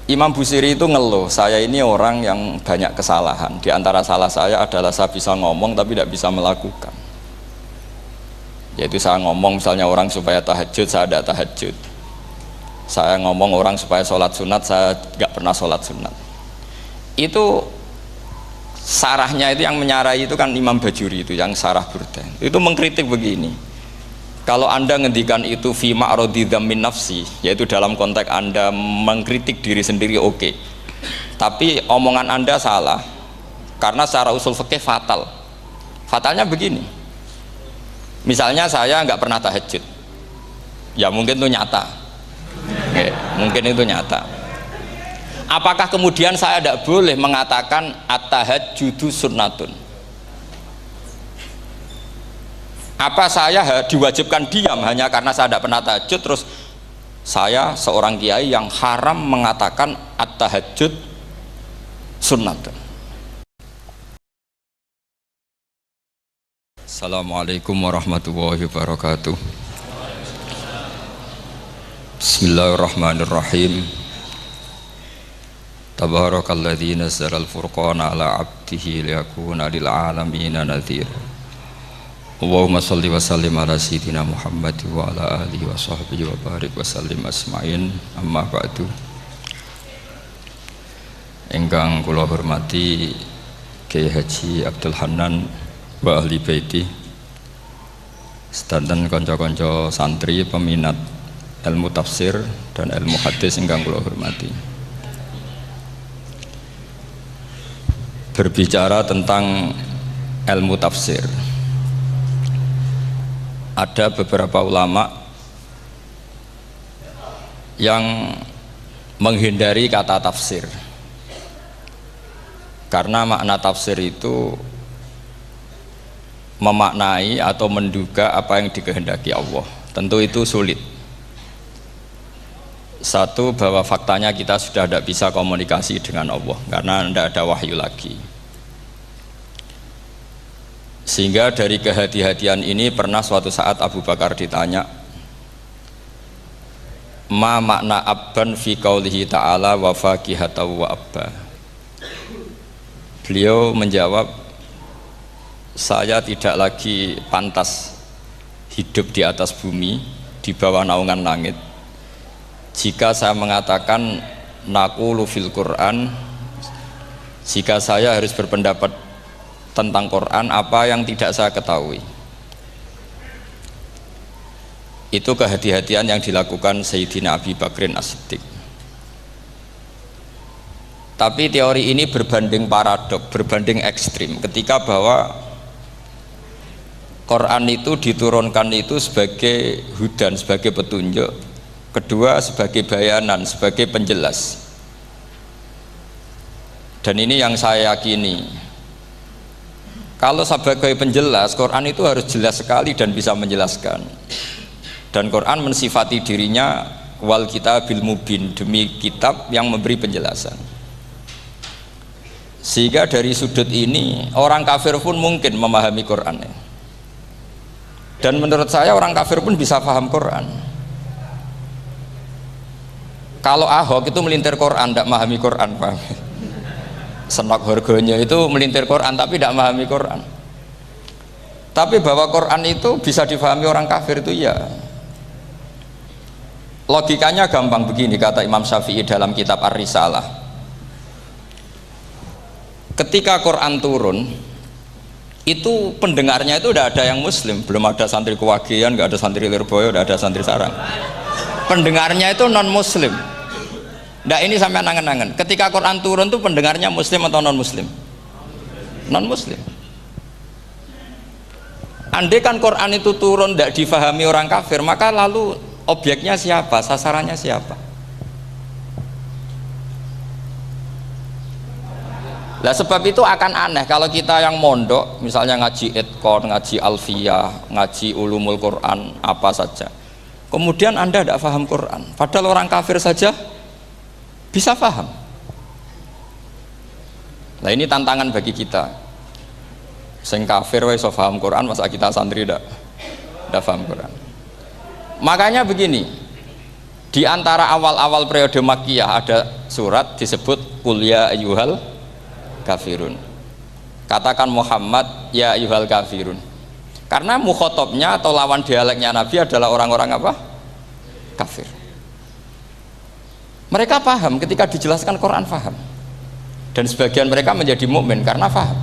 Imam Busiri itu ngeluh, saya ini orang yang banyak kesalahan. Di antara salah saya adalah saya bisa ngomong tapi tidak bisa melakukan. Yaitu saya ngomong misalnya orang supaya tahajud, saya tidak tahajud. Saya ngomong orang supaya sholat sunat, saya nggak pernah sholat sunat. Itu sarahnya itu yang menyarai itu kan Imam Bajuri itu yang sarah Burda. Itu mengkritik begini. Kalau Anda ngendikan itu fi ma'radi dzammin nafsi, yaitu dalam konteks Anda mengkritik diri sendiri oke. Tapi omongan Anda salah. Karena secara usul fikih fatal. Fatalnya begini. Misalnya saya nggak pernah tahajud. Ya mungkin itu nyata. Oke, mungkin itu nyata. Apakah kemudian saya tidak boleh mengatakan at-tahajjudu sunnatun? Apa saya diwajibkan diam hanya karena saya tidak pernah tahajud, terus saya seorang kiai yang haram mengatakan at-tahajjud sunnatun? Assalamualaikum warahmatullahi wabarakatuh. Bismillahirrahmanirrahim. Tabarakalladzi nazzala al-furqana ala 'abdihi liyakuna lil 'alamin nadhira. Allahumma sholli wa sallim ala sayyidina Muhammad wa ala alihi wa sahbihi wa barik wa sallim asma'in. Amma ba'du. Ingkang kula hormati Kiai Haji Abdul Hanan wa ahli baiti, sedanten kanca-kanca santri peminat ilmu tafsir dan ilmu hadis ingkang kula hormati. Berbicara tentang ilmu tafsir, ada beberapa ulama yang menghindari kata tafsir karena makna tafsir itu memaknai atau menduga apa yang dikehendaki Allah. Tentu itu sulit. Satu, bahwa faktanya kita sudah tidak bisa komunikasi dengan Allah karena tidak ada wahyu lagi. Sehingga dari kehati-hatian ini pernah suatu saat Abu Bakar ditanya, ma makna abban fi qaulihi ta'ala wa faqihatan wa abba. Beliau menjawab, saya tidak lagi pantas hidup di atas bumi di bawah naungan langit jika saya mengatakan naqulu fil Quran, jika saya harus berpendapat tentang Quran apa yang tidak saya ketahui. Itu kehati-hatian yang dilakukan Sayyidina Abi Bakrin As-Siddiq. Tapi teori ini berbanding paradok, berbanding ekstrim, ketika bahwa Quran itu diturunkan itu sebagai hudan, sebagai petunjuk, kedua sebagai bayanan, sebagai penjelas. Dan ini yang saya yakini, kalau sebagai penjelas, Quran itu harus jelas sekali dan bisa menjelaskan. Dan Quran mensifati dirinya wal kitabil mubin, demi kitab yang memberi penjelasan. Sehingga dari sudut ini orang kafir pun mungkin memahami Quran. Dan menurut saya orang kafir pun bisa paham Quran. Kalau Ahok itu melintir Quran, tidak memahami Quran, paham? Senok harganya itu melintir Quran tapi tidak memahami Quran. Tapi bahwa Quran itu bisa difahami orang kafir itu ya. Logikanya gampang begini, kata Imam Syafi'i dalam kitab Ar-Risalah. Ketika Quran turun, itu pendengarnya itu tidak ada yang muslim, belum ada santri Kewagian, nggak ada santri Lirboyo, tidak ada santri Sarang. Pendengarnya itu non muslim. Nah ini sampai angan-angan, ketika Quran turun tuh pendengarnya muslim atau non muslim? Non muslim. Andai kan Quran itu turun tidak difahami orang kafir, maka lalu objeknya siapa, sasarannya siapa? Nah sebab itu akan aneh kalau kita yang mondok, misalnya ngaji Edkon, ngaji Alfiyah, ngaji Ulumul Quran, apa saja, kemudian Anda tidak paham Quran, padahal orang kafir saja bisa paham. Nah ini tantangan bagi kita. Sing kafir wis iso paham Quran, masa kita santri ndak paham Quran. Makanya begini, Di antara awal-awal periode Makkiyah ada surat disebut Qul ya ayyuhal kafirun. Katakan Muhammad ya ayyuhal kafirun. Karena mukhatabnya atau lawan dialeknya Nabi adalah orang-orang apa? Kafir. Mereka paham ketika dijelaskan Quran, paham. Dan sebagian mereka menjadi mukmin karena paham.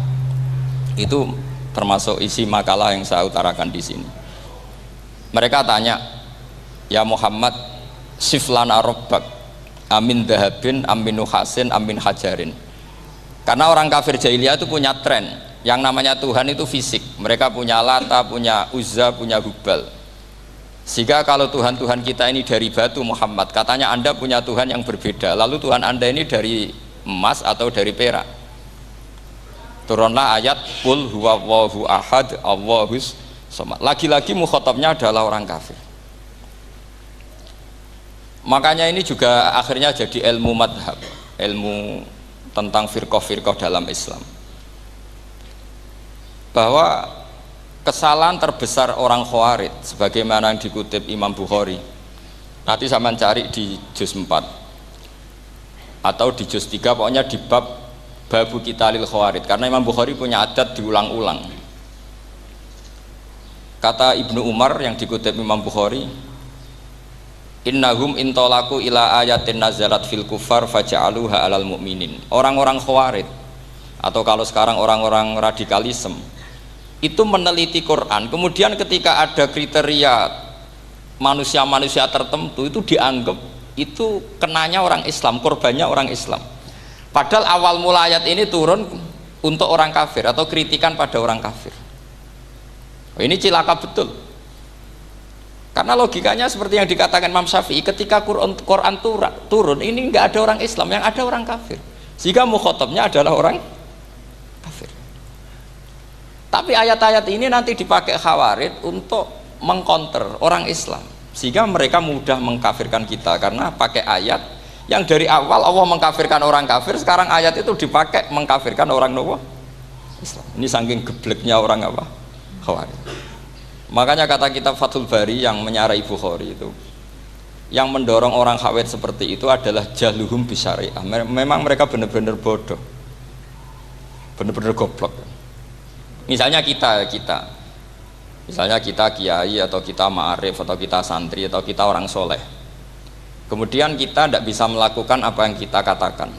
Itu termasuk isi makalah yang saya utarakan di sini. Mereka tanya, ya Muhammad, siflana robbak amin dahabin amin nuhasin amin hajarin. Karena orang kafir jahiliyah itu punya tren yang namanya Tuhan itu fisik. Mereka punya Lata, punya Uzza, punya Hubal. Sehingga kalau Tuhan-Tuhan kita ini dari batu Muhammad, katanya Anda punya Tuhan yang berbeda. Lalu Tuhan Anda ini dari emas atau dari perak. Turunlah ayat Qul huwallahu ahad Allahus samad. Lagi-lagi mukhatabnya adalah orang kafir. Makanya ini juga akhirnya jadi ilmu madhab, ilmu tentang firqah-firqah dalam Islam. Bahwa kesalahan terbesar orang Khawarij sebagaimana yang dikutip Imam Bukhari. Nanti saya mencari di juz 4 atau di juz 3, pokoknya di bab Babu Qitalil Khawarij, karena Imam Bukhari punya adat diulang-ulang. Kata Ibnu Umar yang dikutip Imam Bukhari, innahum intolaku ila ayatin nazalat fil kufar faja'aluha alal mu'minin. Orang-orang Khawarij atau kalau sekarang orang-orang radikalisme itu meneliti Quran, kemudian ketika ada kriteria manusia-manusia tertentu itu dianggap itu kenanya orang Islam, korbannya orang Islam. Padahal awal mula ayat ini turun untuk orang kafir atau kritikan pada orang kafir. Ini cilaka betul. Karena logikanya seperti yang dikatakan Imam Syafi'i, ketika Quran turun ini nggak ada orang Islam, yang ada orang kafir. Sehingga mukhatabnya adalah orang kafir. Tapi ayat-ayat ini nanti dipakai Khawarij untuk mengcounter orang Islam, sehingga mereka mudah mengkafirkan kita karena pakai ayat yang dari awal Allah mengkafirkan orang kafir, sekarang ayat itu dipakai mengkafirkan orang Islam. Ini saking gebleknya orang apa? Khawarij. Makanya kata kitab Fathul Bari yang menyarai Bukhari itu, yang mendorong orang Khawarij seperti itu adalah jahluhum bisyariah. Memang mereka benar-benar bodoh, benar-benar goblok. Misalnya kita kiai atau kita ma'arif atau kita santri atau kita orang soleh, kemudian kita tidak bisa melakukan apa yang kita katakan,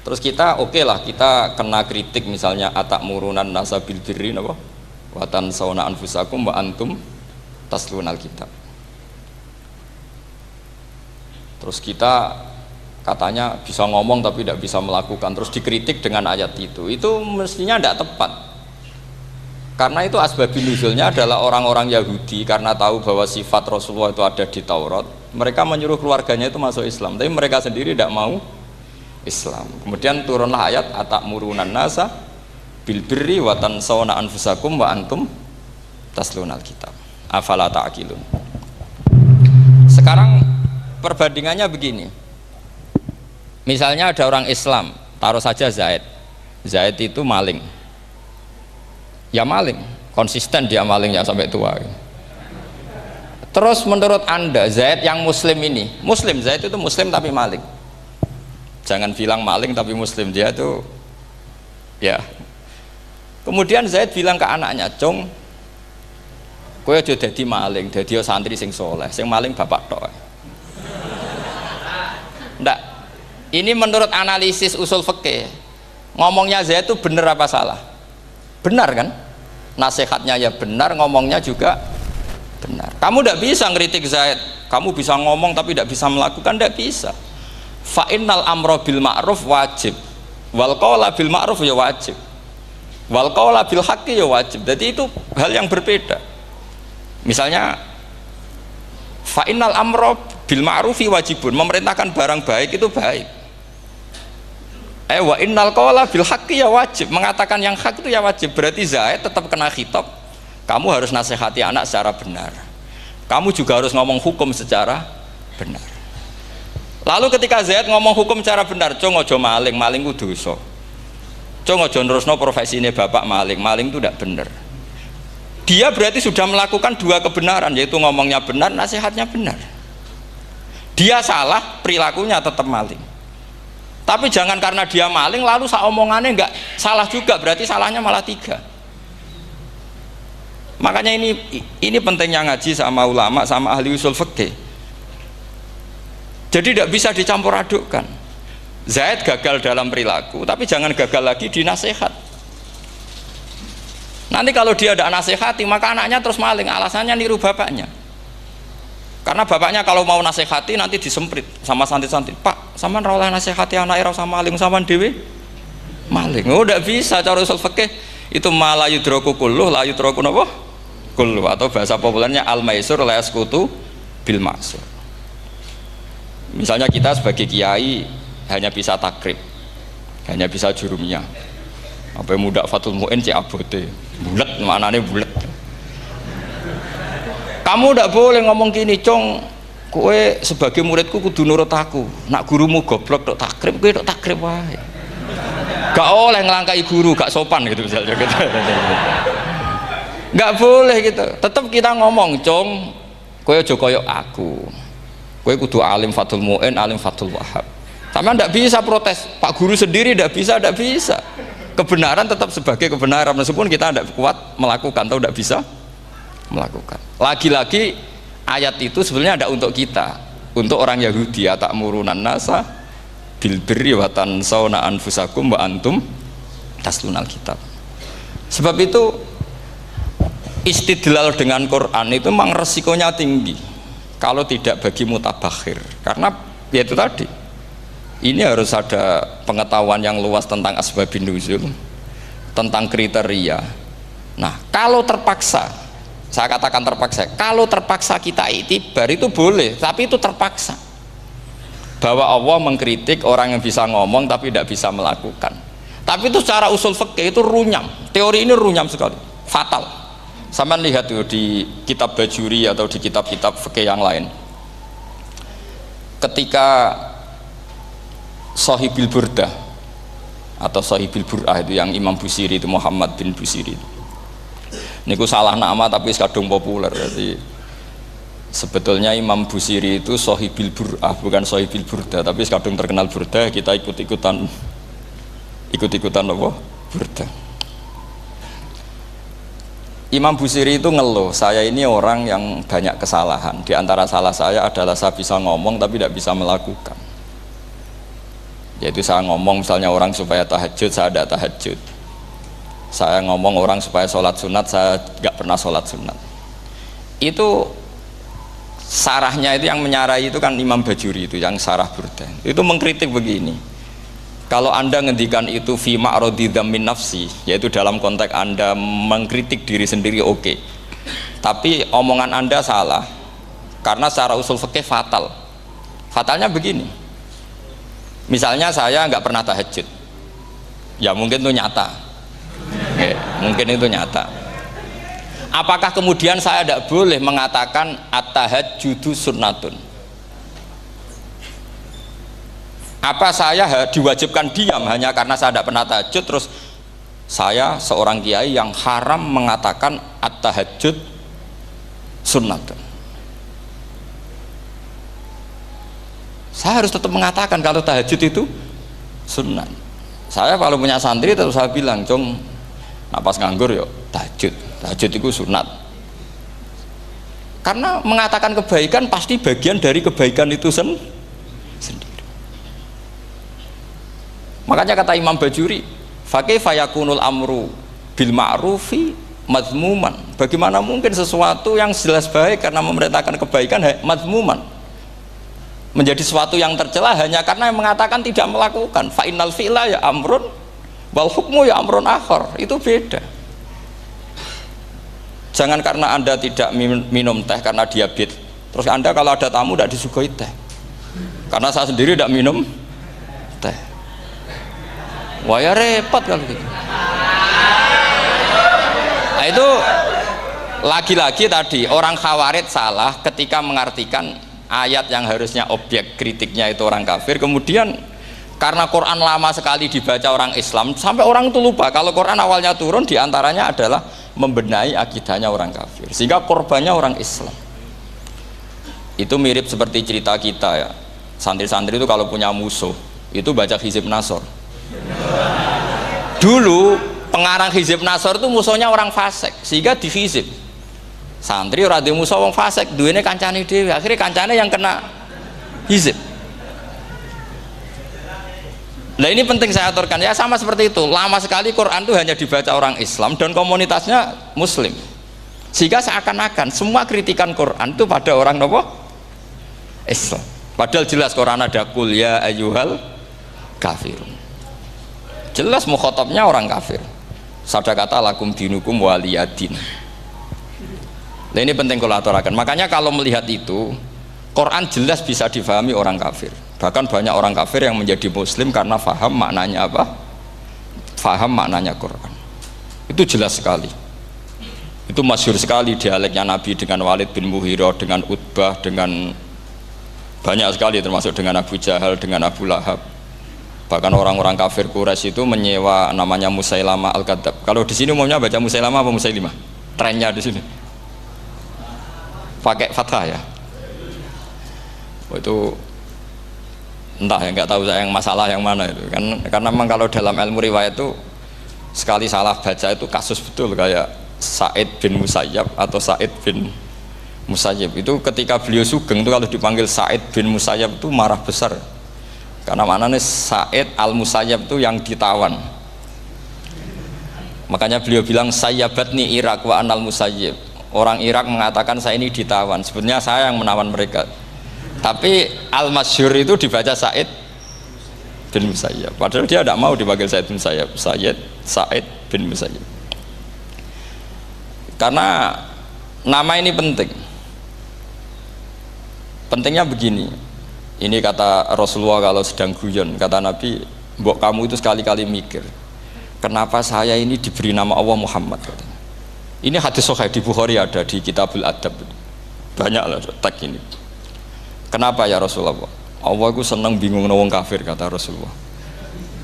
terus kita oke lah, kita kena kritik misalnya atakmurunan nasa bil birri watan sauna anfusakum wa antum taslunal kitab. Terus kita katanya bisa ngomong tapi tidak bisa melakukan, terus dikritik dengan ayat itu mestinya tidak tepat. Karena itu asbabun nuzulnya adalah orang-orang Yahudi karena tahu bahwa sifat Rasulullah itu ada di Taurat, mereka menyuruh keluarganya itu masuk Islam, tapi mereka sendiri tidak mau Islam. Kemudian turunlah ayat atakmurunan nasa bil birri wa tansawna anfusakum wa antum taslunal kitab afala ta'qilun. Sekarang perbandingannya begini, misalnya ada orang Islam, taruh saja Zaid itu maling, ya maling, konsisten dia malingnya sampai tua. Terus menurut Anda Zaid yang muslim ini, Zaid itu muslim tapi maling, jangan bilang maling tapi muslim, dia itu ya. Kemudian Zaid bilang ke anaknya, "Cung, kowe aja dadi maling, dadi santri sing soleh, sing maling bapak tok." Ndak. Ini menurut analisis usul fikih. Ngomongnya Zaid itu benar apa salah? Benar kan? Nasihatnya ya benar, ngomongnya juga benar. Kamu tidak bisa ngeritik Zaid, kamu bisa ngomong tapi tidak bisa melakukan, tidak bisa. Fa innal amra bil ma'ruf wajib, wal qawla bil ma'ruf ya wajib, wal qawla bil haqqi ya wajib. Jadi itu hal yang berbeda. Misalnya fa innal amra bil ma'rufi wajibun, memerintahkan barang baik itu baik. Wa innal qawla bil haqqi ya wajib, mengatakan yang hak itu ya wajib. Berarti Zaid tetap kena khitab, kamu harus nasihati anak secara benar, kamu juga harus ngomong hukum secara benar. Lalu ketika Zaid ngomong hukum secara benar, cung ojo maling, maling ku dosa, cung ojo nerusno profesi ini bapak maling, maling itu tidak benar. Dia berarti sudah melakukan dua kebenaran, yaitu ngomongnya benar, nasihatnya benar. Dia salah, perilakunya tetap maling. Tapi jangan karena dia maling lalu omongannya enggak salah juga, berarti salahnya malah 3. Makanya ini pentingnya ngaji sama ulama, sama ahli usul fikih. Jadi tidak bisa dicampur adukkan. Zaid gagal dalam perilaku, tapi jangan gagal lagi di nasihat. Nanti kalau dia tidak nasihati, maka anaknya terus maling, alasannya niru bapaknya. Karena bapaknya kalau mau nasihati nanti disemprit sama santri-santri. Pak, sama oleh nasihati anak era sama maling, sama dewe maling. Oh, tidak bisa cara usul fikih. Itu malah yudroku kulluh, la yudroku napa? Kulluh, atau bahasa populernya al-maisur la yasqutu bil ma'sur. Misalnya kita sebagai kiai hanya bisa takrib, hanya bisa jurumiyah. Apa muda Fatul Mu'in cek abote. Bulet, maknanya bulet. Kamu tidak boleh ngomong gini, Cong, kowe sebagai muridku kudu nurut aku. Nak gurumu goblok tok takrib, kowe tok takrib wae. Gak oleh ngelangkai guru, gak sopan gitu misalnya gitu. Gak boleh gitu. Tetap kita ngomong, Cong, kowe aja koyo aku. Kowe kudu alim Fatul Mu'in, alim Fatul Wahab. Sama tidak bisa protes. Pak guru sendiri tidak bisa, tidak bisa. Kebenaran tetap sebagai kebenaran meskipun kita tidak kuat melakukan atau tidak bisa melakukan. Lagi-lagi ayat itu sebenarnya ada untuk kita, untuk orang Yahudi, ya ta'murunan nasa bil birri wa tansawna anfusakum wa antum taslunal kitab. Sebab itu istidlal dengan Quran itu memang resikonya tinggi kalau tidak bagi mutabakhir, karena ya itu tadi, ini harus ada pengetahuan yang luas tentang asbabun nuzul, tentang kriteria. Nah, kalau terpaksa, saya katakan terpaksa, kalau terpaksa kita itibar itu boleh, tapi itu terpaksa. Bahwa Allah mengkritik orang yang bisa ngomong tapi tidak bisa melakukan. Tapi itu secara usul fikih itu runyam. Teori ini runyam sekali, fatal. Sampai lihat tuh di kitab Bajuri atau di kitab-kitab fikih yang lain. Ketika Shahibil Burdah atau Shahibil Bur'ah itu yang Imam Busiri itu, Muhammad bin Busiri itu. Niku salah nama tapi kadung populer. Jadi sebetulnya Imam Busiri itu Shahibil Bur'ah, bukan Shahibil Burdah, tapi kadung terkenal Burdah, kita ikut-ikutan apa? Burdah. Imam Busiri itu ngeluh, saya ini orang yang banyak kesalahan. Di antara salah saya adalah saya bisa ngomong tapi tidak bisa melakukan. Yaitu saya ngomong misalnya orang supaya tahajud, saya tidak tahajud. Saya ngomong orang supaya sholat sunat, saya nggak pernah sholat sunat. Itu sarahnya itu yang menyarai itu kan Imam Bajuri itu yang sarah Burdah. Itu mengkritik begini. Kalau Anda ngendikan itu fi ma'radi dzammin nafsi, yaitu dalam konteks Anda mengkritik diri sendiri, oke. Tapi omongan Anda salah. Karena secara usul fikih fatal. Fatalnya begini. Misalnya saya nggak pernah tahajud. Ya mungkin itu nyata. Oke, mungkin itu nyata. Apakah kemudian saya tidak boleh mengatakan at-tahajjudu sunnatun? Apa saya diwajibkan diam hanya karena saya tidak pernah tahajud, terus saya seorang kiai yang haram mengatakan at-tahajjud sunnatun? Saya harus tetap mengatakan kalau tahajud itu sunnah. Saya kalau punya santri terus saya bilang, Cong, napas nganggur yuk tahajud itu sunat. Karena mengatakan kebaikan pasti bagian dari kebaikan itu sendiri. Makanya kata Imam Bajuri, fakaifa yakunul amru bil ma'rufi mazmuman. Bagaimana mungkin sesuatu yang jelas baik karena memerintahkan kebaikan mazmuman menjadi sesuatu yang tercela hanya karena yang mengatakan tidak melakukan. Fa innal fi'la ya amrun wal hukmu ya amrun akhar. Itu beda. Jangan karena Anda tidak minum teh karena diabetes, terus Anda kalau ada tamu tidak disuguhi teh. Karena saya sendiri tidak minum teh. Wah ya repot kalau gitu. Nah itu lagi-lagi tadi orang Khawarij salah ketika mengartikan ayat yang harusnya objek kritiknya itu orang kafir, kemudian karena Quran lama sekali dibaca orang Islam sampai orang itu lupa kalau Quran awalnya turun diantaranya adalah membenahi akidahnya orang kafir, sehingga korbannya orang Islam. Itu mirip seperti cerita kita ya. Santri-santri itu kalau punya musuh itu baca Hizib Nasor. Dulu pengarang Hizib Nasor itu musuhnya orang fasik, sehingga dihizib. Santri ora duwe musuh wong fasik, duwene kancane dhewe. Akhirnya kancane yang kena hizib. Nah ini penting saya aturkan ya, sama seperti itu. Lama sekali Quran itu hanya dibaca orang Islam dan komunitasnya Muslim, sehingga seakan-akan semua kritikan Quran itu pada orang nopo Islam. Padahal jelas Quran ada kul ya ayyuhal kafirun. Jelas mukhatabnya orang kafir. Sadaqata lakum dinukum waliyadin. Nah ini penting kalau aturakan. Makanya kalau melihat itu, Quran jelas bisa difahami orang kafir. Bahkan banyak orang kafir yang menjadi muslim karena faham maknanya apa? Faham maknanya Quran. Itu jelas sekali. Itu masyhur sekali dialeknya Nabi dengan Walid bin Mughirah, dengan Utbah, dengan banyak sekali, termasuk dengan Abu Jahal, dengan Abu Lahab. Bahkan orang-orang kafir Quraisy itu menyewa namanya Musailamah Al-Kadzab. Kalau di sini umumnya baca Musailamah apa Musailimah? Trennya di sini pakai fathah ya. Oh, itu entah ya, nggak tahu saya yang masalah yang mana itu kan, karena memang kalau dalam ilmu riwayat itu sekali salah baca itu kasus betul, kayak Sa'id bin Musayyab atau Sa'id bin Musayyib itu ketika beliau sugeng itu kalau dipanggil Sa'id bin Musayyab itu marah besar, karena maknanya Sa'id al-Musayyab itu yang ditawan. Makanya beliau bilang sayyabatni Irak wa anal Musayyib. Orang Irak mengatakan saya ini ditawan, sebenarnya saya yang menawan mereka. Tapi al-masyhur itu dibaca Sa'id bin Musayyab, padahal dia tidak mau dipanggil Sa'id bin Musayyab, Sa'id bin Musayyab. Karena nama ini penting. Pentingnya begini, ini kata Rasulullah kalau sedang guyon, kata Nabi, mbok kamu itu sekali-kali mikir, kenapa saya ini diberi nama Allah Muhammad, katanya. Ini hadis sahih di Bukhari, ada di Kitabul Adab, banyak lah tag ini. Kenapa ya Rasulullah? Allah itu senang bingung wong kafir, kata Rasulullah.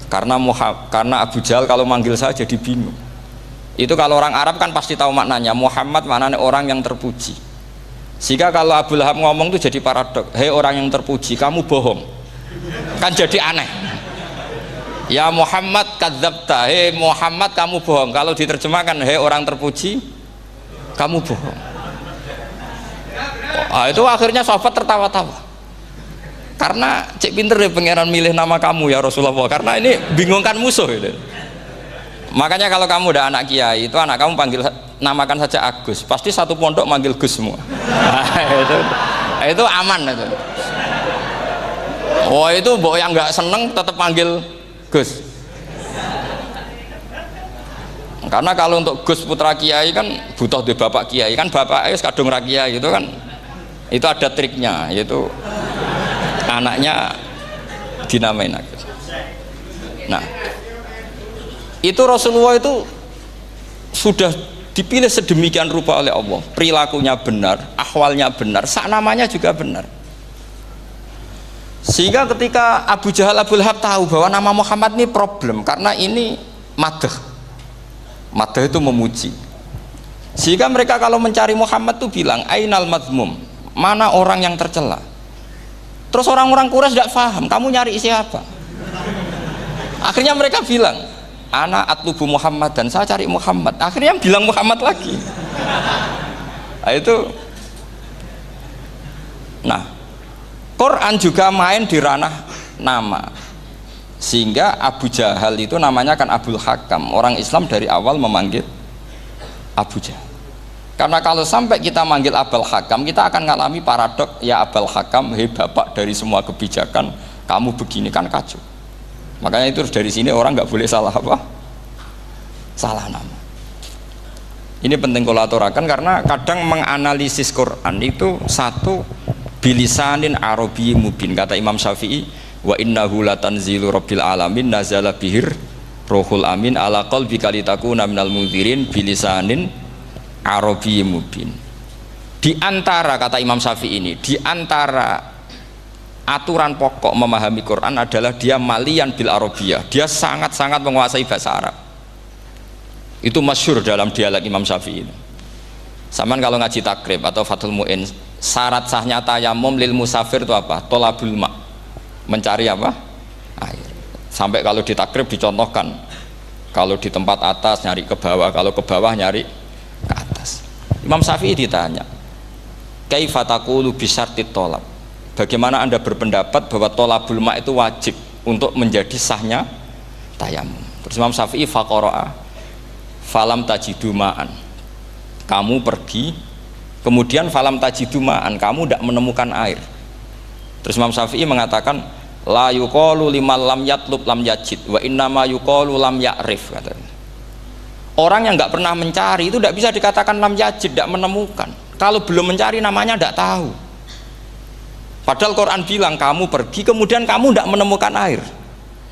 Karena Abu Jahal kalau manggil saya jadi bingung. Itu kalau orang Arab kan pasti tahu maknanya. Muhammad maknanya orang yang terpuji. Sehingga kalau Abu Lahab ngomong itu jadi paradok. Hei orang yang terpuji, kamu bohong. Kan jadi aneh. Ya Muhammad kadzabta, hei Muhammad kamu bohong. Kalau diterjemahkan hei orang terpuji, kamu bohong. Itu akhirnya sahabat tertawa-tawa. Karena cek pinter deh pangeran milih nama kamu ya Rasulullah, karena ini bingungkan musuh gitu. Makanya kalau kamu udah anak kiai, itu anak kamu panggil, namakan saja Agus, pasti satu pondok manggil Gus semua. Itu aman itu. Oh itu mbok yang nggak seneng tetap panggil Gus. Karena kalau untuk Gus putra kiai kan butuh di bapak kiai, kan bapak ayus kadung ra kiai itu kan, itu ada triknya, yaitu anaknya dinamain Agus. Nah itu Rasulullah itu sudah dipilih sedemikian rupa oleh Allah, perilakunya benar, ahwalnya benar, sak namanya juga benar. Sehingga ketika Abu Jahal, Abu Lahab tahu bahwa nama Muhammad ini problem, karena ini madah itu memuji. Sehingga mereka kalau mencari Muhammad tuh bilang ainal madmum, mana orang yang tercela. Terus orang-orang Quraisy tidak paham, kamu nyari siapa? Akhirnya mereka bilang ana atlubu Muhammad, dan saya cari Muhammad. Akhirnya bilang Muhammad lagi. Nah, itu Quran juga main di ranah nama, sehingga Abu Jahal itu namanya kan Abul Hakam. Orang Islam dari awal memanggil Abu Jahal, karena kalau sampai kita manggil Abul Hakam kita akan mengalami paradok, ya Abul Hakam, hei bapak dari semua kebijakan, kamu begini, kan kacau. Makanya itu dari sini orang nggak boleh salah apa? Salah nama. Ini penting kolaborakan, karena kadang menganalisis Quran itu satu bilisanin arabi mubin, kata Imam Syafi'i, wa innahu latanzilu rabbil alamin nazala bihir rohul amin ala qalbika litakuna minal mudhirin bilisanin arabi mubin. Di antara, kata Imam Syafi'i ini, di antara aturan pokok memahami Quran adalah dia malian bil arabiyah, dia sangat-sangat menguasai bahasa Arab. Itu masyhur dalam dialek Imam Syafi'i ini. Saman kalau ngaji takrib atau Fathul Mu'in, syarat sahnya tayamum lil musafir itu apa? Tolabul ma, mencari apa? Air. Sampai kalau di takrib dicontohkan, kalau di tempat atas nyari ke bawah, kalau ke bawah nyari ke atas. Imam Syafi'i ditanya, kaifa taqulu bi syartit tolab, bagaimana anda berpendapat bahwa tolabul ma itu wajib untuk menjadi sahnya tayamum? Terus Imam Syafi'i faqara'a falam tajidu ma'an, kamu pergi kemudian falam tajidu ma'an, kamu tidak menemukan air. Terus Imam Syafi'i mengatakan la yuqalu liman lam yatlub lam yajid wa innama yuqalu lam ya'rif, katanya. Orang yang nggak pernah mencari itu tidak bisa dikatakan lam yajid, tidak menemukan. Kalau belum mencari namanya tidak tahu. Padahal Quran bilang kamu pergi kemudian kamu tidak menemukan air.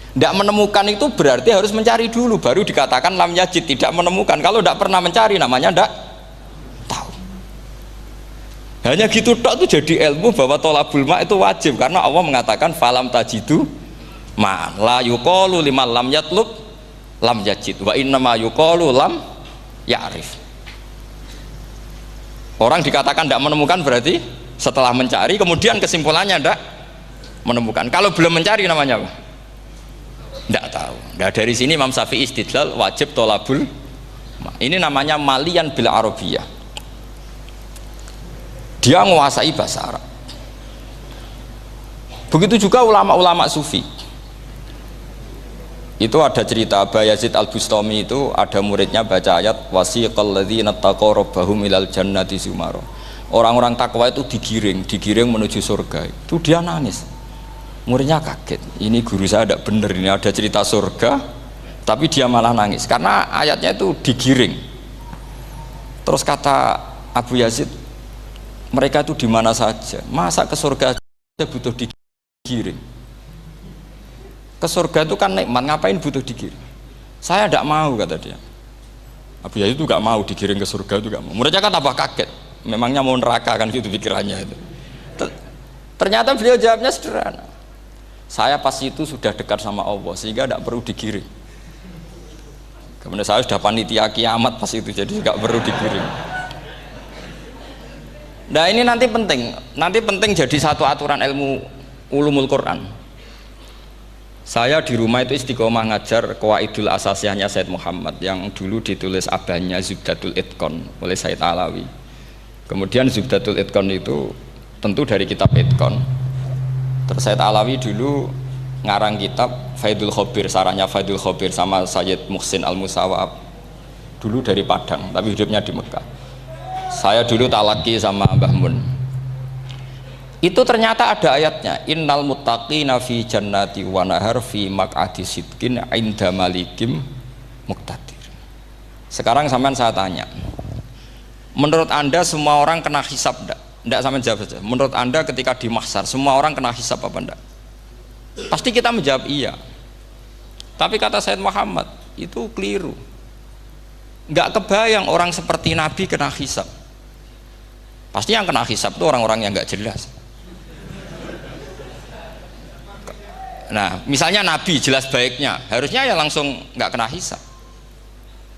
Tidak menemukan itu berarti harus mencari dulu baru dikatakan lam yajid, tidak menemukan. Kalau tidak pernah mencari namanya tidak tahu. Hanya gitu tok itu jadi ilmu bahwa tolabul ma itu wajib karena Allah mengatakan falam tajidu ma la yuqalu liman lam yatlub lam yajid wa innama yuqalu lam ya'rif. Orang dikatakan tidak menemukan berarti setelah mencari kemudian kesimpulannya tidak menemukan. Kalau belum mencari namanya apa? Tidak tahu. Nah, dari sini Imam Syafi'i istidlal wajib tolabul ma. Ini namanya malian bil arabiyah. Dia menguasai bahasa Arab. Begitu juga ulama-ulama sufi. Itu ada cerita Aba Yazid Al-Bustami, itu ada muridnya baca ayat wasiqal ladzina taqaw rabbahum ilal jannati zumara. Orang-orang takwa itu digiring menuju surga. Itu dia nangis. Muridnya kaget. Ini guru saya tidak benar, ini ada cerita surga tapi dia malah nangis karena ayatnya itu digiring. Terus kata Abu Yazid, mereka itu di mana saja, masa ke surga aja butuh digiring? Ke surga itu kan nikmat, ngapain butuh digiring? Saya tidak mau, kata dia. Abu Yazid itu gak mau digiring ke surga, itu gak mau. Muridnya kan tambah kaget, memangnya mau neraka kan gitu pikirannya itu. Ternyata beliau jawabnya sederhana, saya pas itu sudah dekat sama Allah sehingga tidak perlu digiring. Kemudian saya sudah panitia kiamat pas itu, jadi nggak perlu digiring. Nah ini nanti penting jadi satu aturan ilmu ulumul Quran. Saya di rumah itu istiqomah ngajar Qawaidul Asasiyahnya Said Muhammad yang dulu ditulis abahnya Zubdatul Itqan oleh Said Alawi. Kemudian Zubdatul Itqan itu tentu dari kitab Itqan. Terus Said Alawi dulu ngarang kitab Faidul Khobir, sarahnya Faidul Khobir sama Sayyid Muhsin Al-Musawab, dulu dari Padang tapi hidupnya di Mekah. Saya dulu talaki sama Mbah Mun. Itu ternyata ada ayatnya, innal muttaqina fi jannati wa nahar fi maq'adi sidqin 'inda malikim muqtadir. Sekarang sampean saya tanya, menurut Anda semua orang kena hisab enggak? Enggak, sampean jawab saja. Menurut Anda ketika di mahsyar semua orang kena hisab apa enggak? Pasti kita menjawab iya. Tapi kata Said Muhammad, itu keliru. Enggak kebayang orang seperti Nabi kena hisab. Pasti yang kena hisab itu orang-orang yang enggak jelas. Nah, misalnya Nabi jelas baiknya, harusnya ya langsung nggak kena hisab.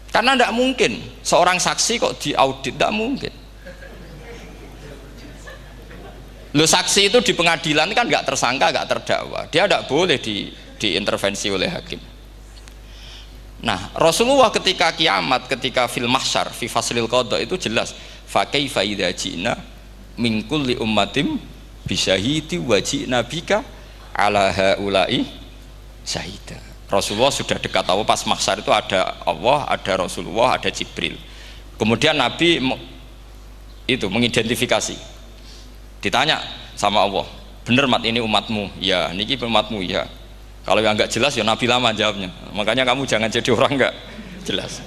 Karena tidak mungkin seorang saksi kok diaudit, tidak mungkin. Lo saksi itu di pengadilan kan nggak tersangka, nggak terdakwa, dia tidak boleh diintervensi oleh hakim. Nah, Rasulullah ketika kiamat, ketika fil mahsyar, fi faslil qada itu jelas, fa kaifa idza ji'na min kulli ummatin bisyahidi wa ji'na bika ala haula'i syahida. Rasulullah sudah dekat Allah, pas mahsyar itu ada Allah, ada Rasulullah, ada Jibril. Kemudian Nabi itu mengidentifikasi, ditanya sama Allah, bener mat ini umatmu? Ya, niki umatmu ya. Kalau yang nggak jelas ya Nabi lama jawabnya. Makanya kamu jangan jadi orang nggak jelas.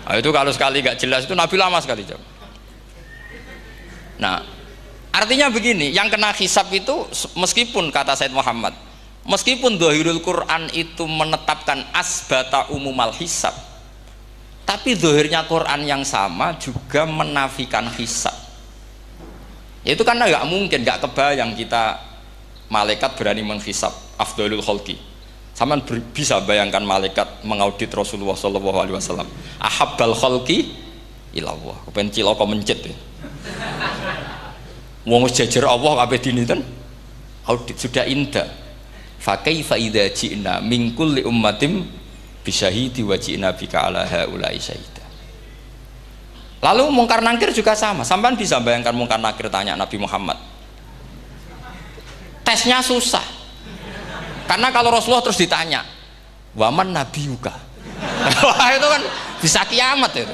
Nah, itu kalau sekali nggak jelas itu Nabi lama sekali jawab. Nah, artinya begini, yang kena hisab itu meskipun kata Said Muhammad, meskipun Dhahirul Quran itu menetapkan asbata umumal hisab, tapi zahirnya Quran yang sama juga menafikan hisab. Itu karena nggak mungkin, nggak kebayang kita malaikat berani menghisab afdalul khalqi. Sama bisa bayangkan malaikat mengaudit Rasulullah SAW, ahabbal khalqi ilallah, kepen cilaka mencit ya. Wong wis jejer Allah kabeh dinten audit sudah indah. Fa kaifa idza ji'na min kulli ummatin bisyahidi wa ji'na bika ala haula'i syahida. Lalu mungkar nakir juga sama. Sampean bisa bayangkan mungkar nakir tanya Nabi Muhammad. Tesnya susah. Karena kalau Rasulullah terus ditanya, "Waman nabiyuka?" Wah, itu kan bisa kiamat itu.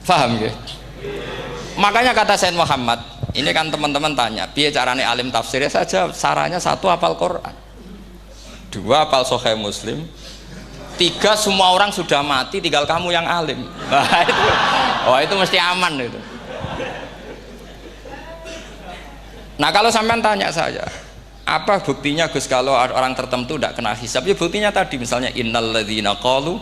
Paham ya? Makanya kata Sayyid Muhammad, ini kan teman-teman tanya, piye carane alim tafsirnya saja, sarannya satu hafal Quran, dua hafal Sahih Muslim, tiga semua orang sudah mati, tinggal kamu yang alim. Nah, itu, oh itu mesti aman itu. Nah kalau sampean tanya saya, apa buktinya Gus kalau orang tertentu tidak kena hisab? Ya buktinya tadi misalnya innalladzina qalu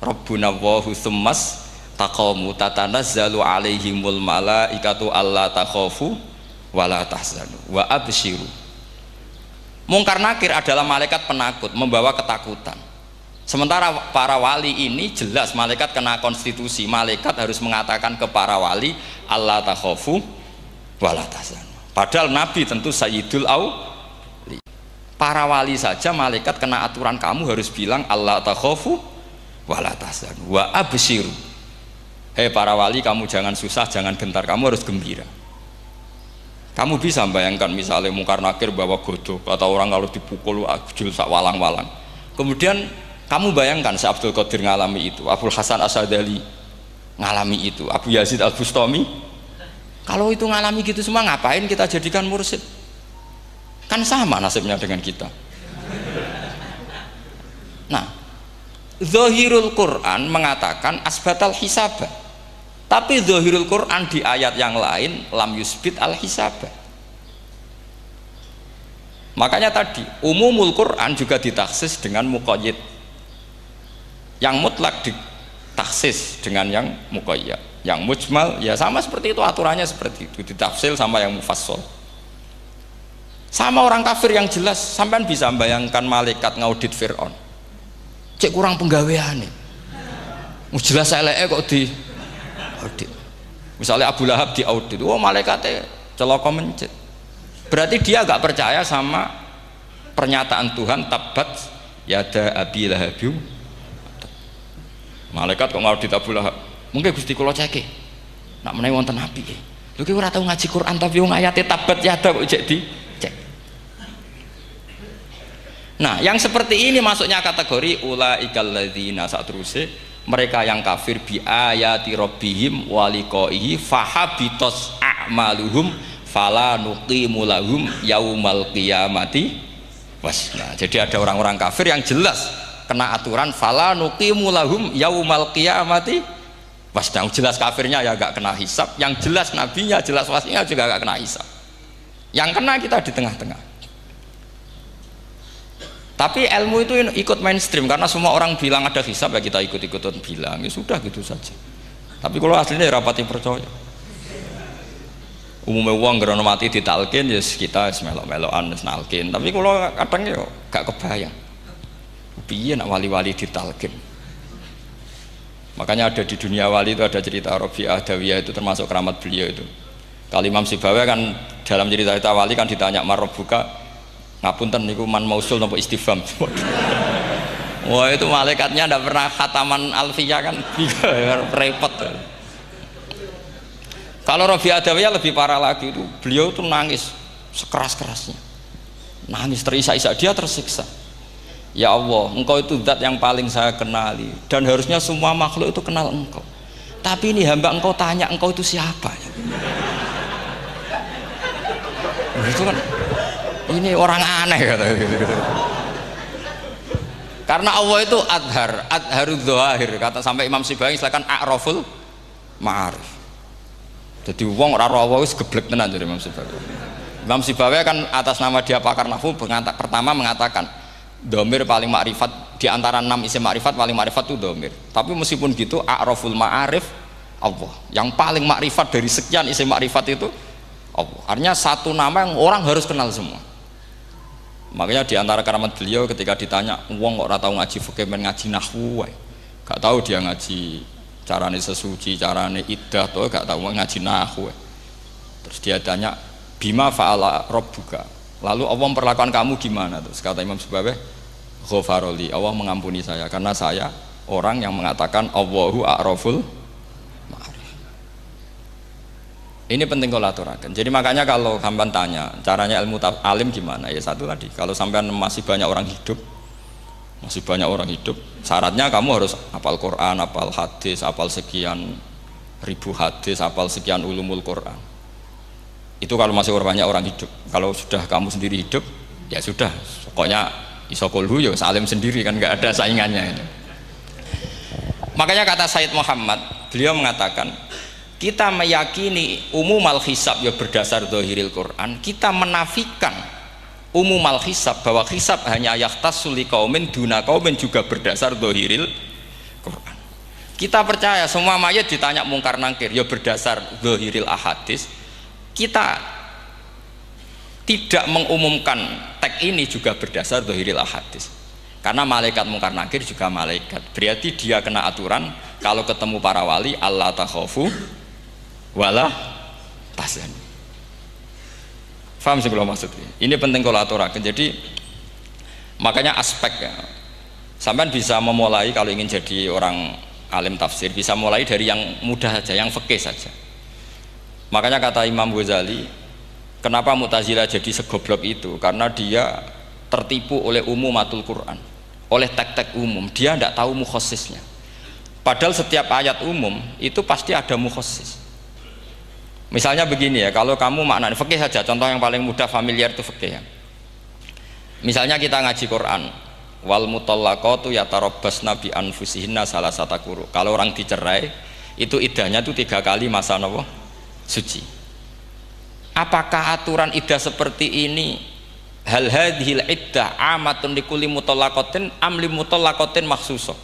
rabbuna Allahu tsummas taqamu tatanazzalu alaihimul malaikatu alla takhafu wala tahzanu wa absyiru. Mungkar nakir adalah malaikat penakut membawa ketakutan. Sementara para wali ini jelas malaikat kena konstitusi, malaikat harus mengatakan ke para wali alla takhafu wala tahzanu. Padahal Nabi tentu sayyidul auli. Para wali saja malaikat kena aturan kamu harus bilang alla takhafu wala tahzanu wa absyiru. Hei para wali, kamu jangan susah, jangan gentar, kamu harus gembira. Kamu bisa bayangkan misalnya mungkar nakir bawa godok atau orang kalau dipukul ajul sak walang-walang. Kemudian kamu bayangkan si Abdul Qadir ngalami itu, Abdul Hasan Asadali ngalami itu, Abu Yazid Al Bustami. Kalau itu ngalami gitu semua, ngapain kita jadikan mursyid? Kan sama nasibnya dengan kita. Nah, Zahirul Quran mengatakan asbatal hisabah. Tapi Zahirul Quran di ayat yang lain lam yusbit al hisabah. Makanya tadi umumul Quran juga ditaksis dengan muqayyid. Yang mutlak ditaksis dengan yang muqayyad. Yang mujmal ya sama seperti itu, aturannya seperti itu, ditafsir sama yang mufassal. Sama orang kafir yang jelas, sampean bisa bayangkan malaikat ngaudit Fir'aun. Cek kurang penggaweane. Jelas eleke kok di audit. Misalnya Abu Lahab di audit, oh malaikatnya celaka mencet. Berarti dia agak percaya sama pernyataan Tuhan tabat yada abi lahabiu. Malaikat kok ngaudit Abu Lahab? Mungkin Gusti kula ceke. Nak menawi wonten api. Lho ki ora tau ngaji Quran tapi wong ayate tabat yada kok cek di cek. Nah, yang seperti ini masuknya kategori ulaikal ladzina satruse, mereka yang kafir bi ayati rabbihim wa liqaihi fahabitos a'maluhum fala nuqimu lahum yaumal qiyamati wasna. Jadi ada orang-orang kafir yang jelas kena aturan fala nuqimu lahum yaumal qiyamati wasna. Jelas kafirnya ya gak kena hisab, yang jelas nabinya, jelas wasinya juga gak kena hisab. Yang kena kita di tengah-tengah. Tapi ilmu itu ikut mainstream karena semua orang bilang ada hisab ya kita ikut-ikutan bilang, ya sudah gitu saja. Tapi kalau aslinya ya rapati percaya. Umumnya uang gerono mati ditalkin ya kita melok-melokan nalkin. Tapi kalau kadang ya gak kebayang. Piye nak wali-wali ditalkin. Makanya ada di dunia wali itu ada cerita Rabi'ah Dawiyah, itu termasuk keramat beliau itu. Kali Imam Sibawi kan dalam cerita wali kan ditanya marbuka, ngapunten niku man mausul napa istifham. Wah itu malaikatnya ndak pernah khataman alfiyah kan repot. Kalau Rabi'ah Adawiyah lebih parah lagi, itu beliau tuh nangis sekeras-kerasnya, nangis terisak-isak, dia tersiksa. Ya Allah, engkau itu zat yang paling saya kenali dan harusnya semua makhluk itu kenal engkau, tapi ini hamba engkau tanya engkau itu siapa ya? Itu kan ini orang aneh kata gitu. Karena Allah itu adharud dzahir, kata sampai Imam Sibawi silakan a'raful ma'arif. Jadi wong ora ora wis geblek tenan dari Imam Sibawi. Imam Sibawi kan atas nama dia pakar nahwu pertama mengatakan dhamir paling makrifat di antara 6 isim makrifat, paling makrifat itu dhamir. Tapi meskipun gitu a'raful ma'arif Allah. Yang paling makrifat dari sekian isim makrifat itu Allah. Artinya satu nama yang orang harus kenal semua. Makanya di antara keramat beliau ketika ditanya, wong kok ora tau ngaji fikih men ngaji nahwu wae. Gak tahu dia ngaji carane sesuci, carane iddah to gak tahu ngaji nahwu. Terus dia tanya, "Bima fa'ala rabbuka?" Lalu Allah memperlakukan kamu gimana? Terus kata Imam Subabeh, "Ghafaroli, Allah mengampuni saya karena saya orang yang mengatakan Allahu a'raful ma'arif." Ini penting kalau aturakan. Jadi makanya kalau sampean tanya caranya ilmu alim gimana, ya satu tadi, kalau sampean masih banyak orang hidup, syaratnya kamu harus hafal Quran, hafal hadis, hafal sekian ribu hadis, hafal sekian ulumul Quran. Itu kalau masih banyak orang hidup. Kalau sudah kamu sendiri hidup, ya sudah, pokoknya isokulhu ya salim sendiri kan, nggak ada saingannya ini. Makanya kata Said Muhammad, beliau mengatakan, kita meyakini umumal hisab ya berdasar zahiril Quran, kita menafikan umumal hisab bahwa hisab hanya yahtassul liqaumin duna qaumin juga berdasar zahiril Quran. Kita percaya semua mayat ditanya mungkar nangkir ya berdasar zahiril ahadis. Kita tidak mengumumkan teks ini juga berdasar zahiril ahadis. Karena malaikat mungkar nangkir juga malaikat. Berarti dia kena aturan kalau ketemu para wali Allah takhafu wala tahzan. Faham sih kalau maksudnya? Ini penting kalau aturakan. Jadi makanya aspek ya, sampean bisa memulai kalau ingin jadi orang alim tafsir bisa mulai dari yang mudah saja, yang fikih saja. Makanya kata Imam Ghazali, kenapa Mu'tazilah jadi segoblok itu? Karena dia tertipu oleh umumatul Quran, oleh teks-teks umum. Dia tidak tahu mukhasisnya. Padahal setiap ayat umum itu pasti ada mukhassis. Misalnya begini ya, kalau kamu maknanya fikih saja, contoh yang paling mudah familiar itu fikih ya. Misalnya kita ngaji Quran, wal mutallaqatu yatarabbasna bi anfusihinna salasata quru. Kalau orang dicerai, itu iddahnya itu 3 kali masa nopo suci. Apakah aturan iddah seperti ini hal hadhil iddah amatun likulli mutallaqatin am li mutallaqatin makhsusah?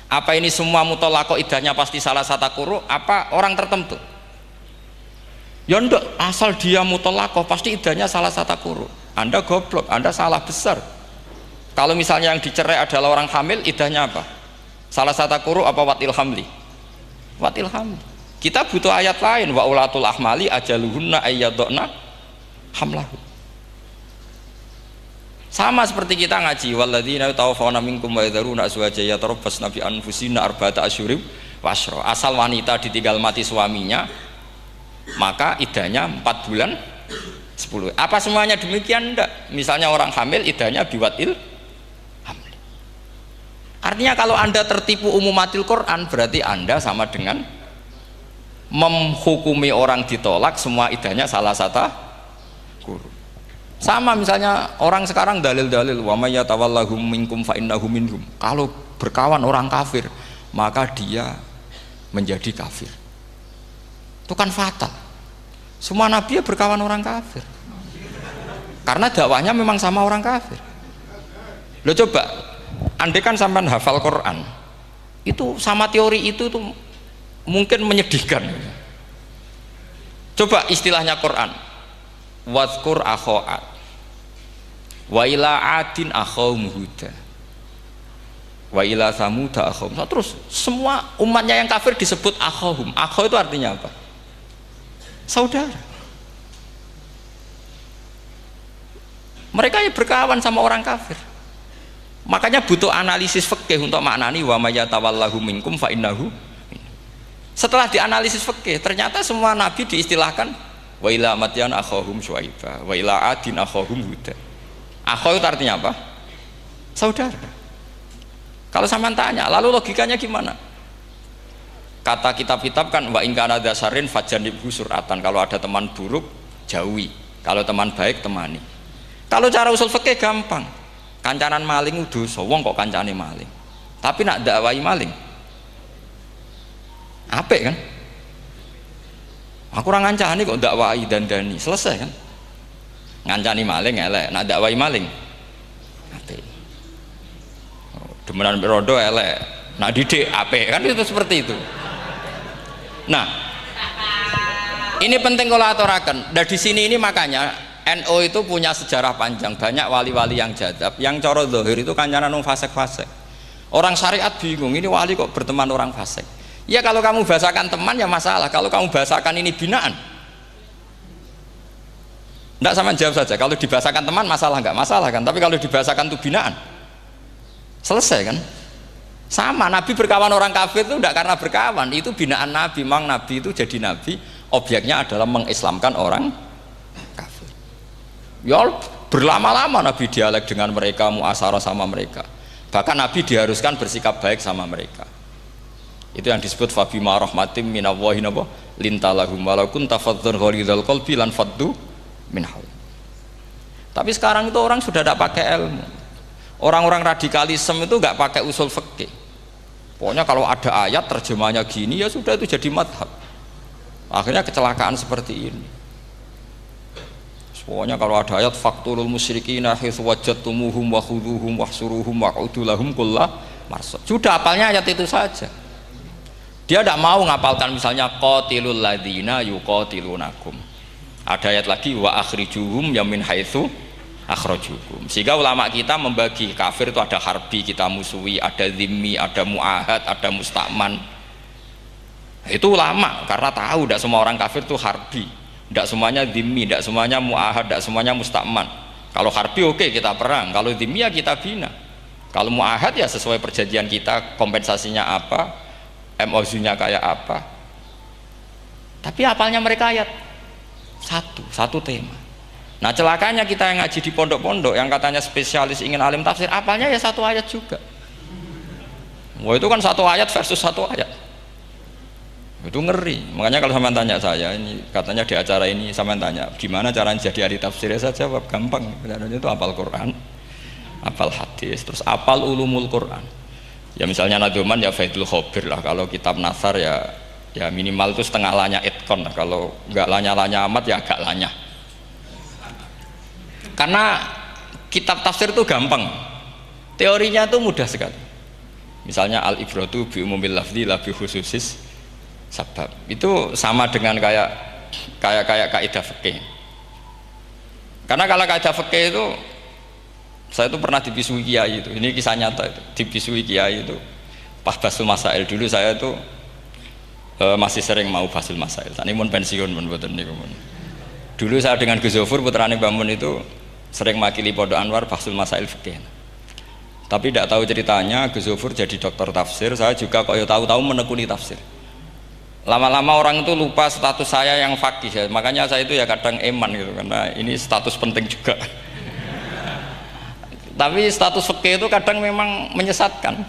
Apa ini semua mutallaqah iddahnya pasti salasata quru, apa orang tertentu? Ya enggak, asal dia mutallaqah pasti iddahnya salah satu quru. Anda goblok, Anda salah besar. Kalau misalnya yang dicerai adalah orang hamil, iddahnya apa? Salah satu quru apa watil hamli? Watil hamli. Kita butuh ayat lain, wa ulatul ahmali ajaluhunna ayyadna hamlahu. Sama seperti kita ngaji walladzina tawaffawna minkum wa yadharuna azwajan yatarabbasna bi anfusina arba'ata asyhurin wa asyra. Asal wanita ditinggal mati suaminya, maka iddahnya 4 bulan 10. Apa semuanya demikian? Enggak. Misalnya orang hamil iddahnya biwatil hamil. Artinya kalau Anda tertipu umumatil Quran, berarti Anda sama dengan menghukumi orang ditolak semua iddahnya salah satu guru. Sama misalnya orang sekarang dalil-dalil wa may yatawallahum minkum fa innahu minhum. Kalau berkawan orang kafir, maka dia menjadi kafir. Itu kan fatal. Semua nabi ya berkawan orang kafir karena dakwahnya memang sama orang kafir. Lo coba andai kan sampean hafal Quran itu sama teori itu tuh mungkin menyedihkan. Coba istilahnya Quran, wadhkur akho'at wa ila adin akhawum huda wa ila samuda akhawum. Terus semua umatnya yang kafir disebut akhawum. Akhaw itu artinya apa? Saudara. Mereka ya berkawan sama orang kafir. Makanya butuh analisis fikih untuk maknani wa may yatawallahu minkum fa innahu. Setelah dianalisis fikih, ternyata semua nabi diistilahkan wa ila madyan akhahum syuaiba wa ila adin akhahum huda. Akhaw itu artinya apa? Saudara. Kalau sampean tanya, lalu logikanya gimana? Kata kitab-kitab kan wa ingkana dasarin fajanibhu suratan, kalau ada teman buruk jauhi, kalau teman baik temani. Kalau cara usul fikih gampang, kancanan maling dosa, wong kok kancane maling, tapi nak dakwai maling apik kan? Aku ora ngancani kok dakwai dandani, selesai kan? Ngancani maling elek, nak dakwai maling apik. Demenan rondo elek, nak didik apik kan, itu seperti itu. Nah, ini penting kalau aturaken. Dan di sini ini makanya NU itu punya sejarah panjang, banyak wali-wali yang jadab, yang coro zahir itu kancanan wong fasik-fasik. Orang syariat bingung, ini wali kok berteman orang fasik. Ya kalau kamu bahasakan teman ya masalah, kalau kamu bahasakan ini binaan. Enggak, sama jawab saja, kalau dibahasakan teman masalah enggak? Masalah kan, tapi kalau dibahasakan itu binaan, selesai kan? Sama, Nabi berkawan orang kafir itu enggak karena berkawan, itu binaan Nabi. Memang Nabi itu jadi Nabi, objeknya adalah mengislamkan orang kafir. Ya berlama-lama Nabi dialek dengan mereka, muasyarah sama mereka. Bahkan Nabi diharuskan bersikap baik sama mereka. Itu yang disebut fabima rahmatim minallahi lintalahum walau kunta faddzan ghalidhal qalbi lan faddu min haul. Tapi sekarang itu orang sudah tidak pakai ilmu. Orang-orang radikalisme itu nggak pakai usul fikih. Pokoknya kalau ada ayat terjemahnya gini ya sudah itu jadi madhab. Akhirnya kecelakaan seperti ini. Pokoknya kalau ada ayat faqtulul musyrikina haitsu wajadtumuhum wa khudhuhum wahsuruhum waq'udu lahum kulla marsad. Sudah hafalnya ayat itu saja. Dia tidak mau ngapalkan misalnya qatilul ladzina yuqatilunakum. Ada ayat lagi wa akhrijuhum yamin haitsu akhrajukum. Sehingga ulama kita membagi kafir itu ada harbi, kita musuhi, ada zimmi, ada muahad, ada musta'man. Itu ulama karena tahu tidak semua orang kafir itu harbi. Tidak semuanya dhimmi, tidak semuanya mu'ahad, tidak semuanya musta'man. Kalau harbi oke, kita perang, kalau dhimmi ya kita bina. Kalau mu'ahad ya sesuai perjanjian kita, kompensasinya apa, MOU-nya kayak apa. Tapi apalnya mereka ayat satu tema. Nah celakanya kita yang ngaji di pondok-pondok yang katanya spesialis ingin alim tafsir, apalnya ya satu ayat juga. Wah itu kan satu ayat versus satu ayat. Itu ngeri. Makanya kalau sama tanya saya ini katanya di acara ini sama tanya gimana caranya jadi ahli tafsir, saya jawab gampang. Caranya itu hafal Quran, hafal hadis, terus hafal ulumul Quran. Ya misalnya nadoman ya Faidul Khobir lah. Kalau kitab nasar ya minimal itu setengah lanya itkon lah. Kalau nggak lanya amat ya agak lanya. Karena kitab tafsir itu gampang. Teorinya itu mudah sekali. Misalnya al-ibratu bi umumil lafzi la bi khususis sebab. Itu sama dengan kayak kaidah fikih. Karena kalau kaidah fikih itu saya itu pernah dibisui kiai itu. Ini kisah nyata itu. Dibisui kiai itu pas basul masail dulu saya itu masih sering mau basul masail. Tani mun pensiun mun mboten niku mun. Dulu saya dengan Gus Zofur putrane Mbah Mun itu sering makili Pondok Anwar basul masail fikih. Tapi tidak tahu ceritanya Gus Zofur jadi dokter tafsir, saya juga kok ya tahu-tahu menekuni tafsir. Lama-lama orang itu lupa status saya yang fakih ya. Makanya saya itu ya kadang eman gitu karena ini status penting juga. Tapi status fikih itu kadang memang menyesatkan.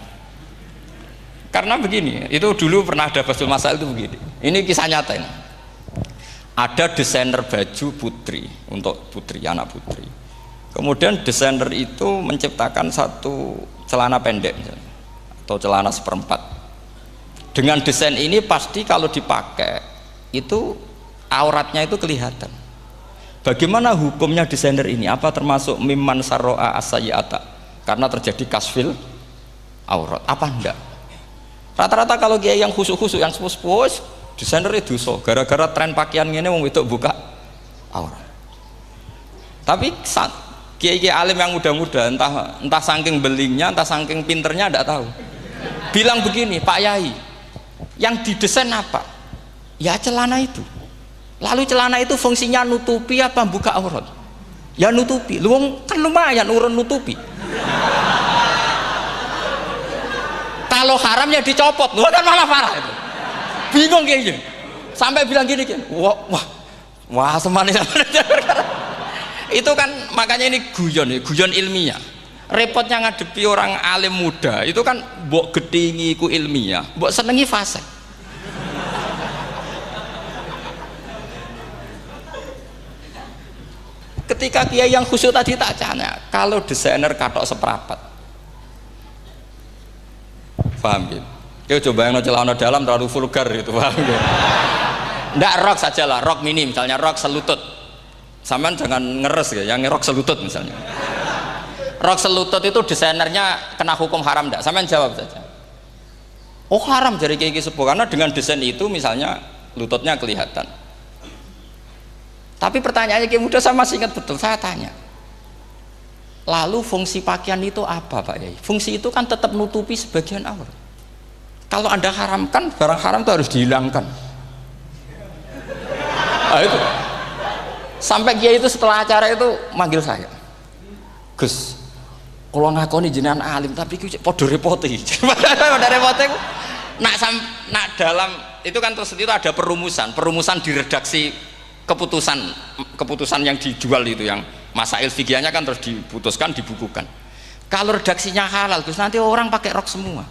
Karena begini, itu dulu pernah ada basul masail itu begini. Ini kisah nyata ini. Ada desainer baju putri untuk putri, anak putri. Kemudian desainer itu menciptakan satu celana pendek misalnya, atau celana seperempat. Dengan desain ini pasti kalau dipakai itu auratnya itu kelihatan. Bagaimana hukumnya desainer ini? Apa termasuk mimman sarro'a as-sayyi'ata? Karena terjadi kasfil aurat. Apa enggak? Rata-rata kalau kiai yang khusuk-khusuk, yang sepuh-sepuh, desainer itu dosa. Gara-gara tren pakaian ini wong wedok buka aurat. Tapi kiai-kiai alim yang muda-muda, entah saking belingnya, entah saking pinternya, enggak tahu. Bilang begini, Pak Yai, yang didesain apa? Ya celana itu. Lalu celana itu fungsinya nutupi apa buka aurat? Ya nutupi. Lu kan lumayan urun nutupi. Kalau haram ya dicopot. Lu kan malah parah itu. Bingung kayaknya. Sampai bilang gini kan. Wah semanis. Itu kan makanya ini guyon ilmiah. Repotnya ngadepi orang alim muda itu kan mbok gedhingi ku ilmiah, mbok senengi fasik. Ketika kiai yang khusyuk tadi tak tanya, kalau desainer katok seperapat, paham gitu? Kau coba yang celana dalam terlalu vulgar itu, paham gitu? Ndak rok saja lah, rok mini misalnya, rok selutut. Sampean jangan ngeres ya, yang rok selutut misalnya. Rok selutut itu desainernya kena hukum haram enggak? Sampean jawab saja. Oh haram dari kiai sepuh karena dengan desain itu misalnya lututnya kelihatan. Tapi pertanyaannya Kiai Muda saya masih ingat betul, saya tanya. Lalu fungsi pakaian itu apa Pak Yai? Fungsi itu kan tetap nutupi sebagian aurat. Kalau Anda haramkan, barang haram itu harus dihilangkan. Nah, itu. Sampai Kiai itu setelah acara itu manggil saya. Gus, kalau ngakoni jenengan alim tapi podo repoti. Pada repoti nak dalam itu kan terus itu ada perumusan di redaksi keputusan yang dijual itu, yang masail fikihnya kan terus diputuskan, dibukukan. Kalau redaksinya halal terus nanti orang pakai rok semua.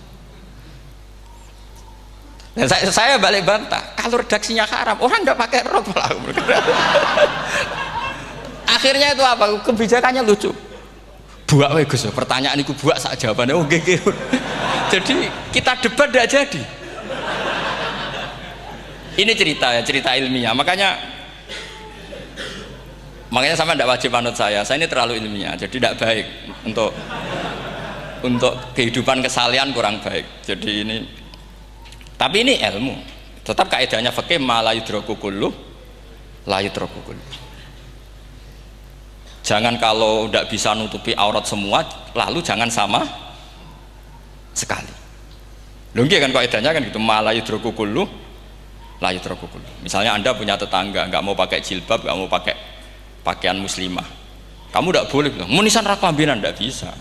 Dan saya balik bantah, kalau redaksinya haram orang nggak pakai rok. Akhirnya itu apa, kebijakannya lucu. Buak we Gus, pertanyaan itu buak sak jawabannya oke. Jadi kita debat tidak jadi. Ini cerita ilmiah, makanya sama tidak wajib anut saya ini terlalu ilmiah, jadi tidak baik untuk kehidupan kesalian, kurang baik. Jadi ini, tapi ini ilmu, tetap kaidahnya fikih ma la yudraku kullu la yudraku kullu. Jangan kalau tidak bisa nutupi aurat semua, lalu jangan sama sekali. Lungki kan kaidahnya kan gitu, ma la yudraku kullu la yudraku kullu. Misalnya Anda punya tetangga nggak mau pakai jilbab, nggak mau pakai pakaian muslimah, kamu tidak boleh bilang munisan raklambinan, tidak bisa.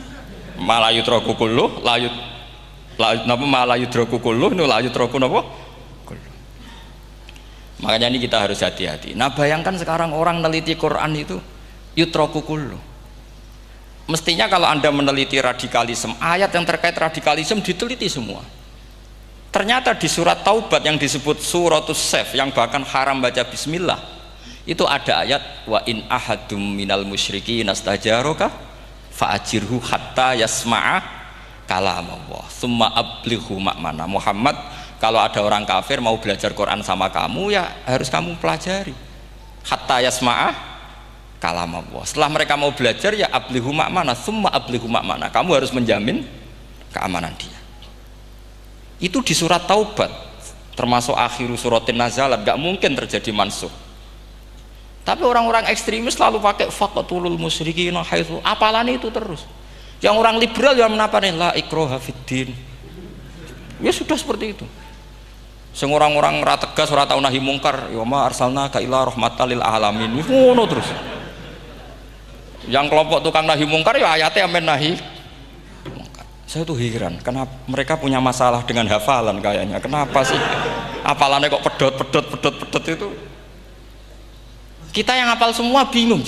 Malayu trokukulu, malayu trokukulu, nu layu troku nopo. Makanya ini kita harus hati-hati. Nah bayangkan sekarang orang meneliti Quran itu yutrokukulu. Mestinya kalau Anda meneliti radikalisme, ayat yang terkait radikalisme diteliti semua. Ternyata di surat Taubat yang disebut suratus Saif, yang bahkan haram baca bismillah, itu ada ayat wa in ahadum minal musyrikin nastajaroka fa'ajirhu hatta yasma'a kalam Allah thumma ablighu ma'mana. Muhammad, kalau ada orang kafir mau belajar Quran sama kamu, ya harus kamu pelajari hatta yasma'a kalam Allah. Setelah mereka mau belajar, ya ablighu ma'mana, thumma ablighu ma'mana, kamu harus menjamin keamanan dia. Itu di surat Taubat, termasuk akhiru suratin nazalat, gak mungkin terjadi mansuh. Tapi orang-orang ekstremis selalu pakai faqatulul musyrikin haitsu, apalan itu terus. Yang orang liberal yang menaparin la ikraha fiddin. Ya sudah seperti itu. Sing orang-orang ora tegas, ora tau nahi mungkar, ya ma arsalna ka ila rahmatal lil alamin. Ngono terus. Yang kelompok tukang nahi mungkar ya ayatnya amen nahi mungkar. Saya tuh heran, kenapa mereka punya masalah dengan hafalan kayaknya. Kenapa sih hafalannya kok pedot itu? Kita yang hafal semua bingung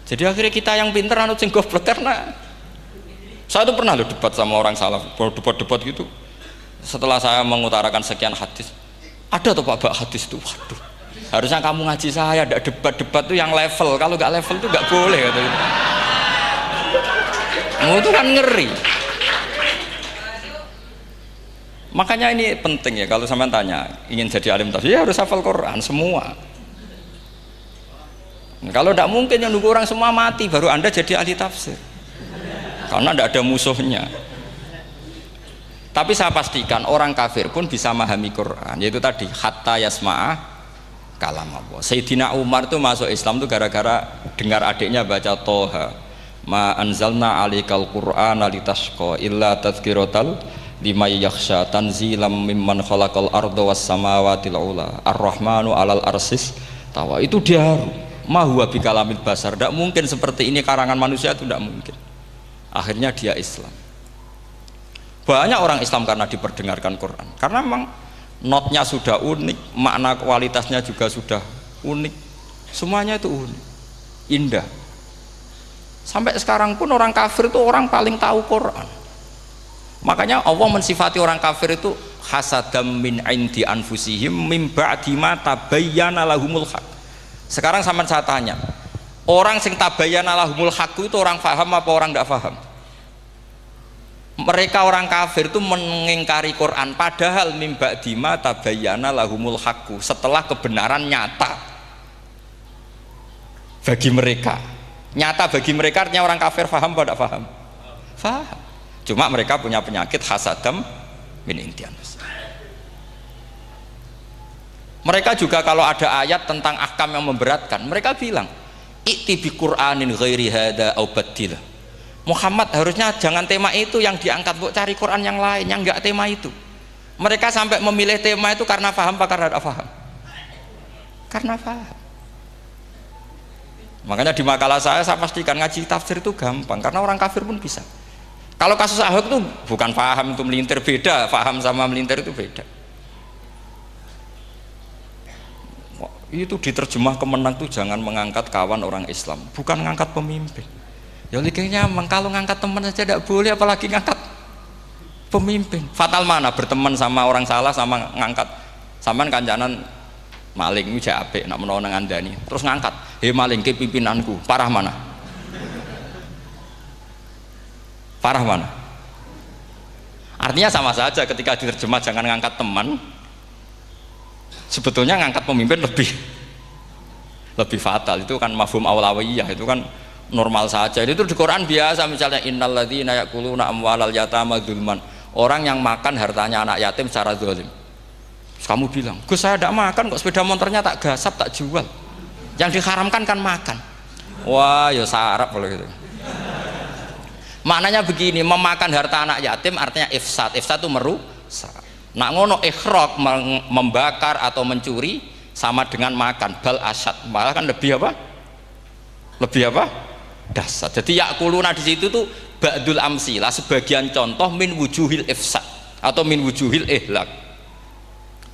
jadi akhirnya kita yang pinter anut sing goblok. Karena saya tuh pernah debat sama orang salaf, debat gitu. Setelah saya mengutarakan sekian hadis, ada tuh Pak hadis itu, waduh, harusnya kamu ngaji saya, ada debat tuh yang level, kalau nggak level tuh nggak boleh katanya. Itu kan ngeri. Makanya ini penting ya, kalau sampean tanya ingin jadi alim tafsir ya harus hafal Quran semua. Kalau tidak mungkin yang nunggu orang semua mati baru Anda jadi ahli tafsir, karena tidak ada musuhnya. Tapi saya pastikan orang kafir pun bisa memahami Quran, yaitu tadi hatta yasma'a kalam Allah. Sayyidina Umar tuh masuk Islam tuh gara-gara dengar adiknya baca Toha ma anzalna alikal Qur'ana litashqa illa tadhkiratal liman yakhsha tanzilam mimman khalaqal arda was samawati ula ar-rahmanu alal arsis tawa. Itu dia ma huwa bikalamil basar, tidak mungkin seperti ini karangan manusia, itu tidak mungkin. Akhirnya dia Islam. Banyak orang Islam karena diperdengarkan Quran, karena memang notnya sudah unik, makna kualitasnya juga sudah unik, semuanya itu unik, indah. Sampai sekarang pun orang kafir itu orang paling tahu Quran. Makanya Allah mensifati orang kafir itu hasadam min indi anfusihim mim ba'di ma tabayyana lahumul haq. Sekarang sama saya tanya, orang sing tabayyana lahumul haq itu orang faham apa orang tidak faham? Mereka orang kafir itu mengingkari Quran, padahal mim ba'di ma tabayyana lahumul haq, setelah kebenaran nyata bagi mereka. Nyata bagi mereka artinya orang kafir faham apa tidak faham? Faham. Cuma mereka punya penyakit hasadam min intian. Mereka juga kalau ada ayat tentang ahkam yang memberatkan, mereka bilang i'ti bi Qur'anin ghairi hada au badil. Muhammad harusnya jangan tema itu yang diangkat, bu cari Quran yang lain yang enggak tema itu. Mereka sampai memilih tema itu karena paham apa karena tidak paham? Karena paham. Makanya di makalah saya pastikan ngaji tafsir itu gampang karena orang kafir pun bisa. Kalau kasus Ahok itu bukan paham itu melintir, beda, paham sama melintir itu beda. Itu diterjemah kemenang tuh jangan mengangkat kawan orang Islam, bukan ngangkat pemimpin. Ya likanya kalau ngangkat teman saja tidak boleh, apalagi ngangkat pemimpin. Fatal mana berteman sama orang salah sama ngangkat. Saman kancanan maling iki apik nak menawa nang andani, terus ngangkat, "He maling ke pimpinanku." Parah mana? Parah mana? Artinya sama saja ketika diterjemah jangan ngangkat teman, sebetulnya ngangkat pemimpin lebih fatal. Itu kan mafhum awlawiyah, itu kan normal saja. Itu di Quran biasa, misalnya innalladzina ya'kuluna amwalal yatama dzulman, orang yang makan hartanya anak yatim secara zalim. Kamu bilang, "Gus, saya tidak makan kok, sepeda motornya tak gasap, tak jual." Yang diharamkan kan makan. Wah, ya sarap kalau gitu. Maknanya begini, memakan harta anak yatim artinya ifsad. Ifsad itu merusak. Nak ngono ikhraq, membakar atau mencuri sama dengan makan, bal asyad, malah kan lebih apa? Lebih apa? Dasar. Jadi yakuluna di situ tuh ba'dul amsilah, sebagian contoh min wujuhil ifsad atau min wujuhil ihlak.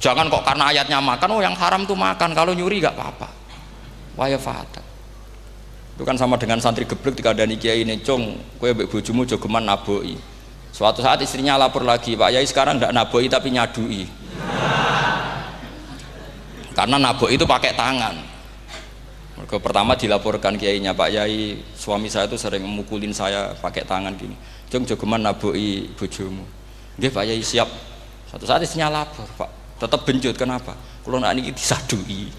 Jangan kok karena ayatnya makan, oh yang haram tuh makan, kalau nyuri gak apa-apa. Waya fatal. Itu kan sama dengan santri geblek ketika ada kiai necong, kowe mbek bojomu jogeman naboi. Suatu saat istrinya lapor lagi, "Pak Yai sekarang tidak naboi tapi nyadui." Karena naboi itu pakai tangan. Mereka pertama dilaporkan kiainya, "Pak Yai, suami saya itu sering memukulin saya pakai tangan gini. Jong jogeman naboi bojomu." "Nggih Pak Yai, siap." Suatu saat istrinya lapor, "Pak, tetap benjut, kenapa? Kalau nak niki disadui."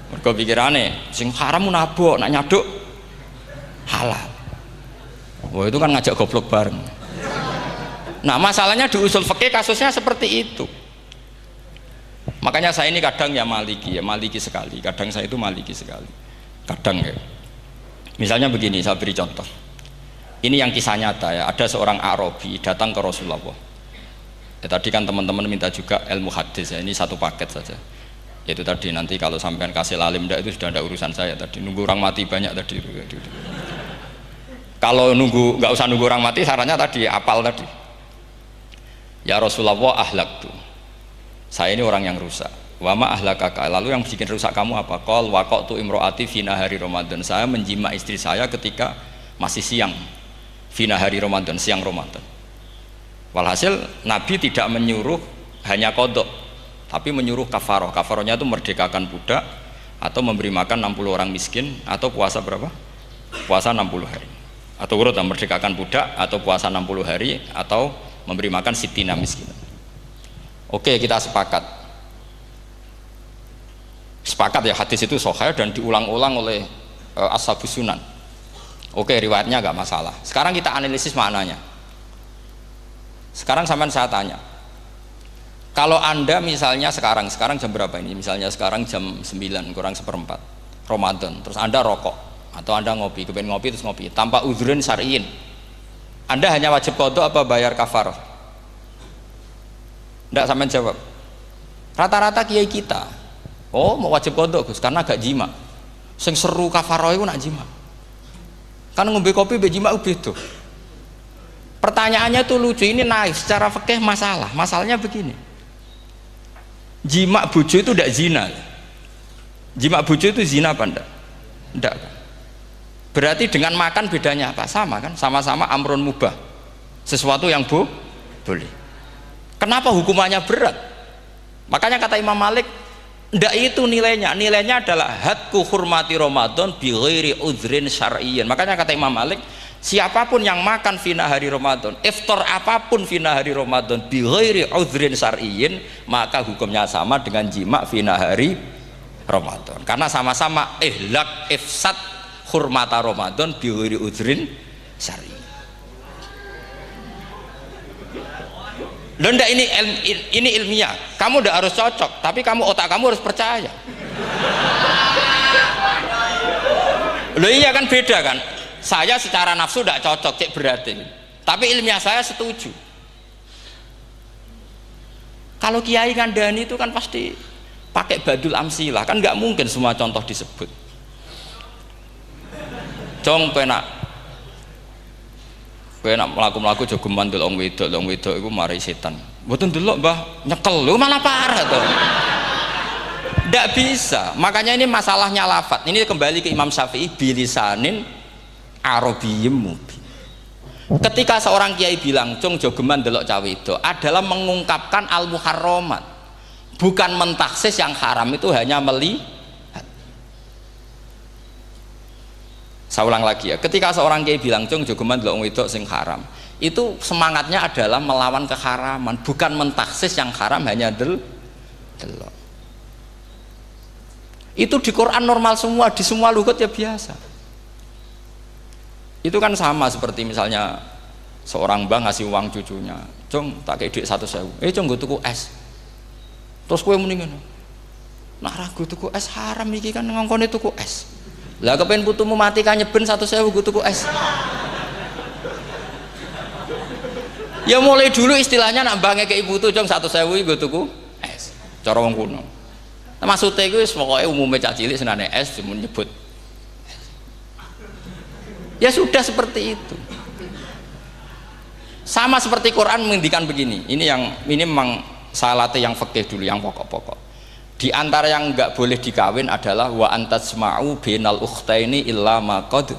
Mereka pikirannya, sing haram nabok, nak nyaduk halal. Wah itu kan ngajak goblok bareng. Nah masalahnya di usul fikih kasusnya seperti itu. Makanya saya ini kadang ya maliki sekali. Kadang saya itu maliki sekali. Kadang ya. Misalnya begini, saya beri contoh. Ini yang kisah nyata ya. Ada seorang Arabi datang ke Rasulullah. Ya, tadi kan teman-teman minta juga ilmu hadis ya. Ini satu paket saja. Itu tadi nanti kalau sampean kasih lalim ndak itu sudah ada urusan saya tadi, nunggu orang mati banyak tadi. Kalau nunggu nggak usah nunggu orang mati, sarannya tadi apal tadi. Ya Rasulullah ahlak tuh, saya ini orang yang rusak. Wama ahlakaka, lalu yang bikin rusak kamu apa? Qol waqatu imroati fina hari Ramadan, saya menjima istri saya ketika masih siang, fina hari Ramadan, siang Ramadan. Walhasil Nabi tidak menyuruh hanya kodok, tapi menyuruh kafaroh. Kafarohnya itu merdekakan budak atau memberi makan 60 orang miskin atau puasa berapa? Puasa 60 hari. Atau urut merdekakan budak atau puasa 60 hari atau memberi makan sitina miskin. Oke, kita sepakat. Sepakat ya, hadis itu sahih dan diulang-ulang oleh ashabus sunan. Oke, riwayatnya agak masalah. Sekarang kita analisis maknanya. Sekarang sampean saya tanya, kalau anda misalnya sekarang jam berapa ini? Misalnya sekarang jam 9 kurang seperempat Ramadan, terus anda rokok atau anda ngopi, kepengen ngopi terus ngopi tanpa udhrin syar'iin, anda hanya wajib qadha apa bayar kafarah? Ndak, sampean jawab. Rata-rata kiai kita, oh mau wajib qadha Gus karena gak jima. Sing seru kafarah itu nak jima. Kan ngombe kopi be jima beda. Pertanyaannya tuh lucu, ini naif secara fikih masalah. Masalahnya begini. Jima bojo itu tidak zina. Jima bojo itu zina apa enggak? Enggak. Berarti dengan makan bedanya apa? Sama kan? Sama-sama amrun mubah. Sesuatu yang boleh. Kenapa hukumannya berat? Makanya kata Imam Malik, enggak itu nilainya. Nilainya adalah hadku hurmati Ramadan bi ghairi udhrin syar'iyyin. Makanya kata Imam Malik, siapapun yang makan fina hari Ramadan, iftar apapun fina hari Ramadan bi ghairi udhrin syar'iyyin, maka hukumnya sama dengan jima fina hari Ramadan. Karena sama-sama ihlak ifsad hurmata Ramadan bi ghairi udhrin syar'iyyin. Loh ndak, ini ilmiah. Kamu ndak harus cocok, tapi otak kamu harus percaya. Loh iya kan, beda kan. Saya secara nafsu ndak cocok, cek berarti. Tapi ilmiah saya setuju. Kalau kiai ngandani itu kan pasti pakai badul amsilah, kan nggak mungkin semua contoh disebut. Cong penak melaku jogo mandul wong wedok iku mari setan. Mboten delok Mbah, nyekel lho malah parah to. Ndak bisa. Makanya ini masalahnya lafat. Ini kembali ke Imam Syafi'i, bilisanin arabiyyim mubin. Ketika seorang kiai bilang cung jogeman delok cawe itu adalah mengungkapkan al-muharramat, bukan mentaksis yang haram itu hanya melihat. Saya ulang lagi ya, ketika seorang kiai bilang cung jogeman delok wedok sing haram, itu semangatnya adalah melawan keharaman, bukan mentaksis yang haram hanya delok. Itu di Quran normal semua, di semua lugat ya biasa. Itu kan sama seperti misalnya seorang bang ngasih uang cucunya, cung tak kayak duit 100.000, cung gue tuku es, terus gue mendingan nak ragu tuku es haram iki kan ngongkone tuku es, lah kepen putumu mati kan nyeben 100.000 gue tuku es. Ya mulai dulu istilahnya nak bangnya ke ibu tuh cung 100.000 gue tuku es, cara wong kuno. Nah, maksudnya gue pokoknya umumnya cah cilik senane es cuma nyebut. Ya sudah seperti itu. Sama seperti Quran menghentikan begini. Ini memang salate yang fikih dulu, yang pokok-pokok. Di antara yang nggak boleh dikawin adalah wa antasma'u bainal ukhtaini illa ma qad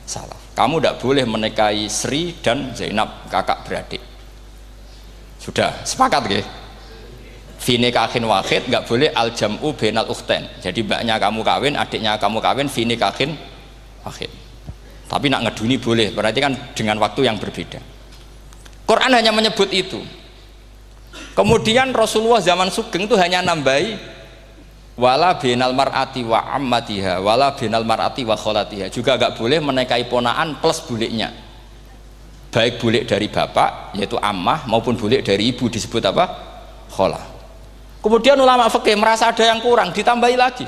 salaf. Kamu tidak boleh menikahi Sri dan Zainab, kakak beradik. Sudah sepakat nggih? Fi nikahin wahid nggak boleh al jam'u bainal ukhtain. Jadi mbaknya kamu kawin, adiknya kamu kawin fi nikahin wahid. Tapi nak ngeduni boleh, berarti kan dengan waktu yang berbeda. Quran hanya menyebut itu. Kemudian Rasulullah zaman Sugeng itu hanya nambahi wala binal mar'ati wa ammatiha wala binal mar'ati wa kholatiha, juga agak boleh menikahi ponaan plus buliknya, baik bulik dari bapak yaitu ammah maupun bulik dari ibu disebut apa? Kholah. Kemudian ulama fikih merasa ada yang kurang, ditambahi lagi.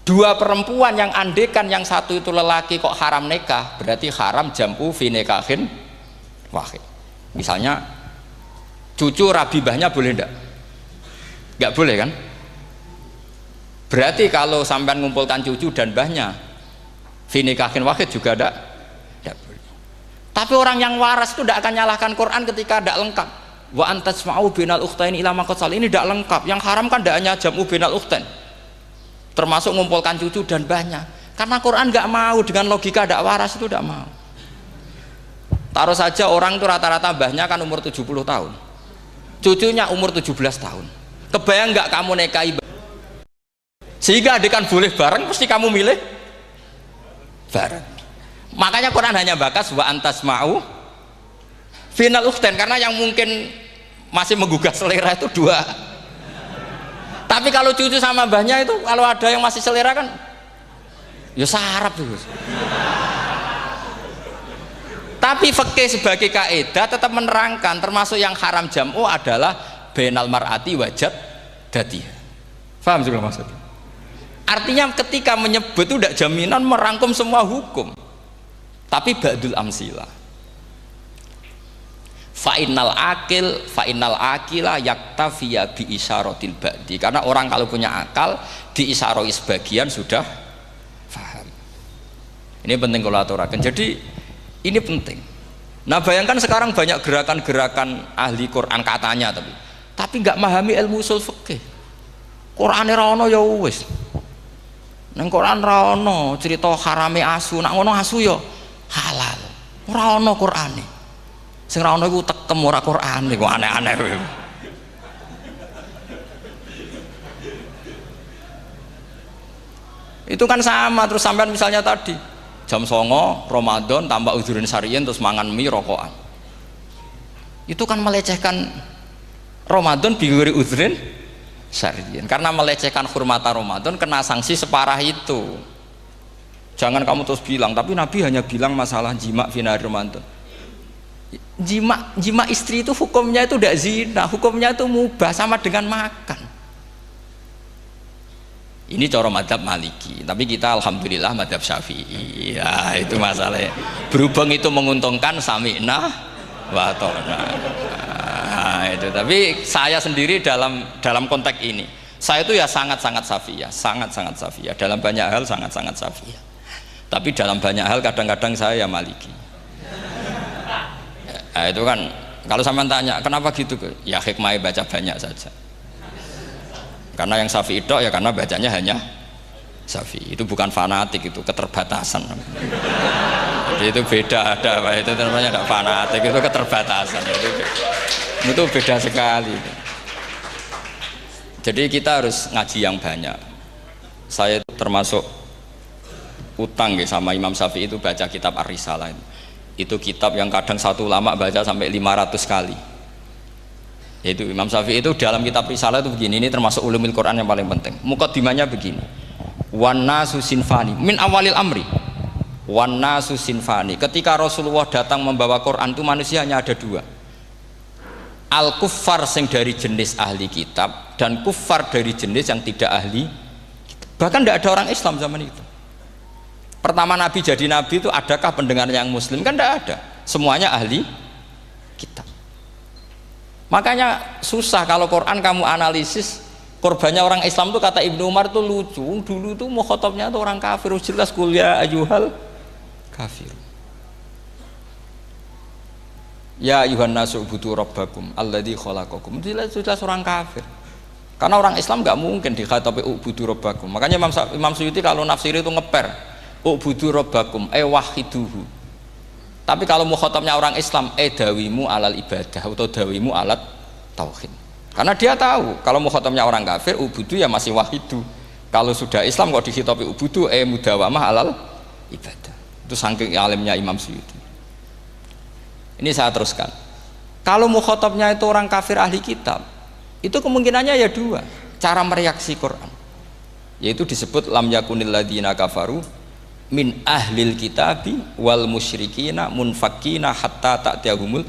Dua perempuan yang andekan yang satu itu lelaki kok haram nikah, berarti haram jam'u fi nikahin wahid. Misalnya cucu rabibahnya boleh enggak? Enggak boleh kan? Berarti kalau sampai mengumpulkan cucu dan bahnya fi nikahin wahid juga enggak boleh. Tapi orang yang waras itu tidak akan nyalahkan Quran ketika tidak lengkap. Wa antasma'u bainal ukhtaini ila ma qad salaf, ini tidak lengkap. Yang haram kan tidak hanya jam'u bainal ukhtain, termasuk mengumpulkan cucu dan banyak, karena Quran nggak mau dengan logika tidak waras itu, tidak mau. Taruh saja orang itu rata-rata mbahnya kan umur 70 tahun, cucunya umur 17 tahun, kebayang nggak kamu nikahi sehingga adekan boleh bareng, pasti kamu milih bareng. Makanya Quran hanya bakas wa antasma'u final ukhtain, karena yang mungkin masih menggugah selera itu dua. Tapi kalau cucu sama mbahnya itu, kalau ada yang masih selera kan ya sarap tuh. Tapi fikih sebagai kaidah tetap menerangkan termasuk yang haram jam'u adalah bainal mar'ati wajad datiha. Paham juga maksudnya? Artinya ketika menyebut itu tidak jaminan merangkum semua hukum, tapi ba'dul amsilah. Fa'innal akila yaktafiya bi isyaratil ba'di, karena orang kalau punya akal diisyaroi sebagian sudah paham. Ini penting kalau aturakan. Jadi ini penting. Nah bayangkan sekarang banyak gerakan-gerakan ahli Quran katanya, tapi nggak memahami ilmu usul fikih. Quran ra ono ya wis. Nang Quran ra ono cerita harame asu, nak ngono asu ya halal. Ora ono Qurane. Sing ra ono iku tekem ora Quran iku aneh-aneh kowe. Itu kan sama, terus sampean misalnya tadi jam 09.00 Ramadan tambah udhurin syariyin terus mangan mie rokokan. Itu kan melecehkan Ramadan biguri udhurin syariyin. Karena melecehkan hurmata Ramadan kena sanksi separah itu. Jangan kamu terus bilang, tapi Nabi hanya bilang masalah jima fi nahar Ramadan. Jima istri itu hukumnya itu tidak zina, hukumnya itu mubah, sama dengan makan. Ini cara madzhab Maliki, tapi kita alhamdulillah madzhab Syafi'i. Ya itu masalahnya. Berhubung itu menguntungkan sami'na wa ta'na. Nah, itu. Tapi saya sendiri dalam konteks ini, saya itu ya sangat-sangat Syafi'iyah, sangat-sangat Syafi'iyah. Dalam banyak hal sangat-sangat Syafi'iyah. Tapi dalam banyak hal kadang-kadang saya ya Maliki. Nah, itu kan kalau sampean tanya kenapa gitu, ya hikmahnya baca banyak saja. Karena yang Syafi'i itu ya karena bacanya hanya Syafi'i. Itu bukan fanatik, itu keterbatasan. Jadi itu beda, ada apa itu namanya, ada fanatik, itu keterbatasan. Itu beda sekali. Jadi kita harus ngaji yang banyak. Saya itu termasuk utang ya sama Imam Syafi'i itu baca kitab Ar-Risalah. Itu kitab yang kadang satu ulama baca sampai 500 kali. Yaitu Imam Syafi'i itu dalam kitab Risalah itu begini, ini termasuk ulumul Quran yang paling penting. Muqaddimahnya begini. Wan nasu sinfani min awalil amri. Wan nasu sinfani. Ketika Rasulullah datang membawa Quran itu manusia hanya ada dua. Al kuffar sing dari jenis ahli kitab dan kuffar dari jenis yang tidak ahli kitab. Bahkan tidak ada orang Islam zaman itu. Pertama Nabi jadi Nabi itu adakah pendengar yang Muslim? Kan tidak ada, semuanya ahli kitab. Makanya susah kalau Quran kamu analisis korbannya orang Islam itu, kata Ibnu Umar itu lucu. Dulu tuh mukhatabnya itu orang kafir, jelas kuliah ayyuhal kafir. Ya ayuhan nasu ubudu rabbakum alladzi khalaqakum. Jelas orang kafir. Karena orang Islam nggak mungkin dikhatabi ubudu rabbakum. Makanya Imam Suyuti kalau nafsir itu ngeper. Ubudu rabbakum wahiduhu. Tapi kalau mukhatabnya orang Islam dawimu alal ibadah atau dawimu alat tauhid. Karena dia tahu kalau mukhatabnya orang kafir ubudu ya masih wahidu. Kalau sudah Islam kok dikhitabi ubudu mudawamah alal ibadah. Itu saking alimnya Imam Suyuti. Ini saya teruskan. Kalau mukhatabnya itu orang kafir ahli kitab, itu kemungkinannya ya dua cara mereaksi Quran. Yaitu disebut lam yakunil ladzina kafaru min ahlil kitabi wal musyrikina munfakina hatta ta'tiyahumul.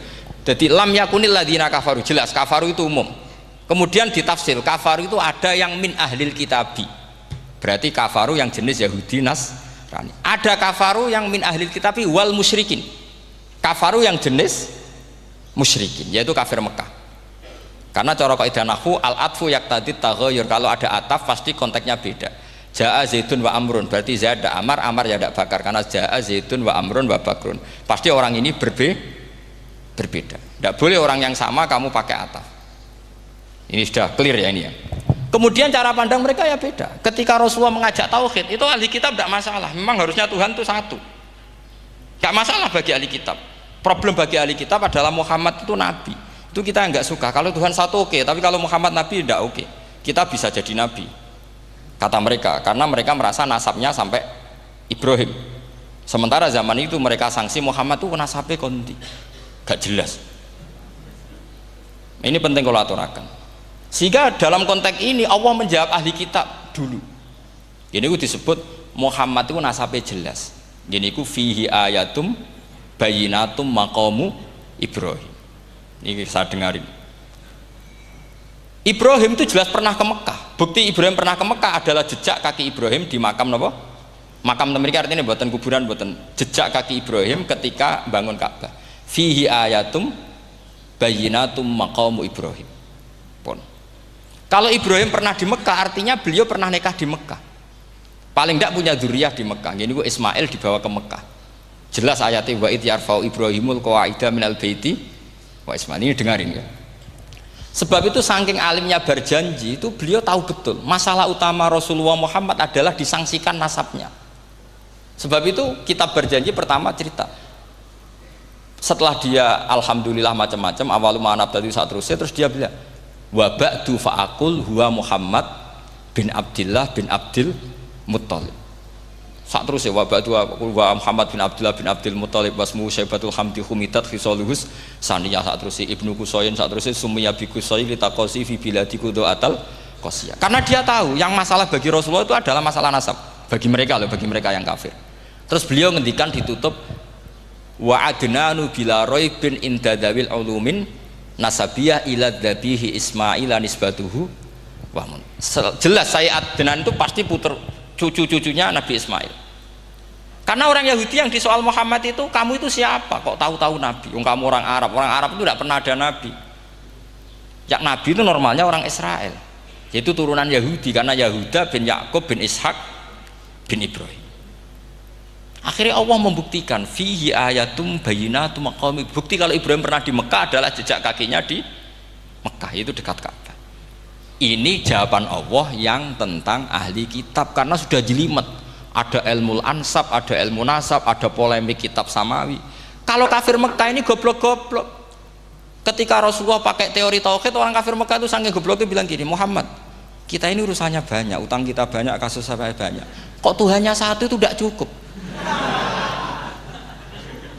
Jadi lam yakunil ladzina kafaru, jelas kafaru itu umum. Kemudian ditafsir kafaru itu ada yang min ahlil kitabi, berarti kafaru yang jenis Yahudi Nasrani. Ada kafaru yang min ahlil kitabi wal musyrikin, kafaru yang jenis musyrikin, yaitu kafir Mekah. Karena cara kaidah nahwu al atfu yaqtadi taghayyur, kalau ada ataf pasti konteksnya beda. Ja'a Zaidun wa Amrun, berarti Zaid ada Amar, Amar ya tidak Bakar, karena Ja'a Zaidun wa Amrun wa Bakrun. Pasti orang ini berbeda. Tidak boleh orang yang sama kamu pakai ataf. Ini sudah clear ya ini ya. Kemudian cara pandang mereka ya beda. Ketika Rasulullah mengajak tauhid, itu ahli kitab tidak masalah. Memang harusnya Tuhan itu satu. Tidak masalah bagi ahli kitab. Problem bagi ahli kitab adalah Muhammad itu nabi. Itu kita nggak suka. Kalau Tuhan satu oke, tapi kalau Muhammad nabi tidak oke. Kita bisa jadi nabi. Kata mereka, karena mereka merasa nasabnya sampai Ibrahim. Sementara zaman itu mereka sanksi Muhammad itu nasabnya konti, gak jelas. Ini penting kalau aturakan. Sehingga dalam konteks ini Allah menjawab ahli kitab dulu. Ini itu disebut Muhammad itu nasabnya jelas. Ini itu fihi ayatum bayinatum maqamu Ibrahim. Ini saya dengarin. Ibrahim itu jelas pernah ke Mekah. Bukti Ibrahim pernah ke Mekah adalah jejak kaki Ibrahim di makam apa? Makam mereka, artinya buatan kuburan, buatan jejak kaki Ibrahim ketika bangun Ka'bah. Fihi ayatum bayinatum maqamu Ibrahim. Pun. Kalau Ibrahim pernah di Mekah, artinya beliau pernah nikah di Mekah. Paling tidak punya dzurriyyah di Mekah. Ini gua Ismail dibawa ke Mekah. Jelas ayatnya wa id yarfa'u Ibrahimul qawaida minal baiti wa Ismail. Ini dengarin ya. Sebab itu saking alimnya berjanji itu beliau tahu betul masalah utama Rasulullah Muhammad adalah disangsikan nasabnya. Sebab itu kitab berjanji pertama cerita setelah dia alhamdulillah macam-macam awalu ma'anab tadi saat terus dia bilang wa ba'du fa'akul huwa Muhammad bin Abdillah bin Abdil Muttalib. Saat terus ya wa ba'du wa Muhammad bin Abdillah bin Abdil Muttalib wasmu syaibatul hamdi khumitat khisaluhus saniyah. Saat terus Ibnu Qusayn, saat terus sumiyah bi Qusay litaqasi fi biladi qudu'atal qasiyah. Karena dia tahu yang masalah bagi Rasulullah itu adalah masalah nasab bagi mereka loh, bagi mereka yang kafir. Terus beliau ngendikan ditutup wa adnanu bila raibin indadawil ulumin nasabiyah ila dhabihi Ismaila nisbatuhu wah jelas saya Adnan itu pasti puter cucu-cucunya Nabi Ismail. Karena orang Yahudi yang disoal Muhammad itu, kamu itu siapa kok tahu-tahu Nabi? Kamu orang Arab itu tidak pernah ada Nabi. Yang Nabi itu normalnya orang Israel, yaitu turunan Yahudi, karena Yahuda bin Yakub bin Ishak bin Ibrahim. Akhirnya Allah membuktikan fihi ayatum bayyinatum maqami, bukti kalau Ibrahim pernah di Mekah adalah jejak kakinya di Mekah, itu dekat Ka'bah. Ini jawaban Allah yang tentang ahli kitab, karena sudah jelimet. Ada ilmu ansab, ada ilmu nasab, ada polemik kitab samawi. Kalau kafir Mekah ini goblok-goblok. Ketika Rasulullah pakai teori tauhid, orang kafir Mekah itu sangat gobloknya bilang gini, Muhammad, kita ini urusannya banyak, utang kita banyak, kasus saya banyak. Kok Tuhannya satu itu tidak cukup?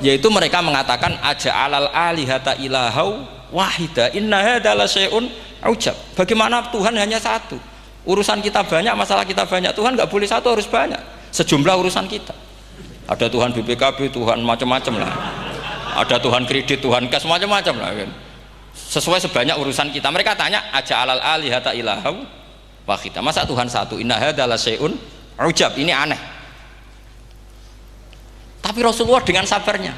Yaitu mereka mengatakan aja'alal alihata ilahau wahida inna hadza la syai'un ujab. Bagaimana Tuhan hanya satu? Urusan kita banyak, masalah kita banyak. Tuhan nggak boleh satu, harus banyak. Sejumlah urusan kita. Ada Tuhan BPKB, Tuhan macam-macam lah. Ada Tuhan kredit, Tuhan kas, macam-macam lah kan. Sesuai sebanyak urusan kita. Mereka tanya aja'alal alihata ilahau wahida. Masa Tuhan satu? Inna hadza la syai'un ujab. Ini aneh. Tapi Rasulullah dengan sabarnya.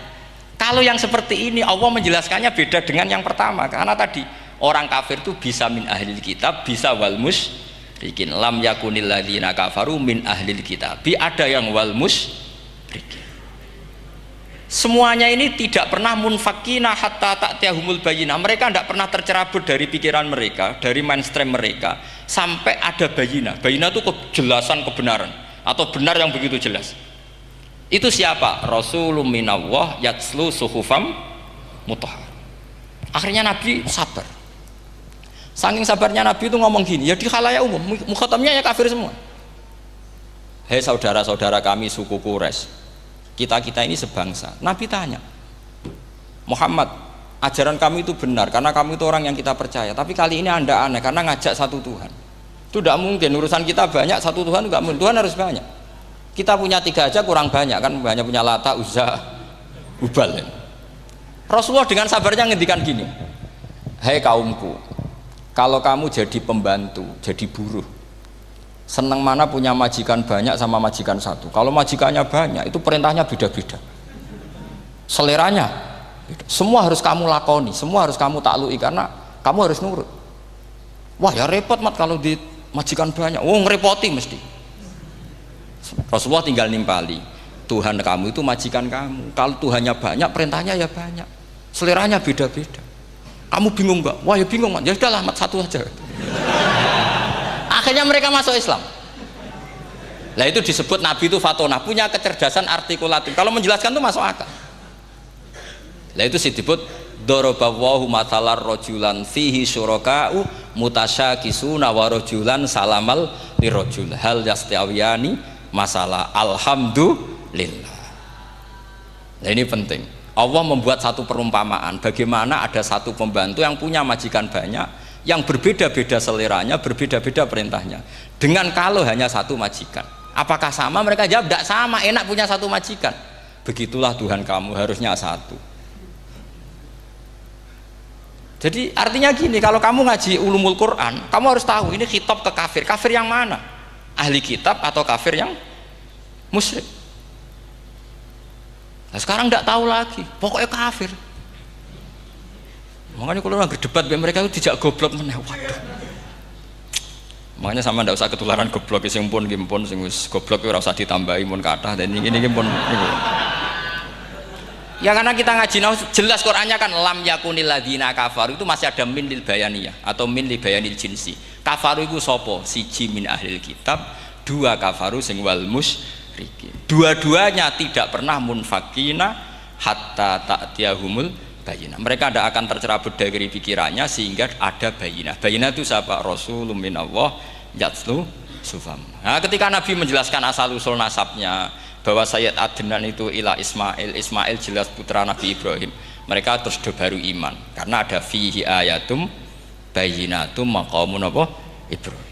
Kalau yang seperti ini Allah menjelaskannya beda dengan yang pertama, karena tadi orang kafir itu bisa min ahlil kitab, bisa wal musyrikin. Lam yakunil ladzina kafaru min ahlil kitab. Ada yang wal musyrikin. Semuanya ini tidak pernah munfakina hatta ta'tiyahumul bayyinah. Mereka tidak pernah tercerabut dari pikiran mereka, dari mainstream mereka sampai ada bayyinah. Bayyinah itu kejelasan kebenaran atau benar yang begitu jelas. Itu siapa? Rasulun minallah yatslu suhufam mutahhar. Akhirnya Nabi sabar. Saking sabarnya Nabi itu ngomong gini, ya di khalayak umum, mukhatamnya ya kafir semua. Hei saudara-saudara kami suku Quraisy, kita ini sebangsa. Nabi tanya, Muhammad, ajaran kami itu benar karena kami itu orang yang kita percaya. Tapi kali ini Anda aneh karena ngajak satu Tuhan. Itu tidak mungkin. Urusan kita banyak, satu Tuhan enggak mungkin. Tuhan harus banyak. Kita punya 3 aja kurang banyak kan, hanya punya Lata, Uzza, Hubal. Rasulullah dengan sabarnya ngendikan gini, hei kaumku, kalau kamu jadi pembantu, jadi buruh, senang mana punya majikan banyak sama majikan satu? Kalau majikannya banyak, itu perintahnya beda-beda, seleranya beda. Semua harus kamu lakoni, semua harus kamu taklui karena kamu harus nurut. Wah ya repot mat kalau di majikan banyak, ngerepoti mesti. Rasulullah tinggal nimpali, Tuhan kamu itu majikan kamu. Kalau Tuhannya banyak, perintahnya ya banyak, seleranya beda-beda. Kamu bingung nggak? Wah ya bingung, ya sudahlah mat satu aja. Akhirnya mereka masuk Islam. Nah itu disebut Nabi itu fatona, punya kecerdasan artikulatif. Kalau menjelaskan itu masuk akal. Nah itu disebut dorobawahu matalar rojulan fihi syuraka'u mutasyakisuna wa rojulan salamal lirojul hal yastiawiyani masalah alhamdulillah. Nah ini penting. Allah membuat satu perumpamaan bagaimana ada satu pembantu yang punya majikan banyak, yang berbeda-beda seleranya, berbeda-beda perintahnya. Dengan kalau hanya satu majikan, apakah sama? Mereka jawab tidak sama, enak punya satu majikan. Begitulah Tuhan kamu, harusnya satu. Jadi artinya gini, kalau kamu ngaji ulumul Quran, kamu harus tahu ini khitab ke kafir. Kafir yang mana? Ahli kitab atau kafir yang musyrik. Nah sekarang tidak tahu lagi, pokoknya kafir. Makanya kalau orang berdebat mereka itu tidak goblok meneh. Waduh. Makanya sama tidak usah ketularan goblok sing pun sing wis goblok ora usah ditambahi mun kathah dan ini pun niku. Ya karena kita ngaji jelas Qur'annya kan lam yakunil ladzina kafaru itu masih ada min lil bayaniyah atau min li bayanil jinsi. Kafaru itu sopo? Siji min ahlil kitab, 2 kafaru sing wal musyrikin. Dua-duanya tidak pernah munfakina hatta ta'tiyahumul bayyinah. Mereka tidak akan tercerabut dari pikirannya sehingga ada bayyinah. Bayyinah itu siapa? Rasulun minallah yatslu sufam. Nah, ketika Nabi menjelaskan asal usul nasabnya bahwa Sayyid Adnan itu ila Ismail, Ismail jelas putra Nabi Ibrahim. Mereka terus baru iman karena ada fihi ayatum bayyinatum maqamun apa Ibrahim.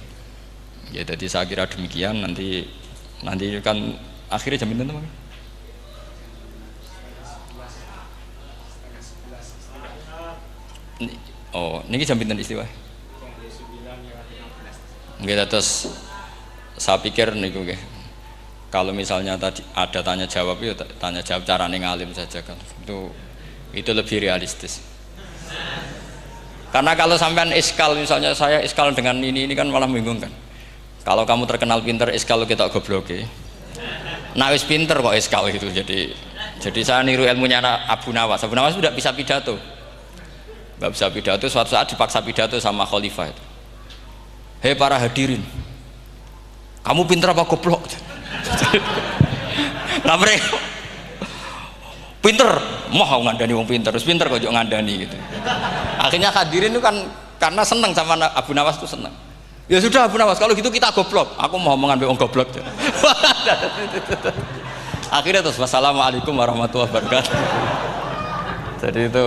Ya jadi saya kira demikian, nanti kan akhirnya jam itu Oh, niki jam pinten istiwa? Nggih, terus saya pikir niku nggih. Kalau misalnya tadi ada tanya jawab ya tanya jawab carane ngalim saja kan. Itu lebih realistis. Karena kalau sampean iskal misalnya saya iskal dengan ini kan malah membingungkan. Kalau kamu terkenal pinter iskal kita gobloke. Nah wis pinter kok iskal gitu. Jadi saya niru ilmunya Abu Nawas. Abu Nawas tidak bisa pidato. Nggak bisa pidato, suatu saat dipaksa pidato sama khalifah itu. Hei para hadirin, kamu pinter apa goblok? Lah mereka pinter, mau ngandani wong pinter, terus pinter kok juga ngandani gitu. Akhirnya hadirin itu kan karena seneng sama Abu Nawas itu seneng. Ya sudah Abu Nawas, kalau gitu kita goblok. Aku mau ngambil wong goblok. Akhirnya terus wassalamualaikum warahmatullahi wabarakatuh. Jadi itu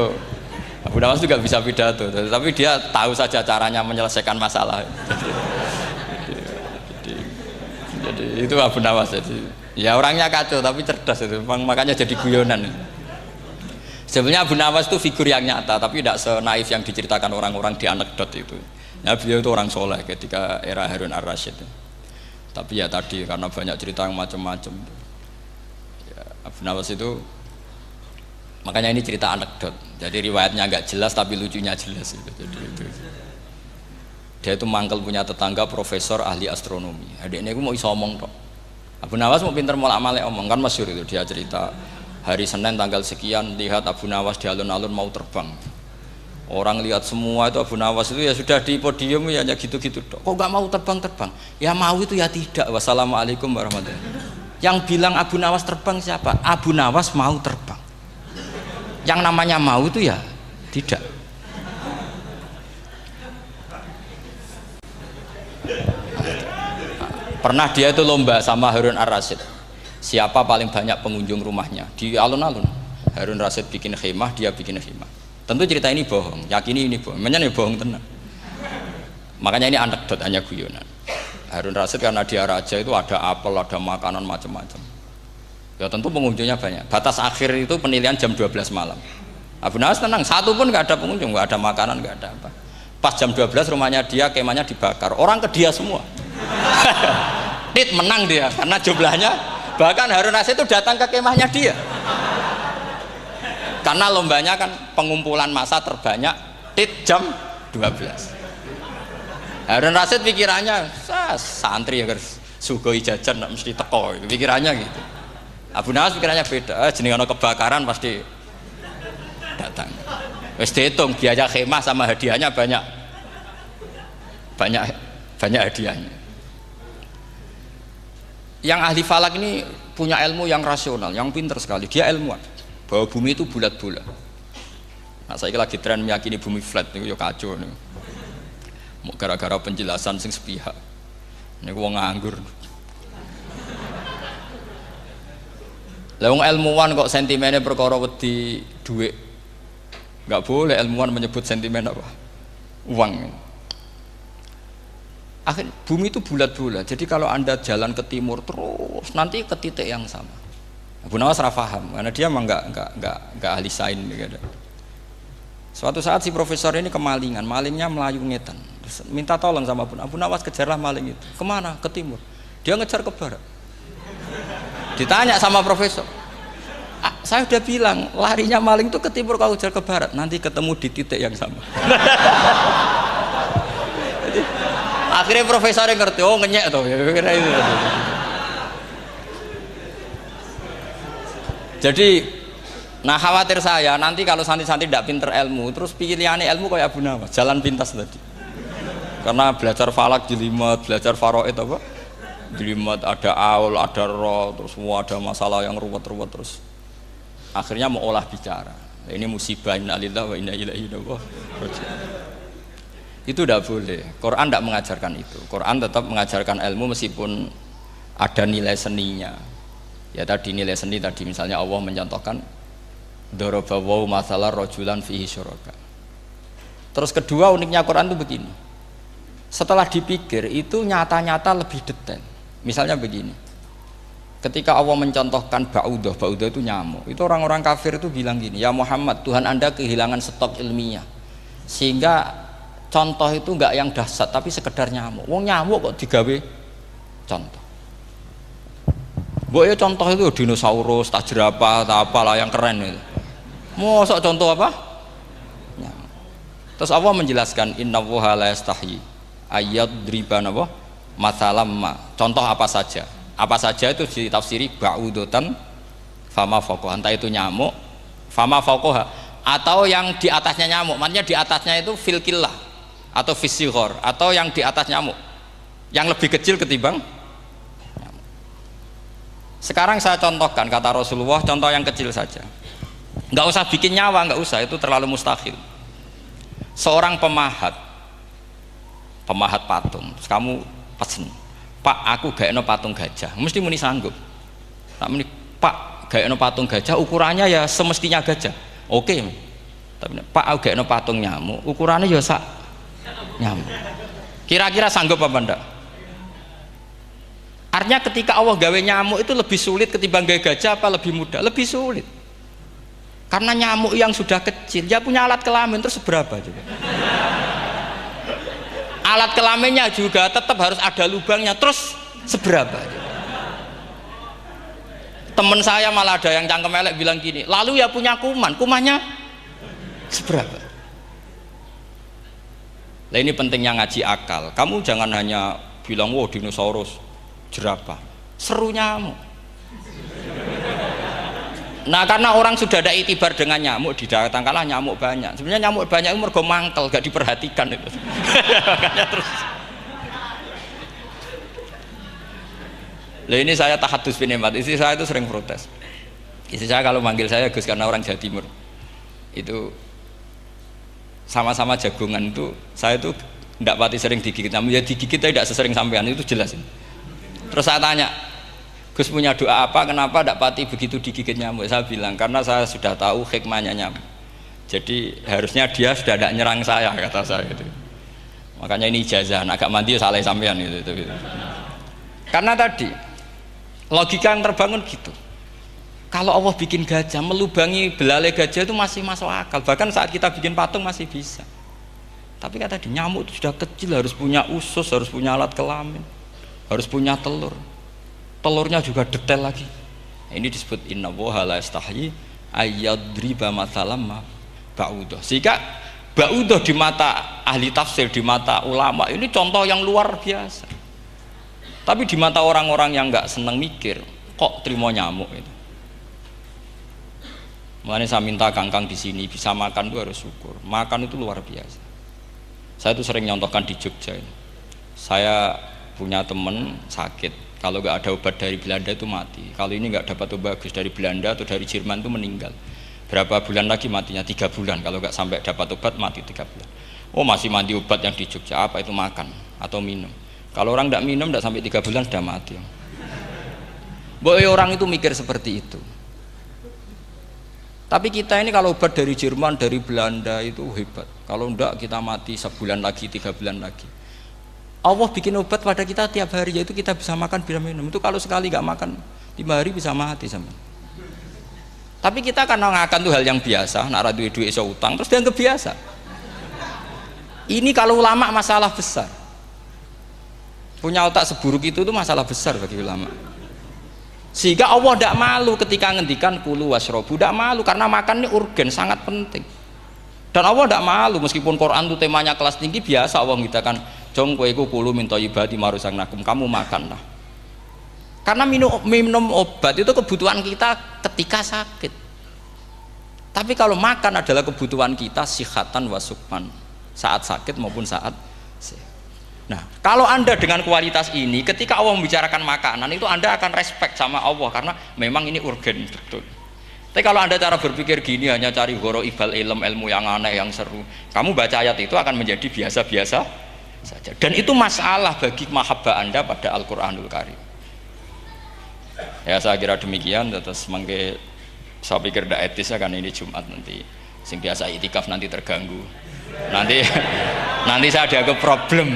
Abu Nawas juga bisa pidato, tapi dia tahu saja caranya menyelesaikan masalah. Jadi itu Abu Nawas. Jadi ya orangnya kacau tapi cerdas itu, makanya jadi guyonan. Sebenarnya Abu Nawas itu figur yang nyata, tapi tidak senaif yang diceritakan orang-orang di anekdot itu. Ya beliau itu orang soleh ketika era Harun ar-Rasyid. Tapi ya tadi karena banyak cerita yang macam-macam. Ya, Abu Nawas itu makanya ini cerita anekdot. Jadi riwayatnya nggak jelas tapi lucunya jelas gitu. Jadi itu. Dia itu mangkel punya tetangga profesor ahli astronomi. Adiknya aku mau iso omong tok. Abu Nawas mau pinter molak-malik omong kan masyhur itu dia cerita hari Senin tanggal sekian lihat Abu Nawas di alun-alun mau terbang. Orang lihat semua itu Abu Nawas itu ya sudah di podium ya hanya gitu-gitu tok. Kok nggak mau terbang-terbang? Ya mau itu ya tidak. Wassalamualaikum warahmatullahi wabarakatuh. Yang bilang Abu Nawas terbang siapa? Abu Nawas mau terbang. Yang namanya mau itu ya tidak. Pernah dia itu lomba sama Harun ar-Rasyid. Siapa paling banyak pengunjung rumahnya di alun-alun. Harun ar-Rasyid bikin khemah, dia bikin khemah. Tentu cerita ini bohong, yakini ini bohong. Memangnya ini bohong tenang. Makanya ini anekdot hanya guyonan. Harun ar-Rasyid karena dia raja itu ada apel, ada makanan macam-macam. Ya tentu pengunjungnya banyak. Batas akhir itu penilaian jam 12 malam. Abu Nawas tenang, satu pun nggak ada pengunjung, nggak ada makanan, nggak ada apa. Pas jam 12 rumahnya dia, kemahnya dibakar. Orang ke dia semua. Tit menang dia karena jumlahnya. Bahkan Harun ar-Rasyid itu datang ke kemahnya dia. Karena lombanya kan pengumpulan massa terbanyak tit jam 12. Harun ar-Rasyid pikirannya santri ya guys, sugoi jajan mesti teko, pikirannya gitu. Abu Nawas pikirannya beda, jenenge ana kebakaran pasti datang. Wis dihitung biaya khemah sama hadiahnya banyak hadiahnya. Yang ahli falak ini punya ilmu yang rasional, yang pinter sekali. Dia ilmuwan bahwa bumi itu bulat-bulat. Nah, saya lagi tren meyakini bumi flat niku ya kacau niku. Mau gara-gara penjelasan sing sepihak. Niku wong nganggur. Lah wong ilmuwan kok sentimennya perkara wedi dhuwit. Enggak boleh ilmuwan menyebut sentimen apa? Uang. Akhir bumi itu bulat-bulat. Jadi kalau Anda jalan ke timur terus nanti ke titik yang sama. Abu Nawas ora paham karena dia memang enggak ahli sains gitu. Suatu saat si profesor ini kemalingan, malingnya melayu ngetan. Terus minta tolong sama Abu Nawas, kejarlah maling itu. Kemana? Ke timur. Dia ngejar ke barat. Ditanya sama profesor, saya udah bilang larinya maling itu ke timur, kalau kejar ke barat nanti ketemu di titik yang sama. Jadi, akhirnya profesornya ngerti, oh ngenyek tuh. Jadi, nah khawatir saya nanti kalau santri-santri tidak pinter ilmu, terus pilihannya ilmu kayak Abu Nawas, jalan pintas tadi. Karena belajar falak jelimet, belajar faraid apa? Jelimet, ada aul, ada roh, terus semua ada masalah yang ruwet-ruwet terus. Akhirnya mau olah bicara. Ini musibah inna lillahi wa inna ilaihi raji'un. Itu tidak boleh. Quran tidak mengajarkan itu. Quran tetap mengajarkan ilmu meskipun ada nilai seninya. Ya tadi nilai seni tadi misalnya Allah mencontohkan daraba wa masalah rajulan fihi syuraka. Terus kedua uniknya Quran itu begini. Setelah dipikir itu nyata-nyata lebih detail. Misalnya begini. Ketika Allah mencontohkan ba'udah itu nyamuk. Itu orang-orang kafir itu bilang gini, ya Muhammad, Tuhan Anda kehilangan stok ilmiah. Sehingga contoh itu enggak yang dahsyat tapi sekedar nyamuk. Wong nyamuk kok digawe contoh. Mbok ya contoh itu dinosaurus, tak jerapah, tak apalah yang keren itu. Mosok contoh apa? Nyamuk. Terus Allah menjelaskan innallaha la yastahyi ayyadriba napa mathalam ma. Contoh apa saja? Apa saja itu ditafsiri ba'udatan fama faqaha. Entah itu nyamuk, fama faqaha atau yang di atasnya nyamuk, maksudnya di atasnya itu filkillah atau fisighor atau yang di atas nyamuk yang lebih kecil ketimbang nyamuk. Sekarang saya contohkan kata Rasulullah, contoh yang kecil saja, nggak usah bikin nyawa, nggak usah, itu terlalu mustahil. Seorang pemahat patung, terus kamu pesen, Pak aku gaekno patung gajah, mesti muni sanggup. Tak muni, Pak gaekno patung gajah ukurannya ya semestinya gajah. Oke, tapi Pak aku gaekno patung nyamuk, ukurannya ya sak nyamuk. Kira-kira sanggup apa enggak? Artinya ketika Allah gawe nyamuk itu lebih sulit ketimbang gawe gajah apa lebih mudah? Lebih sulit. Karena nyamuk yang sudah kecil, dia punya alat kelamin terus seberapa juga? Alat kelaminnya juga tetap harus ada lubangnya terus seberapa juga? Temen saya malah ada yang cangkem elek bilang gini, lalu ya punya kumannya seberapa? Nah ini pentingnya ngaji akal. Kamu jangan hanya bilang, wow dinosaurus, jerapah, seru nyamuk. Nah karena orang sudah ada itibar dengan nyamuk, didatangkanlah nyamuk banyak. Sebenarnya nyamuk banyak itu mergo mangkel, gak diperhatikan itu. Makanya terus. Lah ini saya tahadus binemat, istri saya itu sering protes. Istri saya kalau manggil saya Gus karena orang Jawa Timur itu sama-sama jagongan itu, saya itu tidak pati sering digigit, namun ya digigit tidak sesering sampean, itu jelas ini. Terus saya tanya, Gus punya doa apa, kenapa tidak pati begitu digigit nyamuk? Saya bilang karena saya sudah tahu hikmahnya nyamuk, jadi harusnya dia sudah tidak nyerang saya, kata saya itu. Makanya ini ijazah, agak mandi salah sampean itu. Karena tadi logika yang terbangun gitu. Kalau Allah bikin gajah, melubangi belalai gajah itu masih masuk akal. Bahkan saat kita bikin patung masih bisa. Tapi kata tadi nyamuk itu sudah kecil, harus punya usus, harus punya alat kelamin, harus punya telur. Telurnya juga detail lagi. Ini disebut innallaha la yastahyi ayyadriba mathalam ma ba'udah. Sehingga ba'udah di mata ahli tafsir, di mata ulama ini contoh yang luar biasa. Tapi di mata orang-orang yang nggak seneng mikir, kok terima nyamuk itu. Makanya saya minta kangkang di sini bisa makan itu harus syukur. Makan itu luar biasa. Saya itu sering nyontohkan di Jogja ini. Saya punya temen sakit, kalau nggak ada obat dari Belanda itu mati. Kalau ini nggak dapat obat bagus dari Belanda atau dari Jerman itu meninggal. Berapa bulan lagi matinya? 3 bulan. Kalau nggak sampai dapat obat mati 3 bulan. Oh masih mandi obat yang di Jogja, apa itu makan atau minum? Kalau orang tidak minum tidak sampai 3 bulan sudah mati. Boleh orang itu mikir seperti itu. Tapi kita ini kalau obat dari Jerman, dari Belanda itu hebat. Kalau enggak kita mati sebulan lagi, 3 bulan lagi. Allah bikin obat pada kita tiap hari, yaitu kita bisa makan, bisa minum. Itu kalau sekali nggak makan 5 hari bisa mati sama. Tapi kita karena ngakan itu hal yang biasa, nak duit iso utang terus dianggap biasa. Ini kalau ulama masalah besar. Punya otak seburuk itu masalah besar bagi ulama. Sehingga Allah tidak malu ketika ngendikan kulu wasrobu, tidak malu karena makan ini urgen, sangat penting. Dan Allah tidak malu meskipun Quran itu temanya kelas tinggi, biasa Allah mengatakan jong kowe kulu minta ibadi marusangnakum, kamu makanlah. Karena minum obat itu kebutuhan kita ketika sakit. Tapi kalau makan adalah kebutuhan kita sihatan wasukman, saat sakit maupun saat sehat. Nah, kalau Anda dengan kualitas ini, ketika Allah membicarakan makanan itu Anda akan respect sama Allah karena memang ini urgen betul. Tapi kalau Anda cara berpikir gini, hanya cari horo ibal ilmu yang aneh, yang seru, kamu baca ayat itu akan menjadi biasa-biasa saja. Dan itu masalah bagi mahabbah Anda pada Al-Quranul Karim. Ya saya kira demikian. Terus mangke saya pikir tidak etis ya, karena ini Jumat nanti sing biasa itikaf nanti terganggu. Nanti saya ada ke problem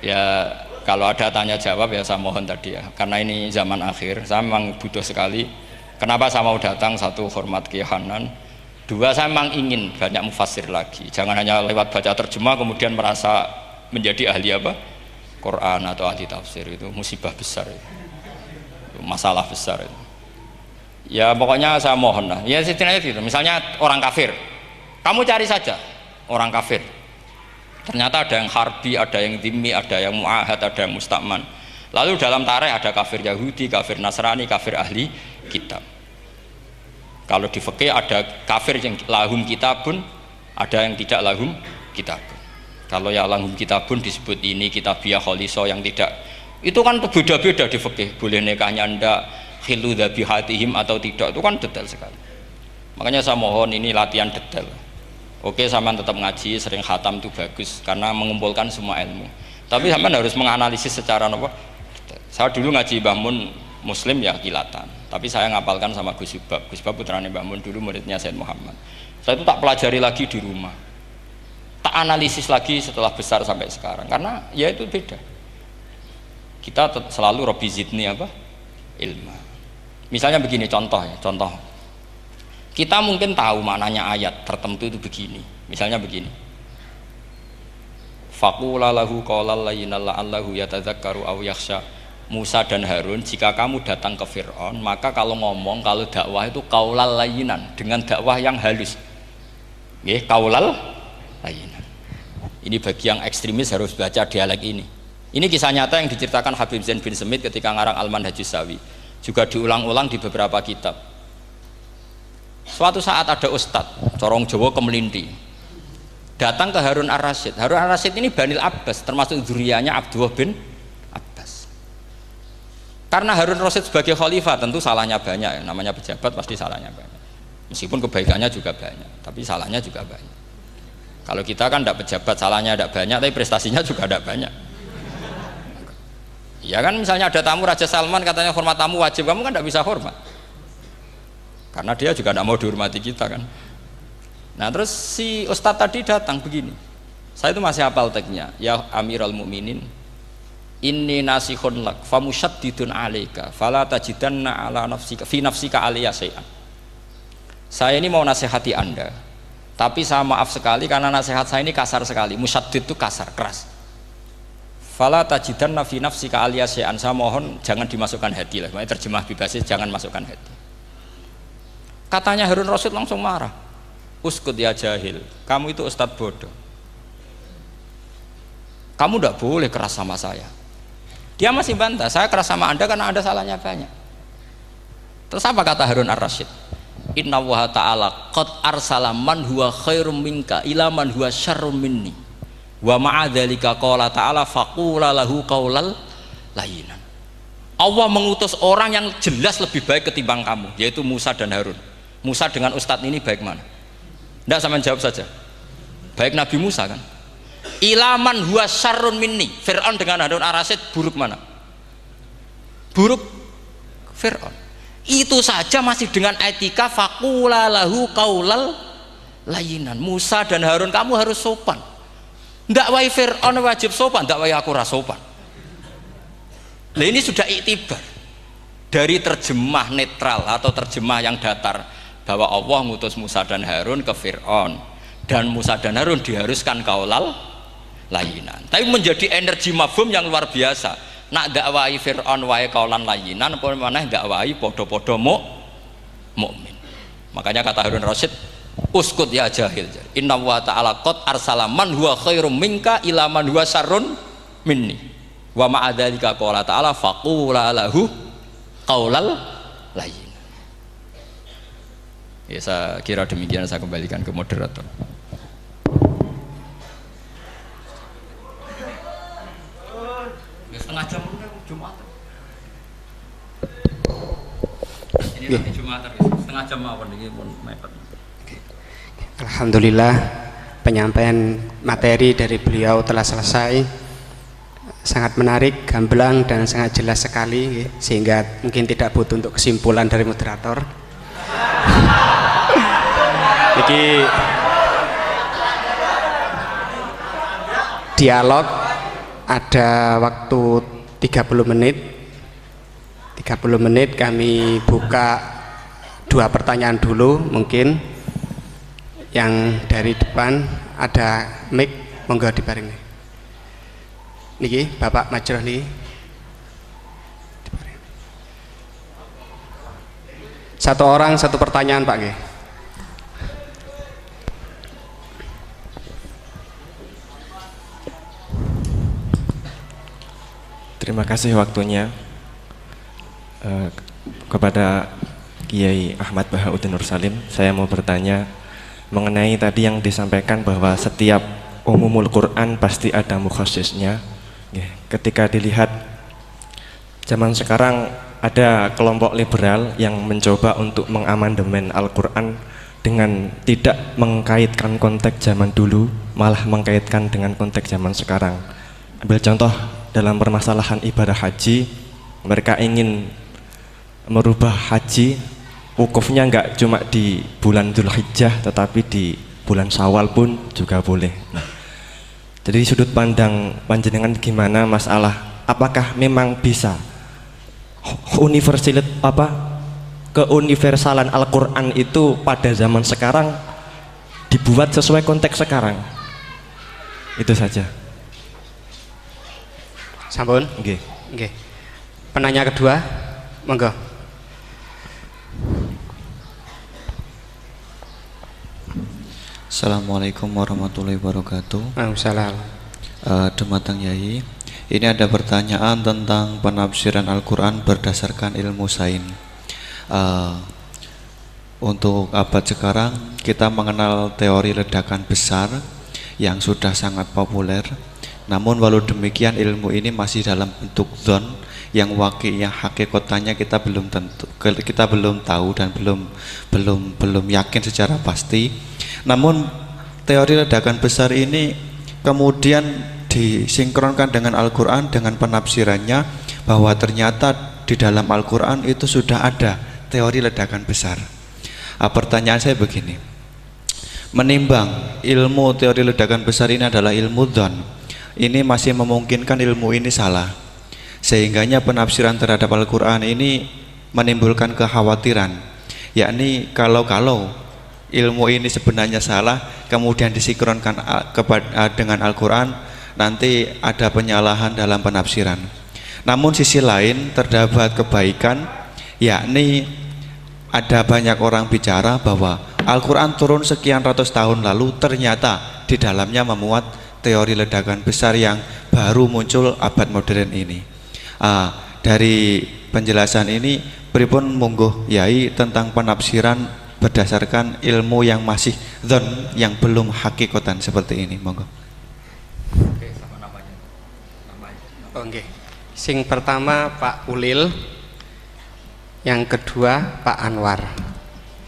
ya. Kalau ada tanya jawab ya saya mohon tadi ya, karena ini zaman akhir saya memang butuh sekali. Kenapa saya mau datang? Satu, hormat Kiai Hanan, Dua, saya memang ingin banyak mufassir lagi. Jangan hanya lewat baca terjemah kemudian merasa menjadi ahli apa? Quran atau ahli tafsir. Itu musibah besar itu. Masalah besar itu. Ya pokoknya saya mohon lah. Ya setidaknya gitu. Misalnya orang kafir. Kamu cari saja orang kafir. Ternyata ada yang harbi, ada yang dhimmi, ada yang mu'ahad, ada yang musta'man. Lalu dalam tarikh ada kafir Yahudi, kafir Nasrani, kafir ahli kitab. Kalau di fikih ada kafir yang lahum kitabun, ada yang tidak lahum kitabun. Kalau yang lahum kitabun disebut ini kitabiah kholiso, yang tidak. Itu kan beda-beda di fikih. Boleh nikahnya ndak, khilu dhabihatihim atau tidak, itu kan detail sekali. Makanya saya mohon ini latihan detail. Oke, sampean tetap ngaji, sering khatam itu bagus karena mengumpulkan semua ilmu. Tapi sampean harus menganalisis secara apa? Saya dulu ngaji Mbah Mun Muslim ya kilatan. Tapi saya ngapalkan sama Gus Subab. Gus Subab putrane Mbah Mun, dulu muridnya Said Muhammad. Saya itu tak pelajari lagi di rumah. Tak analisis lagi setelah besar sampai sekarang karena ya itu beda. Kita selalu Rabbi zidni apa? Ilmu. Misalnya begini contoh ya, contoh. Kita mungkin tahu maknanya ayat tertentu itu begini. Misalnya begini. Faqula lahu qaulal layyinal la'allahu yatadzakkaru aw yakhsha. Musa dan Harun, jika kamu datang ke Fir'aun, maka kalau ngomong, kalau dakwah itu qaulal layyinan, dengan dakwah yang halus. Nggih, qaulal layyinan. Ini bagi yang ekstremis harus baca dialek ini. Ini kisah nyata yang diceritakan Habib Zain bin Semit ketika ngarang Al-Manhajus Sawi. Juga diulang-ulang di beberapa kitab. Suatu saat ada ustadz, corong Jawa Kemelinti, datang ke Harun Ar-Rasyid. Harun Ar-Rasyid ini Banil Abbas, termasuk zuriyahnya Abdullah bin Abbas. Karena Harun Ar-Rasyid sebagai khalifah tentu salahnya banyak, namanya pejabat pasti salahnya banyak. Meskipun kebaikannya juga banyak, tapi salahnya juga banyak. Kalau kita kan tidak pejabat, salahnya tidak banyak, tapi prestasinya juga tidak banyak. Ya kan, misalnya ada tamu Raja Salman, katanya hormat tamu wajib, kamu kan tidak bisa hormat. Karena dia juga tidak mau dihormati kita kan. Nah terus si ustadz tadi datang begini. Saya itu masih hafal teksnya. Ya Amirul Mukminin, inni nasihun lak famusyaddidun alaika fala tajidanna ala nafsika fi nafsika alayya syai'an. Saya ini mau nasihati Anda, tapi saya maaf sekali karena nasihat saya ini kasar sekali. Musyaddid itu kasar, keras. Fala tajidanna fi nafsika alayya syai'an. Saya mohon jangan dimasukkan hati lah. Makanya terjemah bebasnya jangan masukkan hati. Katanya Harun Rasyid langsung marah. Uskut ya jahil, kamu itu ustadz bodoh. Kamu tidak boleh keras sama saya. Dia masih bantah, saya keras sama Anda karena Anda salahnya banyak. Terus apa kata Harun Ar-Rasyid? Inna wa ta'ala qad arsala man huwa khairum minka ila man huwa syarrum minni. Wa ma'adzalika qala ta'ala faqula lahu qaulal layyinan. Allah mengutus orang yang jelas lebih baik ketimbang kamu, yaitu Musa dan Harun. Musa dengan ustadz ini baik mana? Tidak, sama jawab saja. Baik Nabi Musa kan? Ilaman huwa syarrun minni. Fir'aun dengan Harun Ar-Rasyid buruk mana? Buruk Fir'aun. Itu saja masih dengan etika faqula lahu qaulal layyinan. Musa dan Harun kamu harus sopan. Tidak wae Fir'aun wajib sopan, tidak wae aku ora sopan. Nah ini sudah iktibar dari terjemah netral atau terjemah yang datar bahwa Allah ngutus Musa dan Harun ke Fir'aun dan Musa dan Harun diharuskan qaulal layyinan. Tapi menjadi energi mafhum yang luar biasa. Nak dakwai Fir'aun wae qaulan layyinan apa maneh dakwai padha-padha mukmin. Makanya kata Harun Rasyid, uskut ya jahil. Inna wa ta'ala qad arsala man huwa khairum minka ila man huwa syarrun minni. Wa ma'adzalika qala ta'ala faqula lahu qaulal layyin. Ya saya kira demikian, saya kembalikan ke moderator. Setengah jam Jumat. Ini nanti Jumat setengah jam mawon iki pun mepet. Alhamdulillah penyampaian materi dari beliau telah selesai. Sangat menarik, gamblang dan sangat jelas sekali, sehingga mungkin tidak butuh untuk kesimpulan dari moderator. Jadi dialog ada waktu 30 menit. 30 menit kami buka 2 pertanyaan dulu mungkin. yang dari depan ada mic, monggo diparing niki Bapak Majroh niki. Satu orang satu pertanyaan Pak nggih. Terima kasih waktunya kepada Kiai Ahmad Bahauddin Nur Salim. Saya mau bertanya mengenai tadi yang disampaikan bahwa setiap umumul Quran pasti ada mukhasisnya. Ketika dilihat zaman sekarang ada kelompok liberal yang mencoba untuk mengamandemen Al-Quran dengan tidak mengkaitkan konteks zaman dulu, malah mengkaitkan dengan konteks zaman sekarang. Ambil contoh dalam permasalahan ibadah haji, mereka ingin merubah haji wukufnya nggak cuma di bulan Dzulhijjah tetapi di bulan Syawal pun juga boleh. Jadi sudut pandang panjenengan gimana masalah apakah memang bisa keuniversalan Al-Quran itu pada zaman sekarang dibuat sesuai konteks sekarang? Itu saja. Sampun? Nggih. Nggih. Penanya kedua, monggo. Assalamualaikum warahmatullahi wabarakatuh. Waalaikumsalam. Dumateng Yai, ini ada pertanyaan tentang penafsiran Al-Quran berdasarkan ilmu sains. Untuk abad sekarang kita mengenal teori ledakan besar yang sudah sangat populer. Namun walau demikian ilmu ini masih dalam bentuk zon yang wakilnya hakikatnya kita belum tahu dan belum yakin secara pasti. Namun teori ledakan besar ini kemudian disinkronkan dengan Al-Quran dengan penafsirannya bahwa ternyata di dalam Al-Quran itu sudah ada teori ledakan besar. Pertanyaan saya begini, menimbang ilmu teori ledakan besar ini adalah ilmu dzon, ini masih memungkinkan ilmu ini salah, sehingganya penafsiran terhadap Al-Quran ini menimbulkan kekhawatiran, yakni kalau ilmu ini sebenarnya salah kemudian disinkronkan dengan Al-Quran, nanti ada penyalahan dalam penafsiran. Namun sisi lain terdapat kebaikan, yakni ada banyak orang bicara bahwa Al-Quran turun sekian ratus tahun lalu ternyata di dalamnya memuat teori ledakan besar yang baru muncul abad modern ini. Dari penjelasan ini pripun monggo Yai tentang penafsiran berdasarkan ilmu yang masih dzon yang belum hakikatan seperti ini, monggo. Oke, sama namanya. Oke. Sing pertama Pak Ulil, yang kedua Pak Anwar.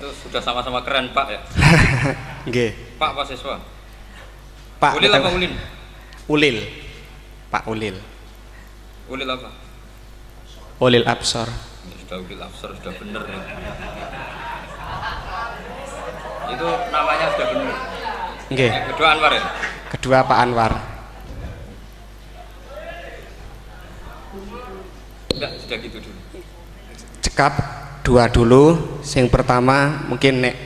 Itu sudah sama-sama keren Pak ya. Nggih. Pak siswa. Pak Ulil apa Ulin? Ulil. Pak Ulil. Ulil apa? Ulil Absor. Ya, sudah Ulil Absor sudah bener ya. Itu namanya sudah bener. Nggih. Yang kedua Anwar ya? Kedua Pak Anwar. Enggak, sudah gitu dulu. Cekap dua dulu. Sing pertama mungkin nek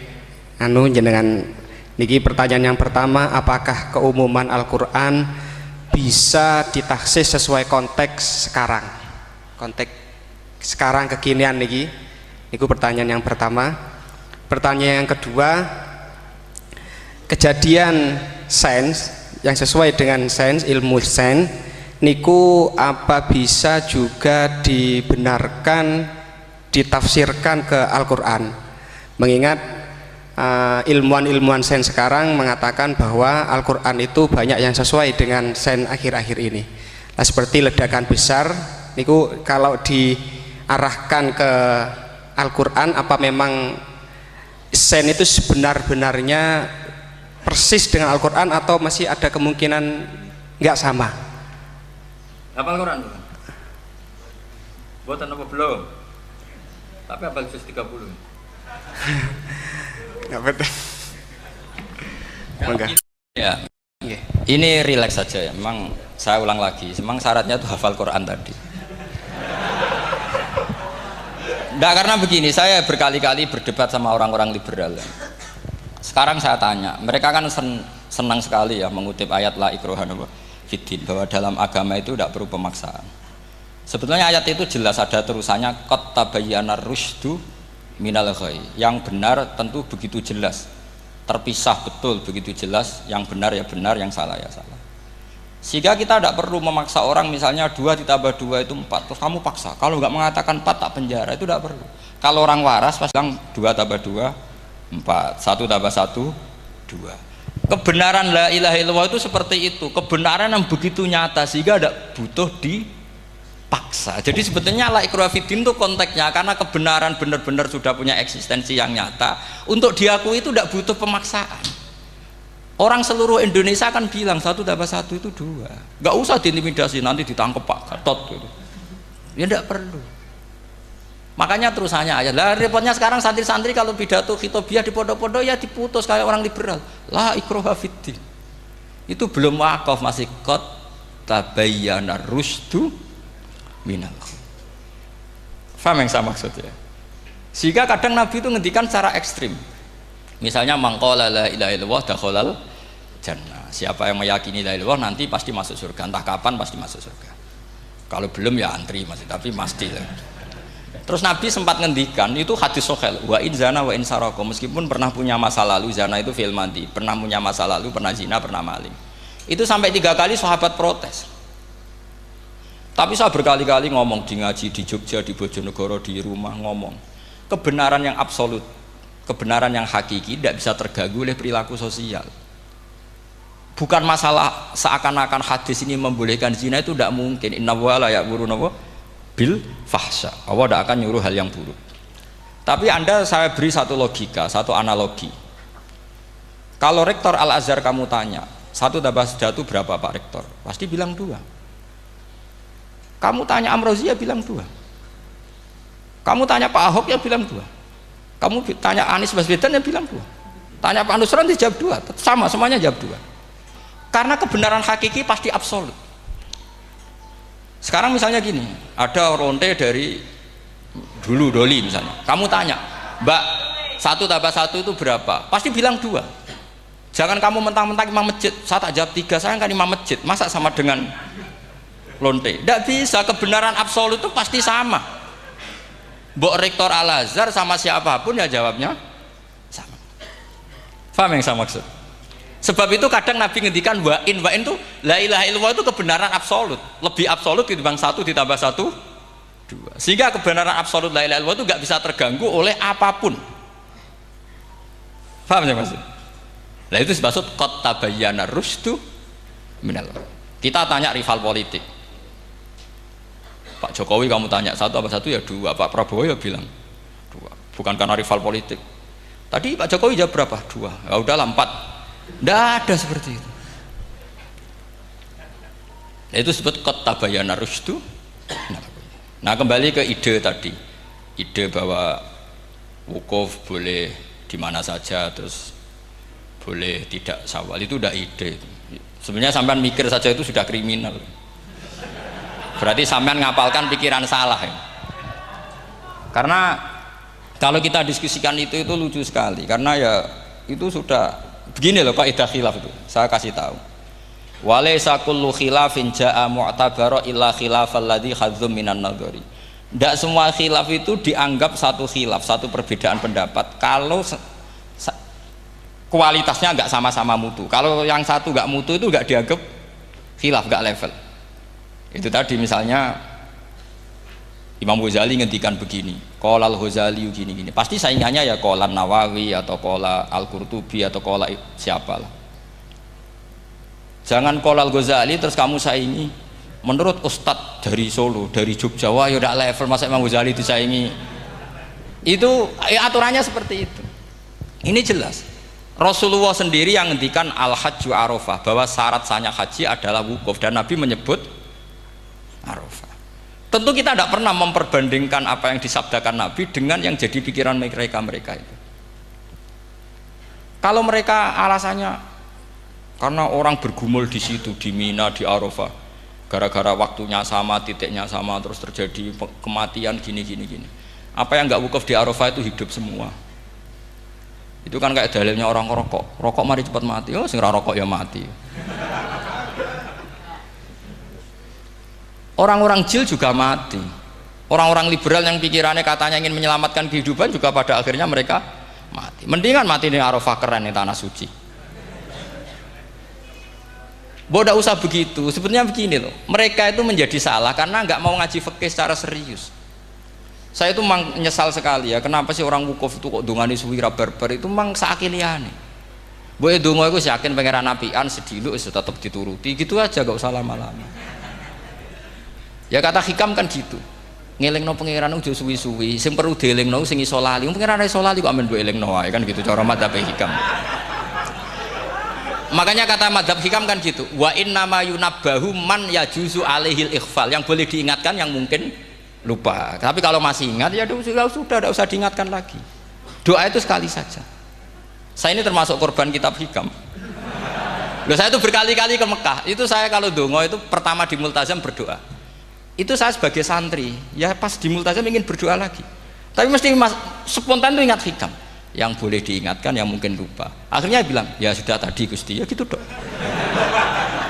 jenengan niki pertanyaan yang pertama, apakah keumuman Al-Quran bisa ditaksis sesuai konteks sekarang, konteks sekarang kekinian niki. Niku pertanyaan yang pertama. Pertanyaan yang kedua, kejadian sains yang sesuai dengan sains, ilmu sains niku apa bisa juga dibenarkan ditafsirkan ke Al-Quran, mengingat ilmuwan-ilmuwan sains sekarang mengatakan bahwa Al-Quran itu banyak yang sesuai dengan sains akhir-akhir ini. Nah, seperti ledakan besar niku kalau diarahkan ke Al-Quran, apa memang sains itu sebenar-benarnya persis dengan Al-Quran atau masih ada kemungkinan nggak sama? Hafal Quran? Buatan apa belum? Tapi hafal juz 30. Nggak betul. Enggak. Ya. Ini rileks saja ya. Memang saya ulang lagi. Memang syaratnya itu hafal Quran tadi. Enggak, karena begini, saya berkali-kali berdebat sama orang-orang liberal. Sekarang saya tanya, mereka kan senang sekali ya mengutip ayat la ikraha fiddin, bahwa dalam agama itu tidak perlu pemaksaan. Sebetulnya ayat itu jelas ada terusannya qad tabayyana rusydu minal ghayy. Yang benar tentu begitu jelas, terpisah betul begitu jelas, yang benar ya benar, yang salah ya salah. Sehingga kita tidak perlu memaksa orang, misalnya 2 ditambah 2 itu 4, terus kamu paksa, kalau nggak mengatakan 4 tak penjara, itu tidak perlu. Kalau orang waras pasti bilang 2 tambah 2 4, 1 tambah 1 2. Kebenaran la ilaha illallah itu seperti itu, kebenaran yang begitu nyata sehingga tidak butuh dipaksa. Jadi sebetulnya la ikraha fiddin itu konteksnya karena kebenaran benar-benar sudah punya eksistensi yang nyata, untuk diakui itu tidak butuh pemaksaan. Orang seluruh Indonesia akan bilang 1 tambah 1 itu 2, nggak usah diintimidasi nanti ditangkap Pak Gatot gitu. Ya tidak perlu. Makanya terusannya aja lah, repotnya sekarang santri-santri kalau pidato khitobiah di pondok-pondok ya diputus kayak orang liberal, la ikraha fiddin. Itu belum wakaf, masih qad tabayyana rusydu minal ghayy. Paham yang saya maksud ya? Sehingga kadang Nabi itu ngendikan secara ekstrim, misalnya mangqala la ilaha illallah dakhalal jannah, siapa yang meyakini la ilaha illallah nanti pasti masuk surga, entah kapan pasti masuk surga, kalau belum ya antri masih, tapi pasti lah. Terus Nabi sempat ngendikan, itu hadis sahih, wa in zana wa in saraka, meskipun pernah punya masa lalu, zana itu fi'il madhi, pernah punya masa lalu, pernah zina, pernah maling, itu sampai 3 kali sahabat protes. Tapi saya berkali-kali ngomong di ngaji di Jogja, di Bojonegoro, di rumah ngomong, kebenaran yang absolut, kebenaran yang hakiki tidak bisa terganggu oleh perilaku sosial. Bukan masalah seakan-akan hadis ini membolehkan zina, itu tidak mungkin. Inna wa la ya'muru bil fahsya, Allah tidak akan nyuruh hal yang buruk. Tapi saya beri satu logika, satu analogi. Kalau rektor Al-Azhar kamu tanya 1 tambah 1 berapa Pak Rektor, pasti bilang 2. Kamu tanya Amrozi ya bilang 2. Kamu tanya Pak Ahok ya bilang 2. Kamu tanya Anies Baswedan ya bilang 2. Tanya Pak Nusron dijawab 2. Sama, semuanya jawab 2. Karena kebenaran hakiki pasti absolut. Sekarang misalnya gini, ada ronte dari dulu Doli misalnya, kamu tanya Mbak 1 tambah 1 itu berapa, pasti bilang 2. Jangan kamu mentang-mentang imam masjid, saya tak jawab 3, saya kan imam masjid, masa sama dengan lonte? Tidak bisa, kebenaran absolut itu pasti sama. Mbok rektor Al-Azhar sama siapapun ya jawabnya sama. Paham yang saya maksud? Sebab itu kadang Nabi ngendikan wa in itu la ilaha illallah itu kebenaran absolut, lebih absolut dibanding 1 ditambah 1 2. Sehingga kebenaran absolut la ilaha illallah itu nggak bisa terganggu oleh apapun. Paham ya maksud? Nah itu maksud qad tabayyana rusydu minal ghayy. Kita tanya rival politik, Pak Jokowi kamu tanya 1 tambah 1 ya 2, Pak Prabowo ya bilang 2, bukan karena rival politik. Tadi Pak Jokowi jawab berapa? 2, ya udahlah 4. Tidak ada seperti itu. Nah, itu disebut qad tabayyana rusydu. Nah kembali ke ide tadi, ide bahwa wukuf boleh di mana saja, terus boleh tidak syawal, itu udah ide. Sebenarnya sampean mikir saja itu sudah kriminal. Berarti sampean ngapalkan pikiran salah ya. Karena kalau kita diskusikan itu lucu sekali, karena ya itu sudah begini loh kaidah khilaf itu, saya kasih tahu. Walaysa kullu khilafin jaa mu'tabara illa khilafal ladzi khadzum minan nadhari. Tidak semua khilaf itu dianggap satu khilaf, satu perbedaan pendapat kalau kualitasnya nggak sama-sama mutu. Kalau yang satu nggak mutu itu nggak dianggap khilaf, nggak level. Itu tadi misalnya Imam Ghazali ngendikan begini, qala al-Ghazali gini-gini, pasti saingannya ya qala Nawawi atau qala Al-Qurtubi atau qala siapalah. Jangan qala al-Ghazali terus kamu saingi menurut Ustadz dari Solo, dari Jogja, wah ya udah level, masa Imam Ghazali disaingi. Itu ya, aturannya seperti itu. Ini jelas. Rasulullah sendiri yang ngendikan al-hajju arafah, bahwa syarat sahnya haji adalah wukuf, dan Nabi menyebut arafah. Tentu kita tidak pernah memperbandingkan apa yang disabdakan Nabi dengan yang jadi pikiran mereka itu. Kalau mereka alasannya karena orang bergumul di situ, di Mina, di Arafah, gara-gara waktunya sama, titiknya sama, terus terjadi kematian gini. Apa yang nggak wukuf di Arafah itu hidup semua. Itu kan kayak dalilnya orang rokok. Rokok mari cepat mati. Oh, sing ra rokok ya mati. Orang-orang jil juga mati. Orang-orang liberal yang pikirannya katanya ingin menyelamatkan kehidupan juga pada akhirnya mereka mati. Mendingan mati di Arafah keren di tanah suci. Bodoh usah begitu. Sebetulnya begini loh. Mereka itu menjadi salah karena nggak mau ngaji fikih secara serius. Saya itu menyesal sekali ya. Kenapa sih orang wukuf itu kok dungani suwira barbar itu memang sakiliane. Boy dongo aku yakin pangeran apian sediluk itu tetap dituruti. Gitu aja gak usah lama-lama. Ya kata hikam kan gitu. Ngelingno pangeran ojo suwi-suwi. Sing perlu dielingno sing iso lali. Pangeran iso lali kok amen mbok elingno wae kan gitu cara madzhab hikam. Makanya kata madzhab hikam kan gitu. Wa inna ma yunabbahu man yajuzu alaihil ikhfal. Yang boleh diingatkan yang mungkin lupa. Tapi kalau masih ingat ya sudah tidak usah diingatkan lagi. Doa itu sekali saja. Saya ini termasuk korban kitab hikam. Loh, saya itu berkali-kali ke Mekah. Itu saya kalau dongo itu pertama di Multazam berdoa. Itu saya sebagai santri ya pas di Multazam ingin berdoa lagi. Tapi mesti spontan itu ingat hikam. Yang boleh diingatkan yang mungkin lupa. Akhirnya bilang ya sudah tadi Gusti ya gitu dok.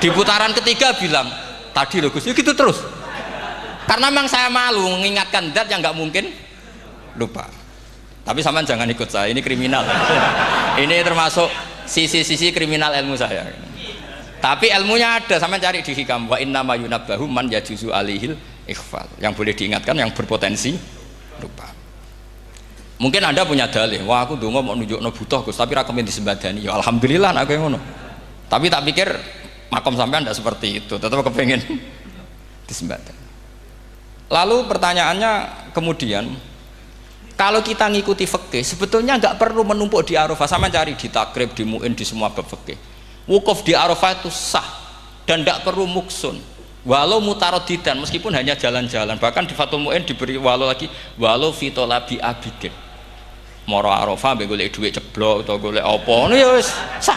Di putaran ketiga bilang tadi loh Gusti gitu terus. Karena memang saya malu mengingatkan zat yang nggak mungkin lupa. Tapi sampean jangan ikut saya, ini kriminal. Ini termasuk sisi-sisi kriminal ilmu saya. Tapi ilmunya ada, sampean cari di hikam. Wa inna ma yunabbahu man yajuzu alihil ikhfal. Yang boleh diingatkan yang berpotensi lupa. Mungkin Anda punya dalih, wah aku dongo mau nunjukno butuh Gus, tapi ra kepen disembadani. Ya alhamdulillah aku yang ngono. Tapi tak pikir makom sampean tidak seperti itu, tetap kepengen disembadani. Lalu pertanyaannya kemudian, kalau kita ngikuti fikih, sebetulnya nggak perlu menumpuk di Arafah. Sama cari di takrib, di mu'in, di semua bab fikih. Wukuf di Arafah itu sah dan tidak perlu muksun. Walau mutarodidan, meskipun hanya jalan-jalan. Bahkan di Fathul Mu'in diberi walau lagi, walau fitolabi abidin. Moro Arafah, golek duit ceblok atau golek apa, ini ya sah.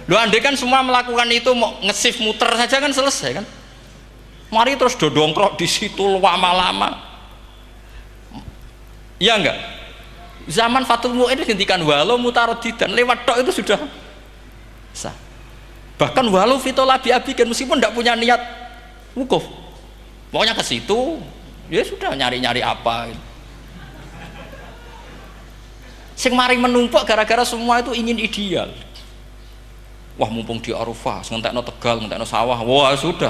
Loh, andai kan semua melakukan itu mau ngesif muter saja kan selesai kan. Mari terus dodongkrok di situ lama-lama. Iya enggak? Zaman Fathul Mu'in dihentikan walau mutarodidan, lewat tok itu sudah sah. Bahkan walau fitolabi abikan meskipun tidak punya niat wukuf, pokoknya ke situ ya sudah nyari-nyari apa. Sing mari menumpuk gara-gara semua itu ingin ideal. Wah mumpung di Arafah, ngentekno Tegal, ngentekno sawah, wah sudah.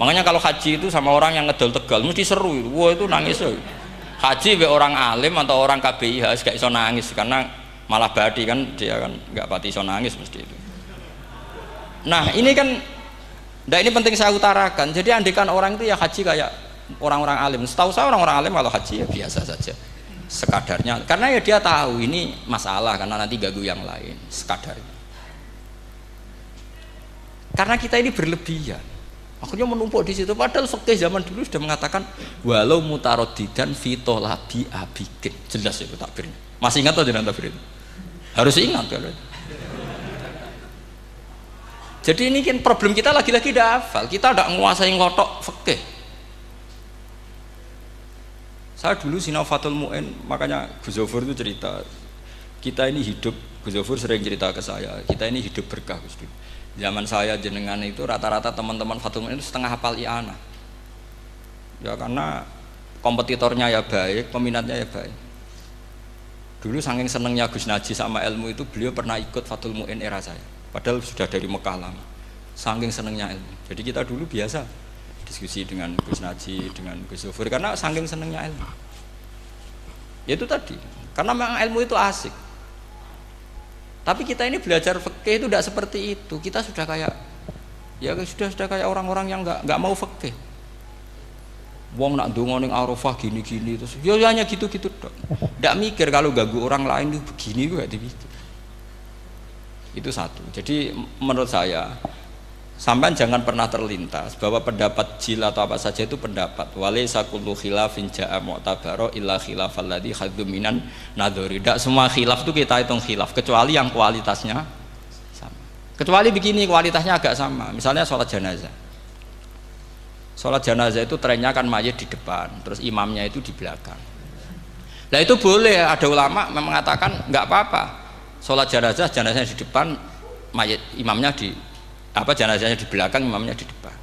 Makanya kalau haji itu sama orang yang ngedol Tegal mesti seru, wah itu nangis. Haji be orang alim atau orang KBIH gak iso nangis karena malah badi kan dia kan nggak pati iso nangis mesti itu. Nah ini kan, nah ini penting saya utarakan. Jadi andikan orang itu ya haji kayak orang-orang alim. Setahu saya orang-orang alim kalau haji ya biasa saja, sekadarnya. Karena ya dia tahu ini masalah karena nanti ganggu yang lain, sekadarnya. Karena kita ini berlebihan, akhirnya menumpuk di situ. Padahal fikih zaman dulu sudah mengatakan walau mutarodidan fitolabi abikin, jelas itu takbirnya. Masih ingat atau tidak takbir itu? Harus ingat kan? Jadi ini kan problem kita lagi-lagi tidak hafal, kita tidak menguasai ngotok fikih. Saya dulu sinau Fathul Mu'in, makanya Gus Zofur itu cerita, kita ini hidup, Gus Zofur sering cerita ke saya, kita ini hidup berkah Gus. Zaman saya jenengan itu rata-rata teman-teman Fathul Mu'in itu setengah hafal i'anah. Ya karena kompetitornya ya baik, peminatnya ya baik. Dulu saking senengnya Gus Naji sama ilmu itu, beliau pernah ikut Fathul Mu'in era saya. Padahal sudah dari Mekah lama, saking senengnya ilmu. Jadi kita dulu biasa diskusi dengan Gus Naji, dengan Gus Zofur karena saking senengnya ilmu. Ya itu tadi, karena memang ilmu itu asik. Tapi kita ini belajar fikih itu tidak seperti itu. Kita sudah kayak, ya sudah kayak orang-orang yang nggak mau fikih. Wong nak ndonga ning Arafah gini-gini terus, ya hanya gitu-gitu dok. Tidak mikir kalau ganggu orang lain itu begini juga dipikir. Itu satu. Jadi menurut saya sampean jangan pernah terlintas bahwa pendapat jil atau apa saja itu pendapat. Walaysa kullu khilafin ja'a mu'tabara illa khilafal ladzi haddu minan nadhari. Tidak semua khilaf itu kita hitung khilaf kecuali yang kualitasnya sama. Kecuali begini kualitasnya agak sama. Misalnya sholat jenazah. Sholat jenazah itu trennya kan mayit di depan, terus imamnya itu di belakang. Nah itu boleh, ada ulama mengatakan nggak apa-apa. Sholat jenazahnya di depan, mayat imamnya di jenazahnya di belakang, imamnya di depan.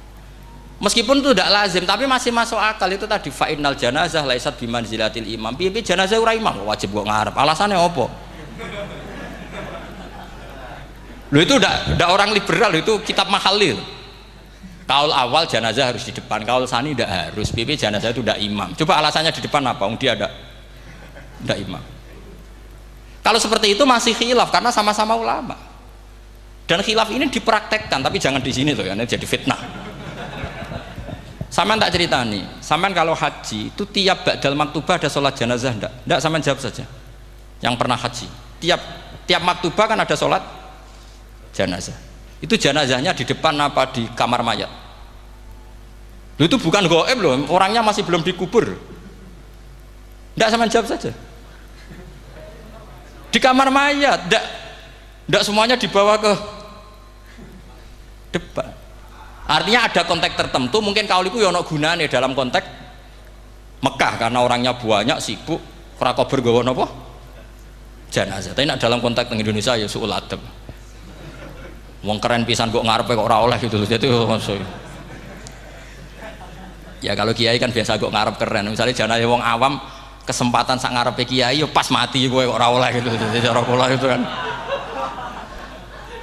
Meskipun itu tidak lazim, tapi masih masuk akal. Itu tadi fa'innal janazah laisat bimanzilatil imam. Piye jenazah ora imam wajib kok ngarep. Alasannya apa? Loh itu udah orang liberal, itu kitab Mahalil. Kaul awal jenazah harus di depan, kaul sani tidak harus. Piye jenazah itu tidak imam. Coba alasannya di depan apa? Dia tidak imam. Kalau seperti itu masih khilaf karena sama-sama ulama. Dan khilaf ini dipraktekkan, tapi jangan di sini loh, ya, ini jadi fitnah. Saman tak cerita nih, saman kalau haji itu tiap ba'dal maktubah ada sholat jenazah enggak? Enggak, saman jawab saja. Yang pernah haji, tiap maktubah kan ada sholat jenazah. Itu jenazahnya di depan apa di kamar mayat? Loh, itu bukan goib loh, orangnya masih belum dikubur. Enggak, saman jawab saja. Di kamar mayat, enggak semuanya dibawa ke depan. Artinya ada konteks tertentu, mungkin kaul itu yono gunane dalam konteks Mekah karena orangnya banyak, sibuk, ora kober gawa napa? Jenazah. Tapi dalam konteks Indonesia ya suul adab. Wong keren pisan kok ngarepe kok ora oleh gitu. Jadi ya kalau kiai kan biasa kok ngarep keren. Misalnya jenazah wong awam kesempatan sak ngarepe kiai ya pas mati kowe kok ora oleh gitu. Jadi cara kula itu kan.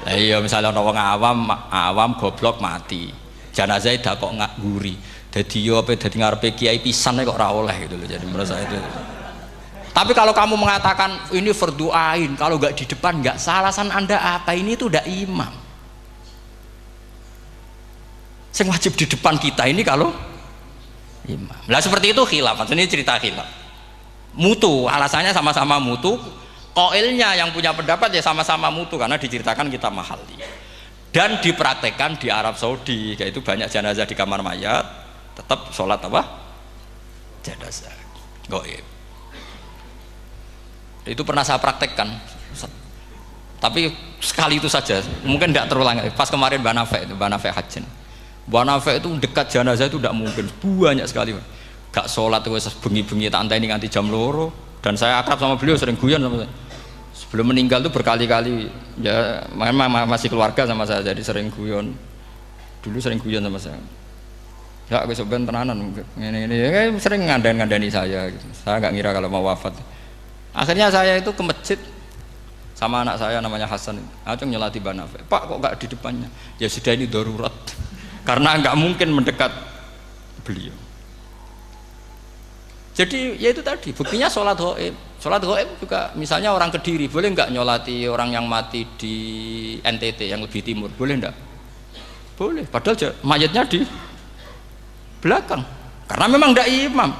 Lah iya misalnya ana wong awam goblok mati. Jenazah dak kok nguri. Dadi yo apa dadi ngarepe kiai pisan kok ora oleh gitu loh. Jadi menurut saya itu. Tapi kalau kamu mengatakan ini fardhu ain, kalau enggak di depan enggak salah, alasan Anda apa? Ini itu udah imam. Sing wajib di depan kita ini kalau imam. Lah seperti itu khilaf. Ini cerita khilaf. Mutu, alasannya sama-sama mutu. Qailnya yang punya pendapat ya sama-sama mutu karena diceritakan kita Mahalli. Dan dipraktekkan di Arab Saudi, yaitu banyak jenazah di kamar mayat, tetap sholat apa? Jenazah. Gaib. Itu pernah saya praktekkan. Tapi sekali itu saja, mungkin tidak terulang. Pas kemarin Banafe Hajin. Banafe itu dekat jenazah itu tidak mungkin, banyak sekali. Gak sholat itu bengi-bengi tak ini nganti jam 2. Dan saya akrab sama beliau, sering guyon sama saya. Sebelum meninggal tuh berkali-kali ya memang masih keluarga sama saya, jadi sering guyon. Dulu sering guyon sama saya. Ya aku sebenarnya tenanan ini ya, sering ngandani saya gitu. Saya nggak ngira kalau mau wafat. Akhirnya saya itu ke masjid sama anak saya namanya Hasan. Acung nyelati Banafe. Pak kok nggak di depannya? Ya sudah ini darurat. Karena nggak mungkin mendekat beliau. Jadi ya itu tadi buktinya sholat gaib juga. Misalnya orang Kediri boleh nggak nyolati orang yang mati di NTT yang lebih timur, boleh nggak? Boleh, padahal mayatnya di belakang karena memang nggak imam.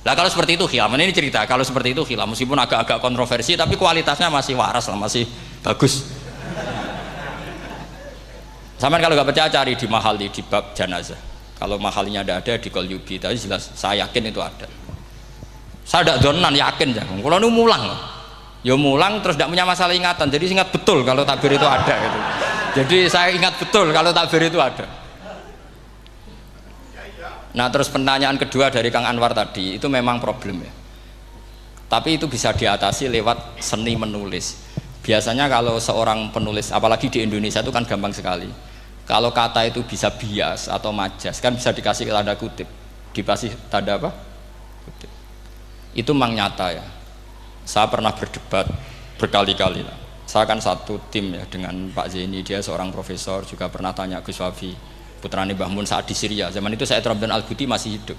Lah kalau seperti itu khilaf, ini cerita kalau seperti itu khilaf meskipun agak-agak kontroversi tapi kualitasnya masih waras lah, masih bagus. Sampai kalau nggak percaya cari di Mahalli di bab jenazah. Kalau Mahallinya ada di Qalyubi, tapi jelas saya yakin itu ada. Saya tidak donan yakin jangan. Kalau nu mulang, ya mulang terus tidak punya masalah ingatan. Jadi ingat betul kalau takbir itu ada. Gitu. Jadi saya ingat betul kalau takbir itu ada. Nah terus pertanyaan kedua dari Kang Anwar tadi itu memang problem ya. Tapi itu bisa diatasi lewat seni menulis. Biasanya kalau seorang penulis, apalagi di Indonesia itu kan gampang sekali. Kalau kata itu bisa bias atau majas kan bisa dikasih tanda kutip, dikasih tanda apa? Kutip. Itu memang nyata ya. Saya pernah berdebat berkali-kali lah. Saya kan satu tim ya dengan Pak Zaini, dia seorang profesor, juga pernah tanya Gus Wafi, putrane Mbah Mun saat di Syria. Zaman itu saya Ramdan Al-Buti masih hidup.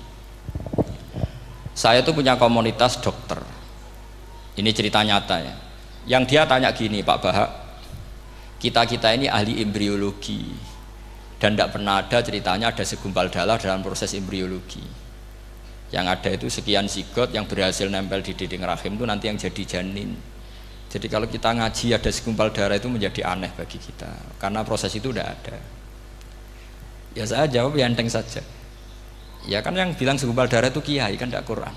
Saya itu punya komunitas dokter. Ini cerita nyata ya. Yang dia tanya gini, Pak Bahak, kita ini ahli embriologi. Dan tidak pernah ada ceritanya ada segumpal darah dalam proses embriologi. Yang ada itu sekian zigot yang berhasil nempel di dinding rahim itu nanti yang jadi janin. Jadi kalau kita ngaji ada segumpal darah itu menjadi aneh bagi kita karena proses itu tidak ada. Ya saya jawab ya enteng saja. Ya kan yang bilang segumpal darah itu kiai kan tidak Quran.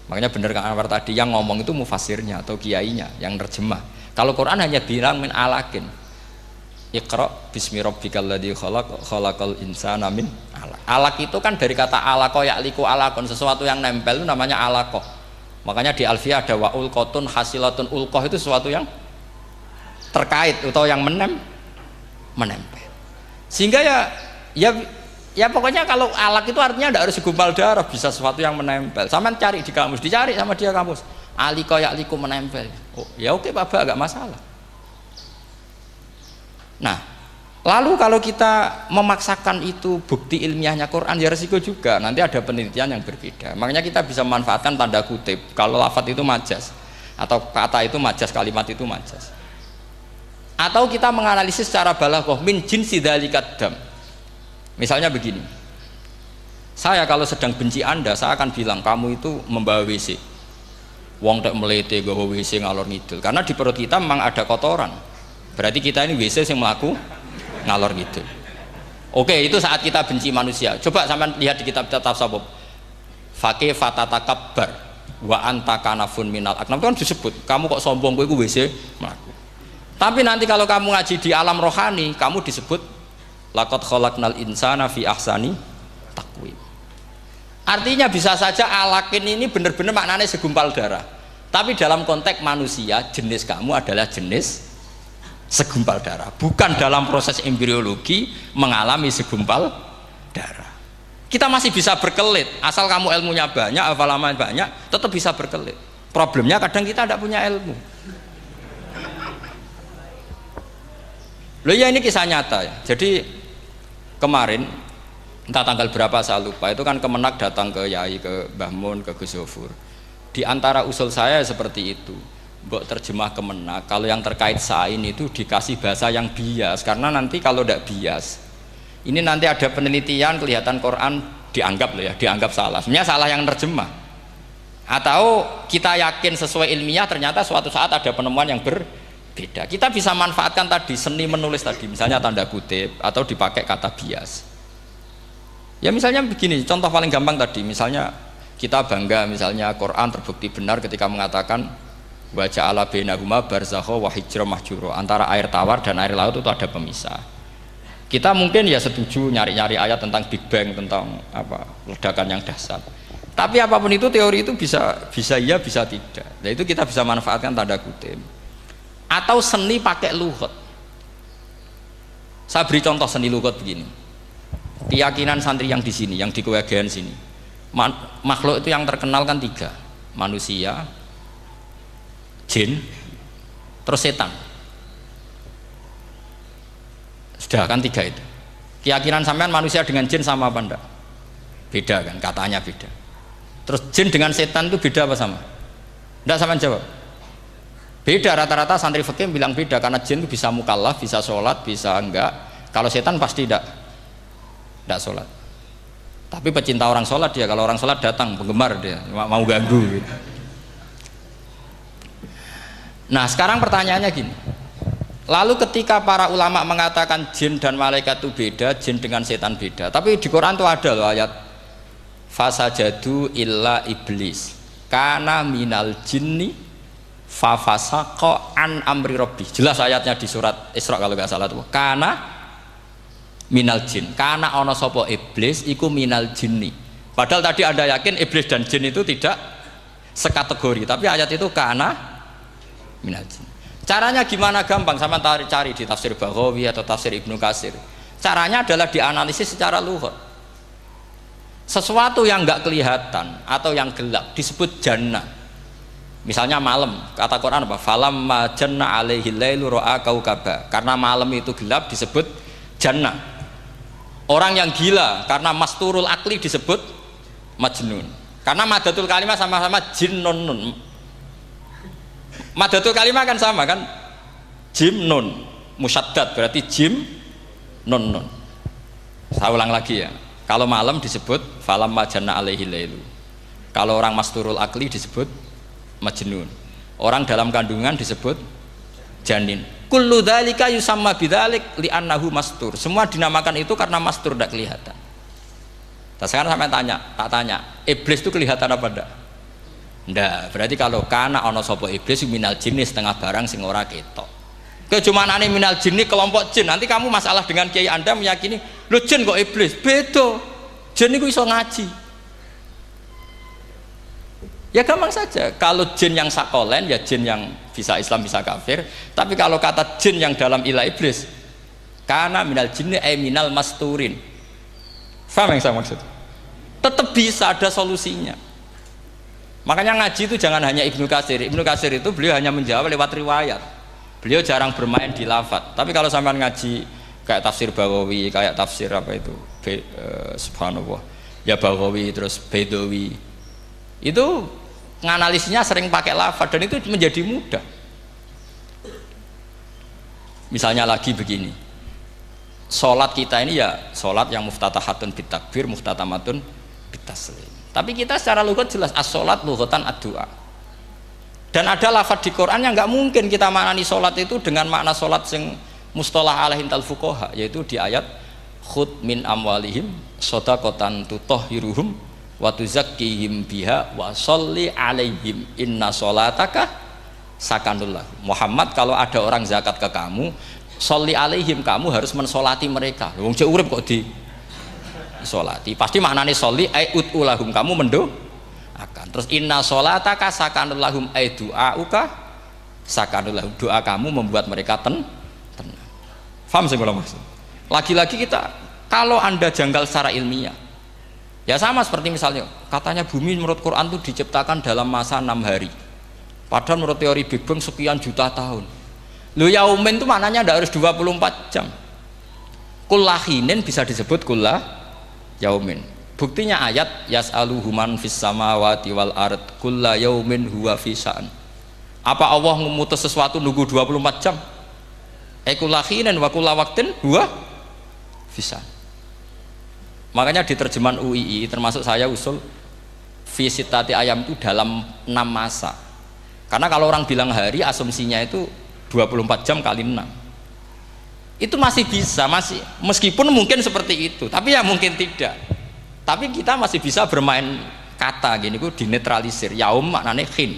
Makanya benar Kang Anwar tadi yang ngomong itu mufasirnya atau kiainya yang nerjemah. Kalau Quran hanya bilang min alakin. Iqra bismi rabbikal ladzi khalaq khalaqal insana min alaq. Alaq itu kan dari kata alaqa ya'liku alaqon, sesuatu yang nempel itu namanya alaqah. Makanya di Alfiyah ada wa ulqatun hasilatun, ulqah itu sesuatu yang terkait atau yang menempel. Sehingga ya pokoknya kalau alaq itu artinya tidak harus segumpal darah, bisa sesuatu yang menempel. Sama cari di kamus, dicari sama dia kamus. Aliko ya'liku menempel. Oh, ya oke Pak, enggak masalah. Nah, lalu kalau kita memaksakan itu bukti ilmiahnya Quran, ya resiko juga. Nanti ada penelitian yang berbeda. Makanya kita bisa memanfaatkan tanda kutip. Kalau lafadz itu majas, atau kata itu majas, kalimat itu majas. Atau kita menganalisis secara balaghah min jinsi dzalikat dam. Misalnya begini. Saya kalau sedang benci Anda, saya akan bilang kamu itu membawa WC. Wong tak melete gawa WC ngalor ngidul. Karena di perut kita memang ada kotoran. Berarti kita ini WC yang melaku ngalor gitu. Oke, itu saat kita benci manusia. Coba sampean lihat di kitab tasawuf. Faqih fatatakabbar wa anta kanafun minal aknam, kan disebut kamu kok sombong, kowe iku WC melaku. Tapi nanti kalau kamu ngaji di alam rohani, kamu disebut laqad khalaqnal insana fi ahsani taqwim. Artinya bisa saja alakin ini benar-benar maknanya segumpal darah. Tapi dalam konteks manusia, jenis kamu adalah jenis segumpal darah, bukan dalam proses embriologi mengalami segumpal darah. Kita masih bisa berkelit, asal kamu ilmunya banyak, hafalaman banyak, tetap bisa berkelit. Problemnya kadang kita tidak punya ilmu. Loh ya, ini kisah nyata ya. Jadi kemarin entah tanggal berapa saya lupa, itu kan Kemenak datang ke Yai, ke Mbah Mun, ke Gus Zofur. Di antara usul saya seperti itu. Mbok terjemah Kemenak, kalau yang terkait sain itu dikasih bahasa yang bias, karena nanti kalau tidak bias, ini nanti ada penelitian kelihatan Quran dianggap loh ya, dianggap salah. Sebenarnya salah yang terjemah. Atau kita yakin sesuai ilmiah, ternyata suatu saat ada penemuan yang berbeda. Kita bisa manfaatkan tadi seni menulis tadi, misalnya tanda kutip atau dipakai kata bias. Ya misalnya begini, contoh paling gampang tadi, misalnya kita bangga misalnya Quran terbukti benar ketika mengatakan wa ja'ala bainahuma barzakha wa hijra mahjura, antara air tawar dan air laut itu ada pemisah. Kita mungkin ya setuju nyari-nyari ayat tentang Big Bang, tentang apa ledakan yang dahsyat. Tapi apapun itu teori itu bisa iya bisa tidak. Nah itu kita bisa manfaatkan tanda kutip. Atau seni pakai lughat. Saya beri contoh seni lughat begini. Keyakinan santri yang di sini, yang di kewegean sini. Makhluk itu yang terkenal kan 3. Manusia, jin, terus setan. Sudah kan 3 itu. Keyakinan sampean manusia dengan jin sama apa enggak? Beda kan, katanya beda. Terus jin dengan setan itu beda apa sama? Enggak, sampean jawab. Beda, rata-rata santri fikih bilang beda, karena jin itu bisa mukallaf, bisa sholat, bisa enggak. Kalau setan pasti enggak sholat. Tapi pecinta orang sholat dia, kalau orang sholat datang, penggemar dia, mau ganggu gitu. Nah sekarang pertanyaannya gini, lalu ketika para ulama mengatakan jin dan malaikat itu beda, jin dengan setan beda, tapi di Quran itu ada loh ayat fasajadu illa iblis kana minal jinni fafasaqa an amri rabbi. Jelas ayatnya di surat Isra kalau nggak salah tuh, kana minal jin, kana ono sopo iblis iku minal jinni. Padahal tadi Anda yakin iblis dan jin itu tidak sekategori, tapi ayat itu kana minal jin. Caranya gimana? Gampang, sama cari di tafsir Baghawi atau tafsir Ibnu Katsir. Caranya adalah dianalisis secara lughat. Sesuatu yang enggak kelihatan atau yang gelap disebut jannah. Misalnya malam, kata Quran apa? Falamma janna alaihi lailu ra'a kaukaba. Karena malam itu gelap disebut jannah. Orang yang gila karena masturul akli disebut majnun. Karena madatul kalimah sama-sama jinnun. Madatul kalimah kan sama kan, jim nun musyaddad berarti jim nun nun. Saya ulang lagi ya, kalau malam disebut falam majana alaihi lailu, kalau orang masturul akli disebut majnun, orang dalam kandungan disebut janin. Kullu dzalika yusamma bidzalik li'annahu mastur. Semua dinamakan itu karena mastur, tidak kelihatan. Nah, sekarang sampai tak tanya, iblis itu kelihatan apa enggak? Ndak, berarti kalau kana ana sapa iblis minal jinni setengah barang sing ora ketok. Kejumanane minal jinni kelompok jin. Nanti kamu masalah dengan kiai Anda meyakini, "Lho jin kok iblis?" Beda. Jin itu iso ngaji. Ya gampang saja. Kalau jin yang sakolen ya jin yang bisa Islam bisa kafir. Tapi kalau kata jin yang dalam ilah iblis, karena minal jinni minal masturin. Faham yang saya maksud? Tetap bisa ada solusinya. Makanya ngaji itu jangan hanya Ibnu Katsir. Ibnu Katsir itu beliau hanya menjawab lewat riwayat. Beliau jarang bermain di lafadz. Tapi kalau sampean ngaji kayak tafsir Baghawi, kayak tafsir apa itu, subhanallah, ya Baghawi terus Bedawi, itu nganalisnya sering pakai lafadz dan itu menjadi mudah. Misalnya lagi begini, sholat kita ini ya sholat yang muftatahatun bitakbir, muftatamatun bitaslim. Tapi kita secara lughat jelas as-sholat lughatan ad-du'a. Dan ada lafadz di Quran yang nggak mungkin kita maknani sholat itu dengan makna sholat yang mustalah alaihim tal fuqaha, yaitu di ayat khud min amwalihim shadaqatan tutahhiruhum wa tuzakkihim biha wa sholli alaihim inna sholataka sakanul lahum. Muhammad, kalau ada orang zakat ke kamu, sholli alaihim, kamu harus mensolati mereka. Wong cek urip kok di solati, pasti maknane sholli ai utulahum, kamu mendo akan. Terus inna sholataka sakanul lahum ai du'auka sakanul lahum, doa kamu membuat mereka tenang. Faham sih kalau maksud? Lagi-lagi kita, kalau Anda janggal secara ilmiah, ya sama seperti misalnya katanya bumi menurut Quran itu diciptakan dalam masa 6 hari, padahal menurut teori Big Bang sekian juta tahun. Lu yaumin itu maknanya tidak harus 24 jam. Kullahinin bisa disebut kullah yaumin. Buktinya ayat yas'aluhu man fis samawati wal ard kulla yaumin huwa fi sya'an. Apa Allah memutus sesuatu nunggu 24 jam? Kullahinin wa kulla waqtin huwa fi sya'an. Makanya di terjemahan UII termasuk saya usul fi sitati ayam itu dalam 6 masa. Karena kalau orang bilang hari asumsinya itu 24 jam kali 6 itu masih bisa, masih meskipun mungkin seperti itu, tapi ya mungkin tidak. Tapi kita masih bisa bermain kata gini, ku dinetralisir. Yaum maknanya khin.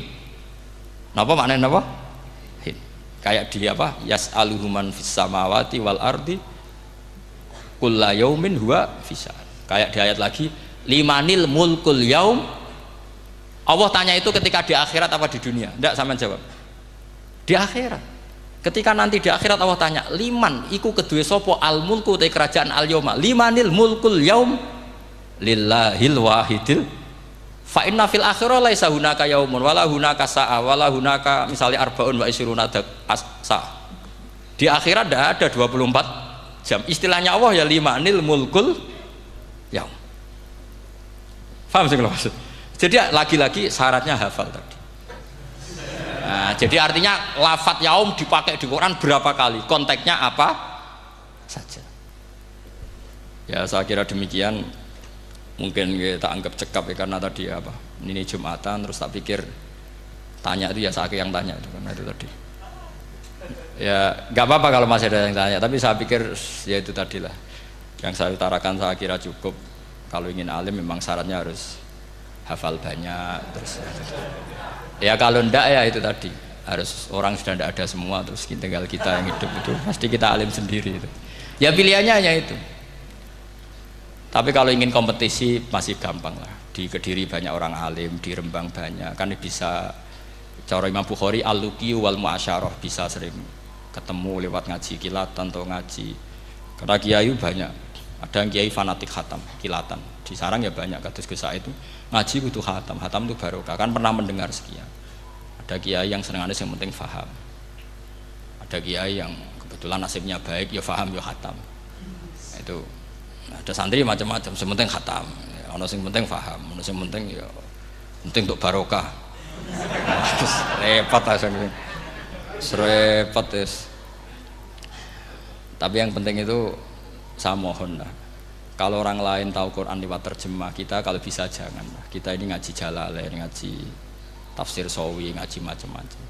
Napa maknanya napa? Khin. Kayak di apa? Yas'aluhu man fis samawati wal ardi kulla yaumin huwa fi sya'an. Kayak di ayat lagi, limanil mulkul yaum. Allah tanya itu ketika di akhirat apa di dunia? Enggak, sama jawab. Di akhirat. Ketika nanti di akhirat Allah tanya, liman iku kedue sapa al mulku te kerajaan al yauma, limanil mulkul yaum lillahil wahidil fa inna fil akhirah laisa hunaka yaumun wala hunaka sa'a wala hunaka misalnya arbaun wa isyruna sa'. Di akhirat tidak ada 24 jam. Istilahnya Allah ya limanil mulkul yaum. Paham sih kalau maksud? Jadi lagi-lagi syaratnya hafal tadi. Nah, jadi artinya lafadz yaum dipakai di Quran berapa kali? Konteksnya apa saja? Ya saya kira demikian. Mungkin kita anggap cekap ya, karena tadi apa? Ini Jumatan terus tak pikir tanya itu ya saya yang tanya itu karena itu tadi. Ya nggak apa-apa kalau masih ada yang tanya, tapi saya pikir ya itu tadilah yang saya utarakan, saya kira cukup. Kalau ingin alim memang syaratnya harus hafal banyak terus. Ya kalau ndak ya itu tadi harus orang sudah ndak ada semua terus tinggal kita yang hidup itu pasti kita alim sendiri itu. Ya pilihannya hanya itu. Tapi kalau ingin kompetisi masih gampang lah. Di Kediri banyak orang alim, di Rembang banyak. Kan bisa cara Imam Bukhari al-luqi wal mu'asyarah, bisa sering ketemu lewat ngaji kilatan atau ngaji. Karena kiai banyak. Ada yang kiai fanatik khatam, kilatan. Di sarang ya banyak kados Gus Said itu ngaji butuh khatam. Khatam itu barokah. Kan pernah mendengar sekian. Ada kiai yang senengannya yang penting faham. Ada kiai yang kebetulan nasibnya baik ya faham ya khatam. Itu ada santri macam-macam, sementing khatam, ono sing penting faham, ono sing penting ya penting untuk barokah. Repot asane. Repot es. Tapi yang penting itu saya mohon lah. Kalau orang lain tahu Quran lewat terjemah, kita kalau bisa jangan lah. Kita ini ngaji Jalalain, ngaji tafsir Sawi, ngaji macam-macam.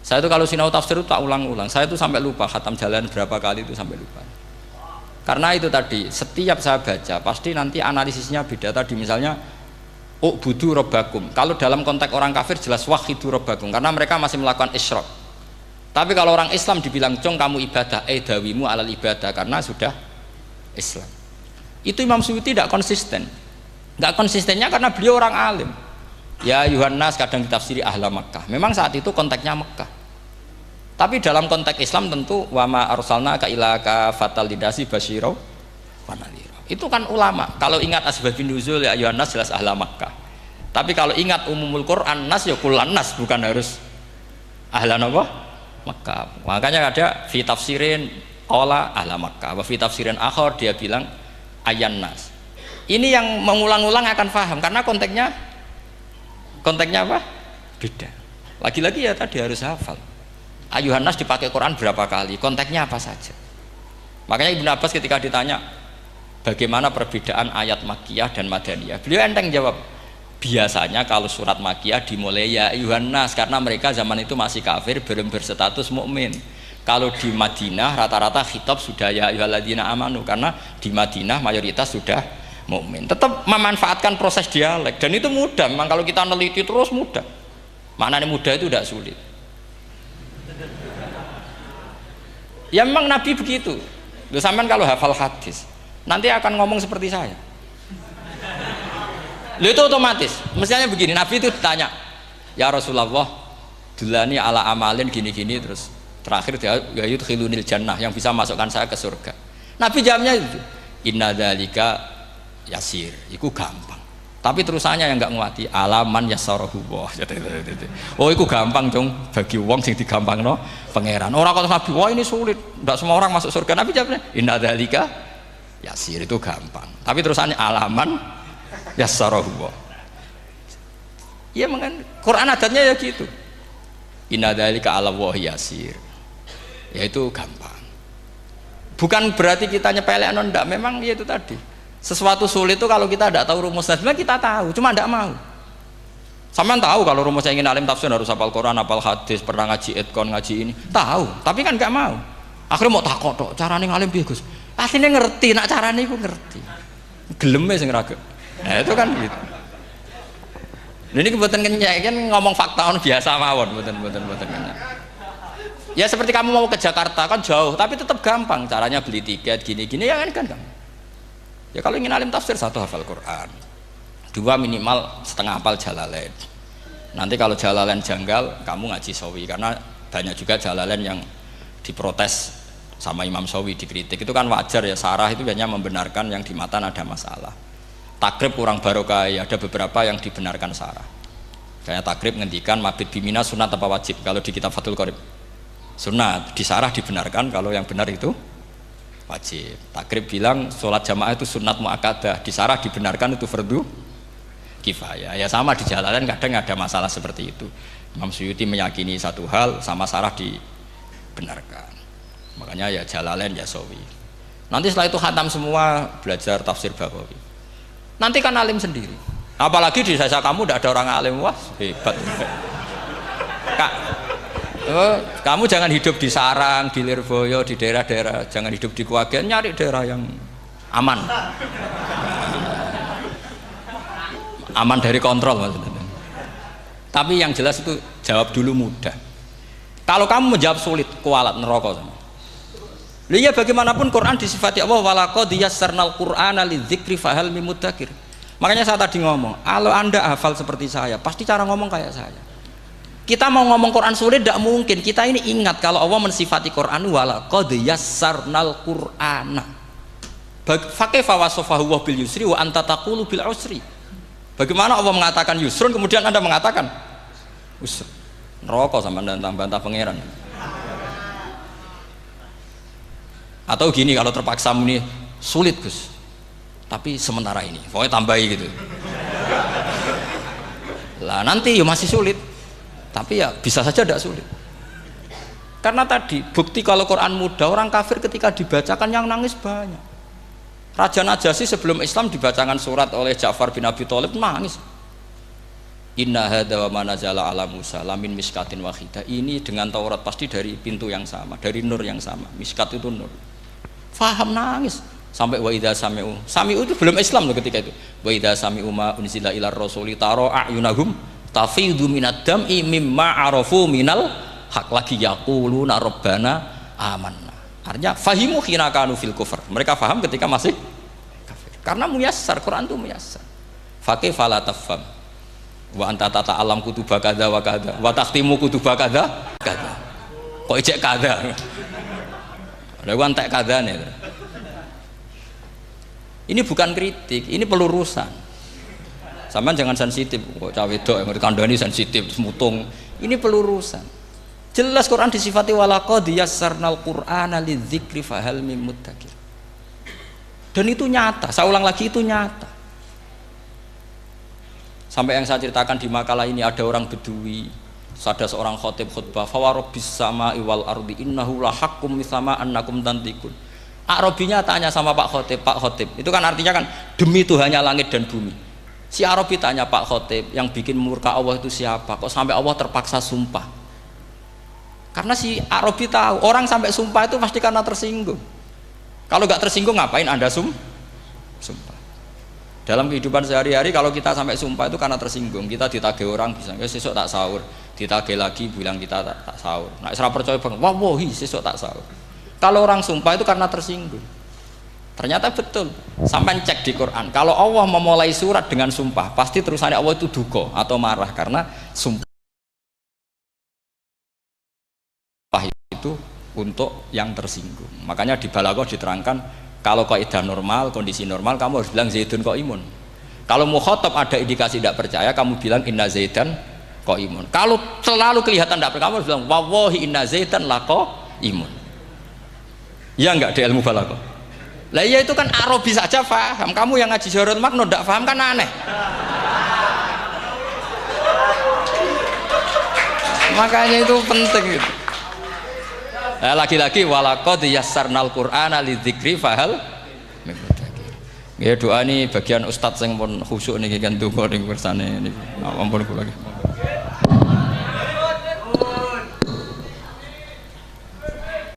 Saya itu kalau sinau tafsir itu tak ulang-ulang. Saya itu sampai lupa khatam Jalalain berapa kali itu sampai lupa. Karena itu tadi, setiap saya baca pasti nanti analisisnya beda. Tadi misalnya u'budu rabbakum. Kalau dalam konteks orang kafir jelas wahidu rabbakum karena mereka masih melakukan isyrak. Tapi kalau orang Islam dibilang cong kamu ibadah, dawimu alal ibadah, karena sudah Islam. Itu Imam Suyuti tidak konsisten. Nggak konsistennya karena beliau orang alim. Ya Yuhannas kadang ditafsiri ahla Makkah. Memang saat itu konteksnya Makkah. Tapi dalam konteks Islam tentu wama arsalna ka ila kafatal lidasi basyiro wa nadhira. Itu kan ulama. Kalau ingat asbabun nuzul ya Yuhannas jelas ahla Makkah. Tapi kalau ingat umumul Quran nas ya kullan nas, bukan harus ahla apa? Makkah. Makanya ada fi tafsirin qala ahla Makkah, wa fi tafsirin akhar dia bilang ayyan nas. Ini yang mengulang-ulang akan paham karena konteksnya apa? Beda. Lagi-lagi ya tadi harus hafal. Ayuhan nas dipakai Quran berapa kali? Konteksnya apa saja? Makanya Ibnu Abbas ketika ditanya bagaimana perbedaan ayat Makkiyah dan Madaniyah, beliau enteng jawab. Biasanya kalau surat Makkiyah dimulai ya ayuhan nas karena mereka zaman itu masih kafir, belum berstatus mukmin. Kalau di Madinah rata-rata khitab sudah ya ayyuhalladzina amanu karena di Madinah mayoritas sudah mukmin. Tetap memanfaatkan proses dialek dan itu mudah. Memang kalau kita neliti terus mudah. Maknanya mudah itu tidak sulit. Ya memang Nabi begitu. Loh, sampean kalau hafal hadis nanti akan ngomong seperti saya. Loh, itu otomatis. Misalnya begini, Nabi itu ditanya, ya Rasulullah, dulani ala amalin gini-gini, terus terakhir dia ya yudkhilunil jannah, yang bisa masukkan saya ke surga. Nabi jawabnya itu, inna dzalika yasir, itu gampang. Tapi terusannya yang enggak nguati, alaman yassarahu wa. Oh, itu gampang dong bagi wong sing digampangno pangeran. Orang kata Nabi, wah ini sulit, enggak semua orang masuk surga. Nabi jawabnya, inna dzalika yasir, itu gampang. Tapi terusannya alaman yassarahu wa. Ya mengen Quran adatnya ya gitu. Inna dzalika 'ala Allahi yasir. Ya itu gampang. Bukan berarti kita nyepelekno, ndak, memang ya itu tadi. Sesuatu sulit itu kalau kita tidak tahu rumusnya, sebenarnya kita tahu, cuma tidak mau. Sampean tahu kalau rumusnya ingin alim tafsir harus hafal Quran, hafal hadis, pernah ngaji etkon, ngaji ini, tahu, tapi kan nggak mau. Akhirnya mau takut tok, carane ngalim piye Gus? Aslinya ngerti, nak carane iku ngerti. Geleme sing raga. Nah, itu kan gitu. Ini kebetulan kenyek kan ngomong fakta on biasa mawon, betul kenyek. Ya seperti kamu mau ke Jakarta kan jauh, tapi tetap gampang. Caranya beli tiket gini-gini ya kan. Ya kalau ingin alim tafsir, satu hafal Quran, dua minimal setengah hafal Jalalain. Nanti kalau Jalalain janggal, kamu ngaji Sawi, karena banyak juga Jalalain yang diprotes sama Imam Sawi, dikritik. Itu kan wajar ya, sarah itu hanya membenarkan yang di matan ada masalah. Takrib kurang barokah, ya ada beberapa yang dibenarkan sarah. Kayak takrib ngendikan mabit bimina sunat apa wajib, kalau di kitab Fathul Qorib sunat, di sarah dibenarkan, kalau yang benar itu wajib. Takrib bilang sholat jamaah itu sunat muakkadah, di sarah dibenarkan itu fardu kifayah. Ya sama di Jalalain kadang ada masalah seperti itu. Imam Suyuti meyakini satu hal, sama sarah dibenarkan. Makanya ya Jalalain ya Sawi. Nanti setelah itu khatam semua, belajar tafsir Baghawi. Nanti kan alim sendiri. Apalagi di desa kamu tidak ada orang alim, wah hebat. Kak, kamu jangan hidup di sarang, di Lirboyo, di daerah-daerah, jangan hidup di Kuwagen, nyari daerah yang aman, aman dari kontrol maksudnya. Tapi yang jelas itu jawab dulu mudah. Kalau kamu menjawab sulit, kualat neraka sama. Lihat bagaimanapun Quran disifati Allah walaqad yassarnal Qur'ana lidzikri fahal mim mudzakir. Makanya saya tadi ngomong, kalau Anda hafal seperti saya, pasti cara ngomong kayak saya. Kita mau ngomong Quran sulit tidak mungkin. Kita ini ingat kalau Allah mensifati Quran walaqad yassarnal Qur'ana. Fakaifa wasafahu wa bil yusri wa anta taqulu bil usri. Bagaimana Allah mengatakan yusrun kemudian Anda mengatakan usr. Neraka sama bantah pangeran. Atau gini, kalau terpaksa ini sulit Gus, tapi sementara ini pokoknya tambahi gitu lah, nanti ya masih sulit, tapi ya bisa saja tidak sulit. Karena tadi bukti kalau Quran mudah, orang kafir ketika dibacakan yang nangis banyak. Raja Najasyi sebelum Islam dibacakan surat oleh Ja'far bin Abi Thalib nangis. Inna hadza wa manazala ala Musa lamin miskatin wahidah. Ini dengan Taurat pasti dari pintu yang sama, dari nur yang sama. Miskat itu nur. Faham nangis sampai wa idza sami'u. Sami'u itu belum Islam loh ketika itu. Wa idza sami'u ma unzila ilar rasuli tara a'yunahum tafidu minad dam'i mimma arafu minal hak lagi yaquluna rabbana amanna. Artinya fahimu hina kanu fil kufr. Mereka faham ketika masih kafir. Karena muyassar, Quran itu muyassar. Faqih fala tafham. Wa anta tata'alam kutuba kadza wa kadza wa takhtimu kutuba kadza kadza. Kok ijek kadza. Lha ku entek kadzane. Ini bukan kritik, ini pelurusan. Sampeyan jangan sensitif, kok cah wedok yang dikandani sensitif, mutung. Ini pelurusan. Jelas Quran disifati walaqad yassarnal Qur'ana lidzikri fahal mim muddakir. Dan itu nyata, saya ulang lagi itu nyata. Sampai yang saya ceritakan di makalah ini ada orang Bedui, ada seorang khotib khutbah, fawarabbis sama'i wal ardi innahu lahaqqum mithama annakum tantikun. Arabinya tanya sama Pak Khotib, itu kan artinya kan demi Tuhannya langit dan bumi. Si Arabi tanya Pak Khotib, yang bikin murka Allah itu siapa? Kok sampai Allah terpaksa sumpah? Karena si Arabi tahu orang sampai sumpah itu pasti karena tersinggung. Kalau nggak tersinggung ngapain Anda sumpah? Dalam kehidupan sehari-hari kalau kita sampai sumpah itu karena tersinggung. Kita ditagih orang bisa sesuk tak sahur, ditagih lagi bilang kita tak sahur. Nah, serah percaya bang, wallahi sesuk tak sahur. Kalau orang sumpah itu karena tersinggung. Ternyata betul. Sampai cek di Quran. Kalau Allah memulai surat dengan sumpah, pasti terusannya Allah itu duka atau marah karena sumpah itu untuk yang tersinggung. Makanya di Balaghah diterangkan kalau kaidah normal, kondisi normal kamu harus bilang Zaidun qaimun. Kalau mukhatab ada indikasi tidak percaya, kamu bilang inna Zaidan qaimun. Kalau selalu kelihatan tidak percaya, kamu harus bilang wallahi inna Zaidan laqaimun. Ya enggak di ilmu Balaghah. Lah iya itu kan Arabi saja paham. Kamu yang ngaji Jahrul Makno tidak paham kan aneh. Makanya itu penting gitu. Lagi-lagi walaqad yassarnal Qur'ana lidzikri fahal mim muddakir. Nggih doa ini bagian ustaz sing pun khusyuk niki kan donga ning kersane niki. Ampun kula.